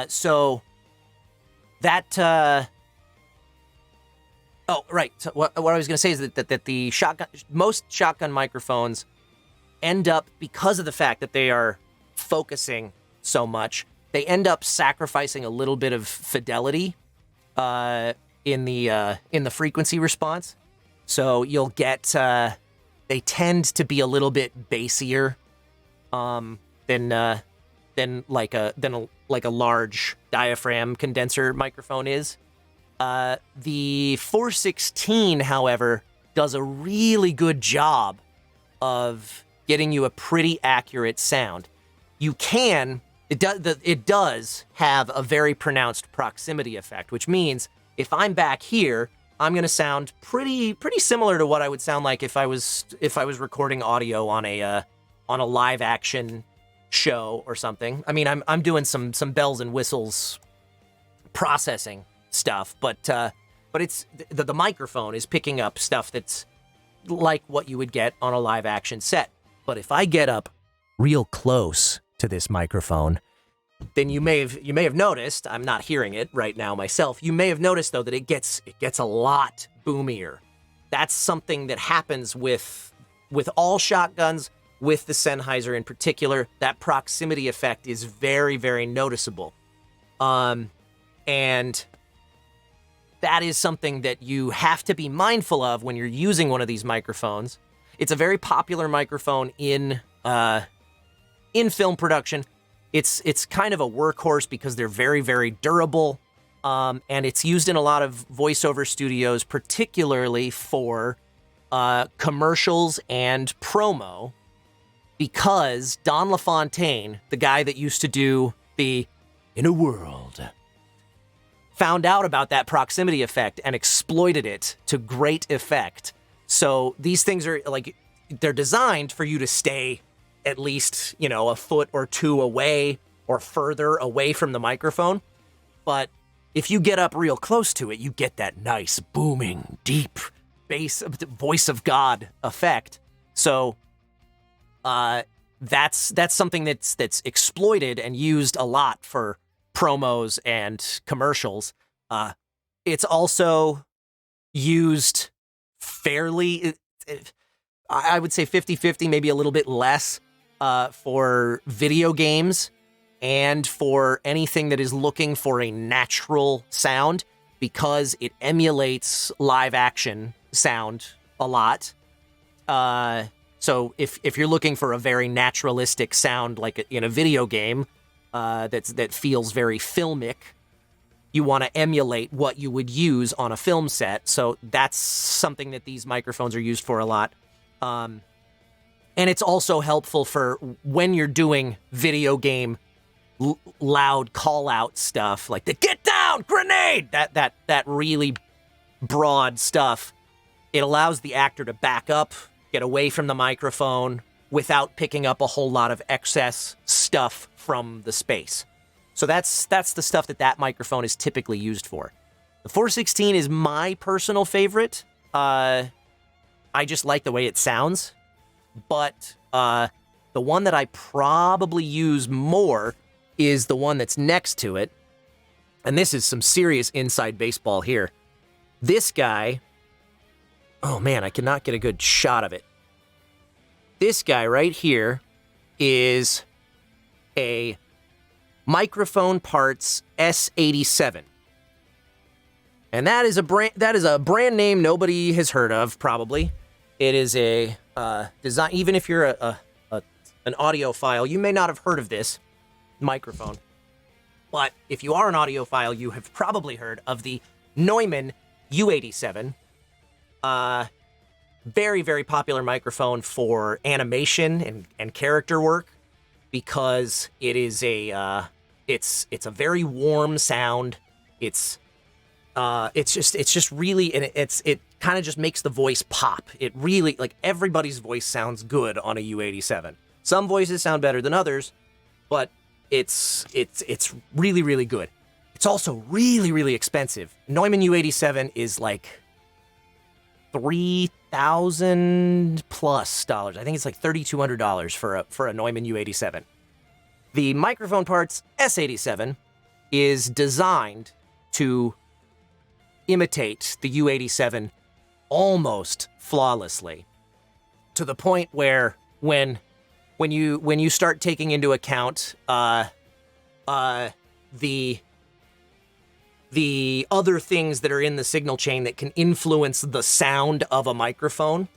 So that, oh, right. So what I was going to say is that the most shotgun microphones end up, because of the fact that they are focusing so much, they end up sacrificing a little bit of fidelity in the frequency response. So you'll get they tend to be a little bit bassier than like a large diaphragm condenser microphone is. The 416, however, does a really good job of getting you a pretty accurate sound. It does have a very pronounced proximity effect, which means if I'm back here, I'm going to sound pretty similar to what I would sound like if I was recording audio on a live action show or something. I mean, I'm doing some bells and whistles processing stuff, but it's the microphone is picking up stuff that's like what you would get on a live action set. But if I get up real close to this microphone, then you may have noticed, I'm not hearing it right now myself, you may have noticed though that it gets a lot boomier. That's something that happens with all shotguns, with the Sennheiser in particular. That proximity effect is very, very noticeable. And that is something that you have to be mindful of when you're using one of these microphones. It's a very popular microphone in film production. It's kind of a workhorse because they're very, very durable, and it's used in a lot of voiceover studios, particularly for commercials and promo, because Don LaFontaine, the guy that used to do the In a World, found out about that proximity effect and exploited it to great effect. So these things are they're designed for you to stay at least, a foot or two away or further away from the microphone. But if you get up real close to it, you get that nice booming, deep bass, voice of God effect. So that's something that's exploited and used a lot for promos and commercials. It's also used fairly, I would say 50-50, maybe a little bit less, for video games and for anything that is looking for a natural sound, because it emulates live action sound a lot. So if you're looking for a very naturalistic sound, like in a video game, that feels very filmic, you want to emulate what you would use on a film set. So that's something that these microphones are used for a lot. And it's also helpful for when you're doing video game loud call-out stuff, like the "get down, grenade," that really broad stuff. It allows the actor to back up, get away from the microphone without picking up a whole lot of excess stuff from the space. So that's the stuff that microphone is typically used for. The 416 is my personal favorite. I just like the way it sounds. But the one that I probably use more is the one that's next to it. And this is some serious inside baseball here. This guy, oh man, I cannot get a good shot of it. This guy right here is a Microphone Parts S87. And that is a brand name nobody has heard of, probably. It is a design. Even if you're an audiophile, you may not have heard of this microphone. But if you are an audiophile, you have probably heard of the Neumann U87. Very, very popular microphone for animation and character work, because it is it's a very warm sound. It's just really, and it kind of just makes the voice pop. It really, like, everybody's voice sounds good on a U87. Some voices sound better than others, but it's really, really good. It's also really, really expensive. Neumann U87 is like $3,000 plus dollars. I think it's like $3,200 for a Neumann U87. The Microphone Parts S87 is designed to imitate the U87 almost flawlessly, to the point where when you start taking into account the other things that are in the signal chain that can influence the sound of a microphone,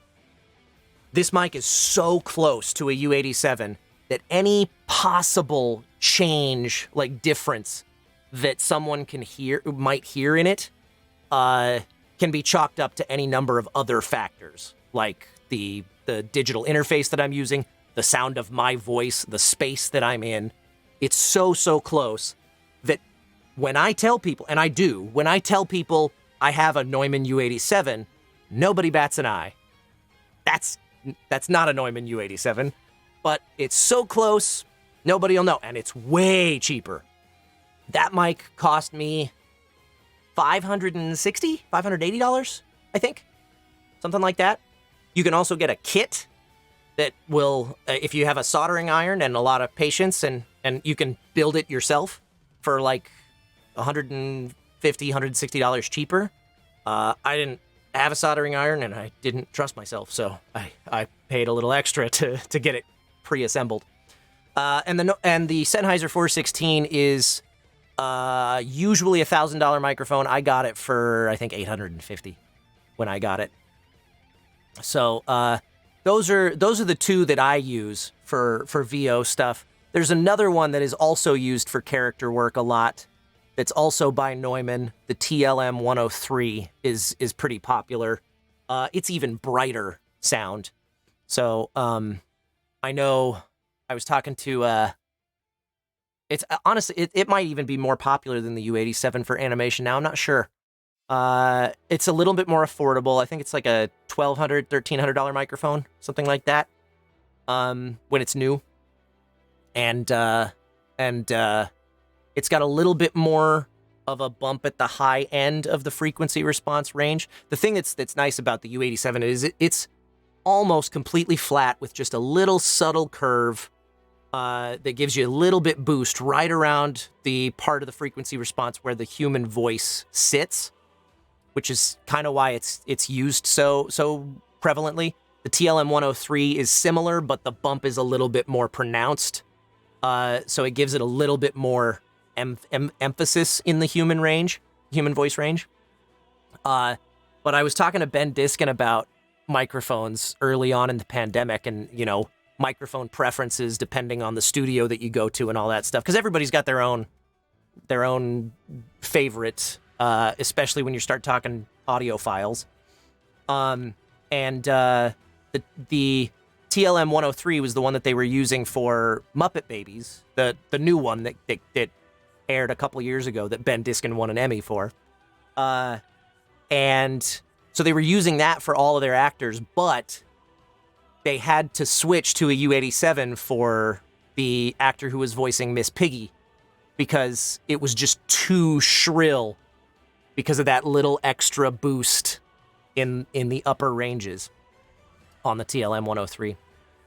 this mic is so close to a U87 that any possible change, like difference, that someone might hear in it, can be chalked up to any number of other factors, like the digital interface that I'm using, the sound of my voice, the space that I'm in. It's so close that when I tell people, and I do, when I tell people I have a Neumann U87, nobody bats an eye. That's not a Neumann U87, but it's so close, nobody will know, and it's way cheaper. That mic cost me $580, I think, something like that. You can also get a kit that will, if you have a soldering iron and a lot of patience, and you can build it yourself for like $150, $160 cheaper. I didn't have a soldering iron, and I didn't trust myself, so I paid a little extra to get it pre-assembled. And the Sennheiser 416 is usually a $1,000 microphone. I got it for, I think, $850 when I got it. So those are the two that I use for VO stuff. There's another one that is also used for character work a lot. That's also by Neumann. The TLM 103 is pretty popular. It's even brighter sound. So I know I was talking to it's honestly it might even be more popular than the U87 for animation now. I'm not sure. It's a little bit more affordable. I think it's like a $1,200, $1,300 microphone, something like that. When it's new, and it's got a little bit more of a bump at the high end of the frequency response range. The thing that's nice about the U87 is it's almost completely flat with just a little subtle curve that gives you a little bit boost right around the part of the frequency response where the human voice sits, which is kind of why it's used so prevalently. The TLM 103 is similar, but the bump is a little bit more pronounced. So it gives it a little bit more emphasis in the human voice range. But I was talking to Ben Diskin about microphones early on in the pandemic, and, microphone preferences depending on the studio that you go to and all that stuff. Because everybody's got their own favorite, especially when you start talking audiophiles. And the TLM 103 was the one that they were using for Muppet Babies, the new one that aired a couple years ago that Ben Diskin won an Emmy for. And so they were using that for all of their actors, but they had to switch to a U87 for the actor who was voicing Miss Piggy, because it was just too shrill because of that little extra boost in the upper ranges on the TLM 103.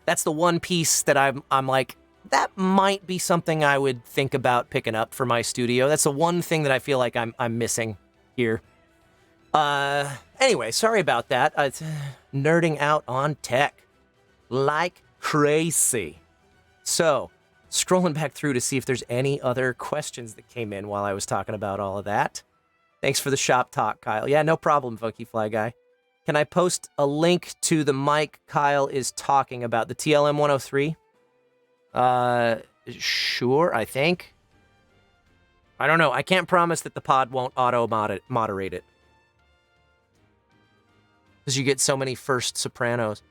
That's the one piece that I'm like, that might be something I would think about picking up for my studio. That's the one thing that I feel like I'm missing here. Anyway, sorry about that. It's nerding out on tech like crazy. So scrolling back through to see if there's any other questions that came in while I was talking about all of that. Thanks for the shop talk, Kyle. Yeah, no problem, Funky Fly Guy. Can I post a link to the mic Kyle is talking about, the TLM 103? Sure, I think. I don't know. I can't promise that the pod won't auto-moderate it. Because you get so many first sopranos.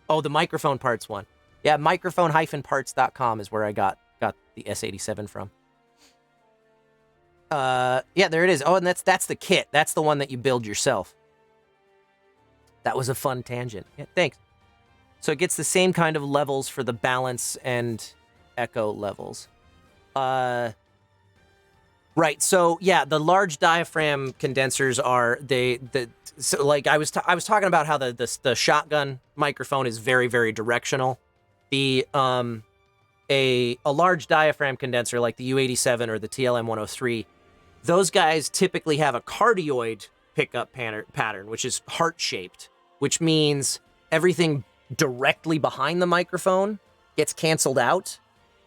Oh, the microphone parts one. Yeah, microphone-parts.com is where I got the S87 from. Yeah, there it is. Oh, and that's the kit. That's the one that you build yourself. That was a fun tangent. Yeah, thanks. So it gets the same kind of levels for the balance and echo levels. Right. So yeah, the large diaphragm condensers are so like I was talking about how the shotgun microphone is very, very directional. The a large diaphragm condenser like the U87 or the TLM 103, those guys typically have a cardioid pickup pattern, which is heart-shaped, which means everything directly behind the microphone gets canceled out.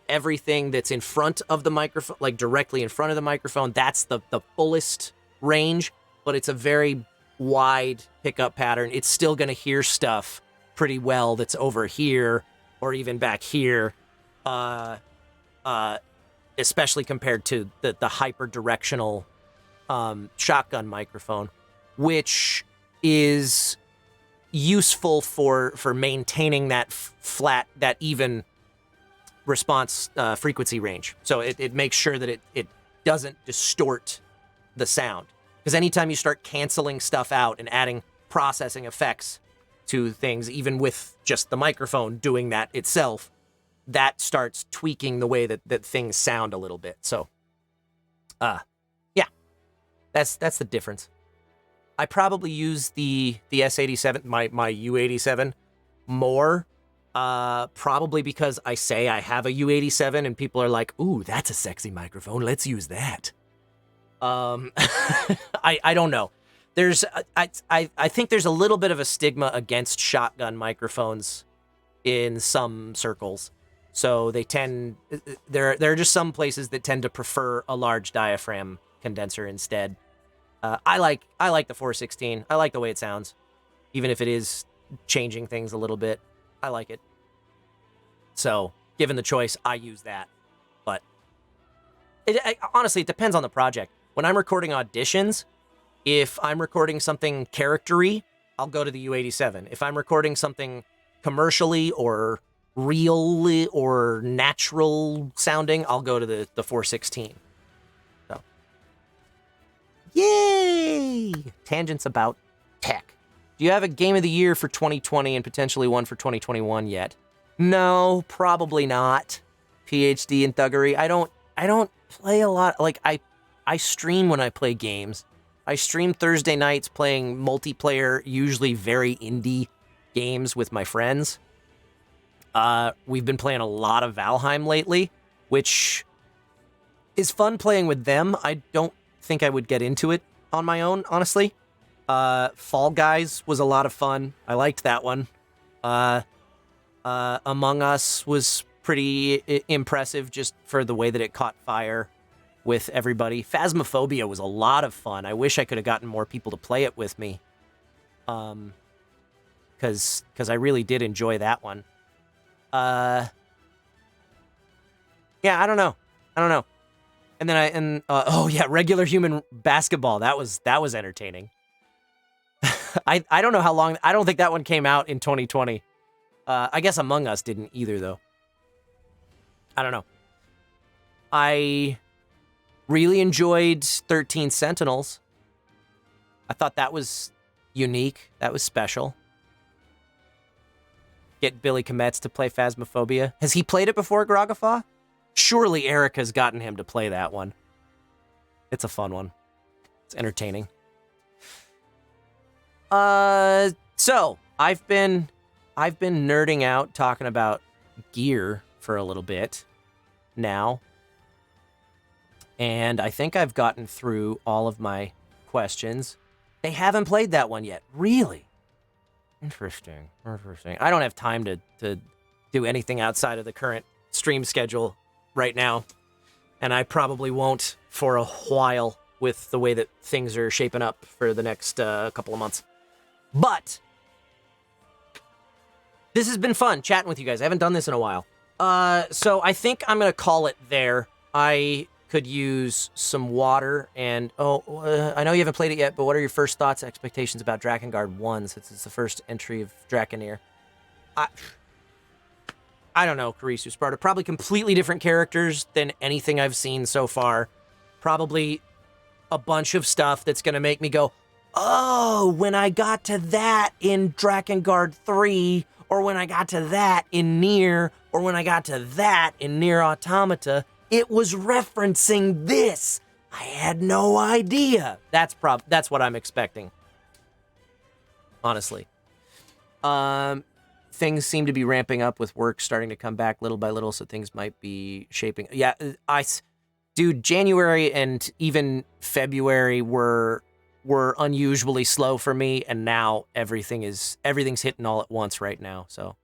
Everything that's in front of the microphone, like directly in front of the microphone, that's the fullest range, but it's a very wide pickup pattern. It's still going to hear stuff pretty well that's over here or even back here, especially compared to the hyper-directional shotgun microphone, which is useful for maintaining that flat, that even response frequency range. So it makes sure that it doesn't distort the sound. Because anytime you start canceling stuff out and adding processing effects to things, even with just the microphone doing that itself, that starts tweaking the way that things sound a little bit. So, yeah, that's the difference. I probably use the S87, my U87 more, probably because I say I have a U87 and people are like, ooh, that's a sexy microphone. Let's use that. I don't know. There's, I think there's a little bit of a stigma against shotgun microphones in some circles. So they tend, there are just some places that tend to prefer a large diaphragm condenser instead. I like the 416. I like the way it sounds, even if it is changing things a little bit. I like it. So, given the choice, I use that. But honestly, it depends on the project. When I'm recording auditions, if I'm recording something character-y, I'll go to the U87. If I'm recording something commercially or real or natural sounding, I'll go to the 416. So, yay! Tangents about tech. Do you have a game of the year for 2020 and potentially one for 2021 yet? No, probably not. PhD and thuggery. I don't play a lot. Like I stream when I play games. I stream Thursday nights playing multiplayer, usually very indie games with my friends. We've been playing a lot of Valheim lately, which is fun playing with them. I don't think I would get into it on my own, honestly. Fall Guys was a lot of fun. I liked that one. Among Us was pretty impressive just for the way that it caught fire with everybody. Phasmophobia was a lot of fun. I wish I could have gotten more people to play it with me. Because I really did enjoy that one. Yeah, I don't know. And then oh yeah, regular human basketball. That was entertaining. I don't know how long. I don't think that one came out in 2020. I guess Among Us didn't either, though. I don't know. I really enjoyed 13 Sentinels. I thought that was unique. That was special. Get Billy Kometz to play Phasmophobia. Has he played it before, Grogafa? Surely Erica's gotten him to play that one. It's a fun one. It's entertaining. So I've been nerding out talking about gear for a little bit now. And I think I've gotten through all of my questions. They haven't played that one yet. Really? Interesting. I don't have time to do anything outside of the current stream schedule right now, and I probably won't for a while with the way that things are shaping up for the next couple of months. But this has been fun chatting with you guys. I haven't done this in a while. So I think I'm going to call it there. I could use some water, and I know you haven't played it yet, but what are your first thoughts, expectations about Drakengard 1, since it's the first entry of Draconeer? I don't know, Karisu Sparta. Probably completely different characters than anything I've seen so far. Probably a bunch of stuff that's going to make me go, oh, when I got to that in Drakengard 3, or when I got to that in Nier, or when I got to that in Nier Automata, it was referencing this. I had no idea. That's what I'm expecting. Honestly. Things seem to be ramping up with work starting to come back little by little, so things might be shaping. Yeah, dude, January and even February were unusually slow for me, and now everything's hitting all at once right now. So,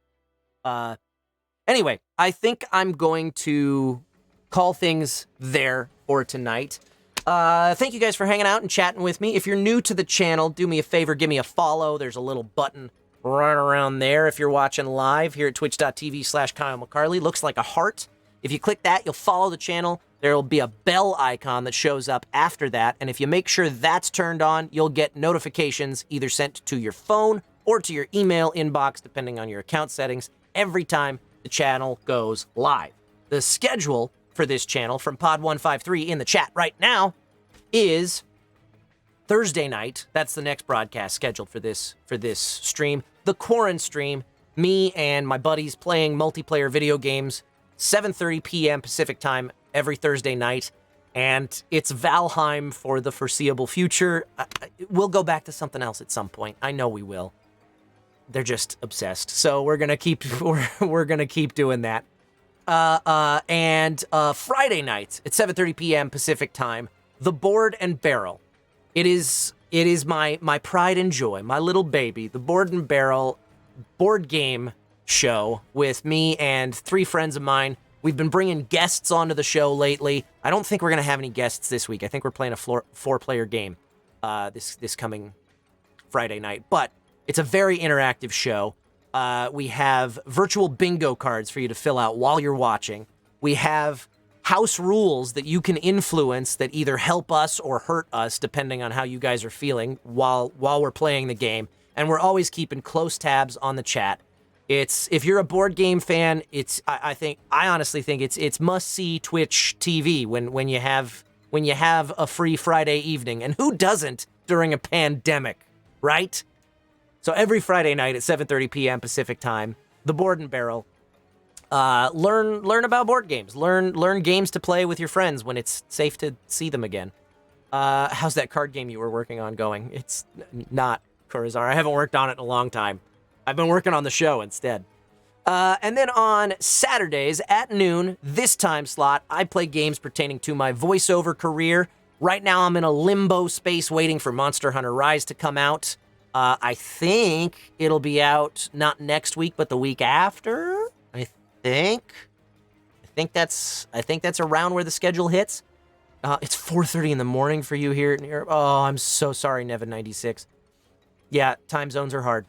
anyway, I think I'm going to call things there for tonight. Thank you guys for hanging out and chatting with me. If you're new to the channel, do me a favor, give me a follow. There's a little button right around there if you're watching live here at twitch.tv/Kyle McCarley. Looks like a heart. If you click that, you'll follow the channel. There will be a bell icon that shows up after that, and if you make sure that's turned on, you'll get notifications either sent to your phone or to your email inbox, depending on your account settings, every time the channel goes live. The schedule for this channel from Pod153 in the chat right now is Thursday night. That's the next broadcast scheduled for this stream. The Quarren stream, me and my buddies playing multiplayer video games, 7:30 p.m. Pacific time every Thursday night, and it's Valheim for the foreseeable future. We'll go back to something else at some point. I know we will. They're just obsessed, so we're gonna keep doing that. And Friday night at 7:30 p.m. Pacific time, The Board and Barrel. It is my pride and joy, my little baby, the Board and Barrel board game show with me and 3 friends of mine. We've been bringing guests onto the show lately. I don't think we're going to have any guests this week. I think we're playing a 4-player game this coming Friday night. But it's a very interactive show. We have virtual bingo cards for you to fill out while you're watching. We have house rules that you can influence that either help us or hurt us, depending on how you guys are feeling while we're playing the game. And we're always keeping close tabs on the chat. If you're a board game fan, I honestly think it's must-see Twitch TV when you have a free Friday evening. And who doesn't during a pandemic, right? So every Friday night at 7:30 p.m. Pacific time, The Board and Barrel. Learn about board games. Learn games to play with your friends when it's safe to see them again. How's that card game you were working on going? It's not, Corazar. I haven't worked on it in a long time. I've been working on the show instead. And then on Saturdays at noon, this time slot, I play games pertaining to my voiceover career. Right now, I'm in a limbo space waiting for Monster Hunter Rise to come out. I think it'll be out not next week, but the week after. I think that's around where the schedule hits. It's 4:30 in the morning for you here in Europe. Oh, I'm so sorry, Nevin96. Yeah, time zones are hard.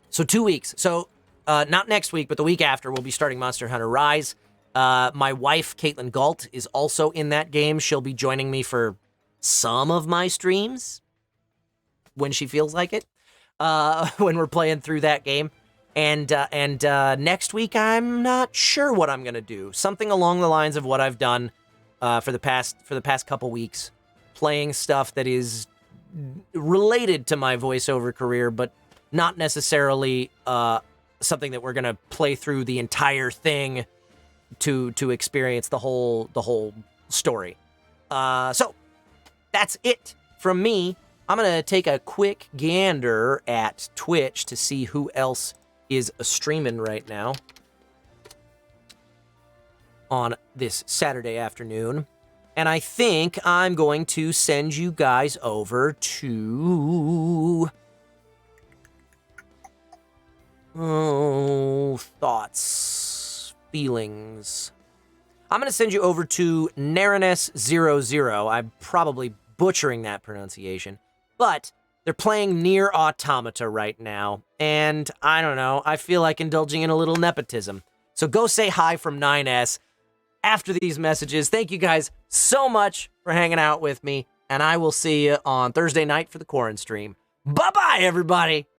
So 2 weeks. So not next week, but the week after, we'll be starting Monster Hunter Rise. My wife, Caitlin Galt, is also in that game. She'll be joining me for some of my streams when she feels like it, when we're playing through that game. And next week, I'm not sure what I'm going to do. Something along the lines of what I've done for the past couple weeks, playing stuff that is related to my voiceover career, but not necessarily something that we're going to play through the entire thing to experience the whole story. So that's it from me. I'm going to take a quick gander at Twitch to see who else is streaming right now on this Saturday afternoon. And I think I'm going to send you guys over to... thoughts. feelings. I'm going to send you over to Naraness00. I'm probably butchering that pronunciation, but they're playing Near Automata right now, and I don't know, I feel like indulging in a little nepotism. So go say hi from 9S after these messages. Thank you guys so much for hanging out with me, and I will see you on Thursday night for the Quarren stream. Bye-bye, everybody!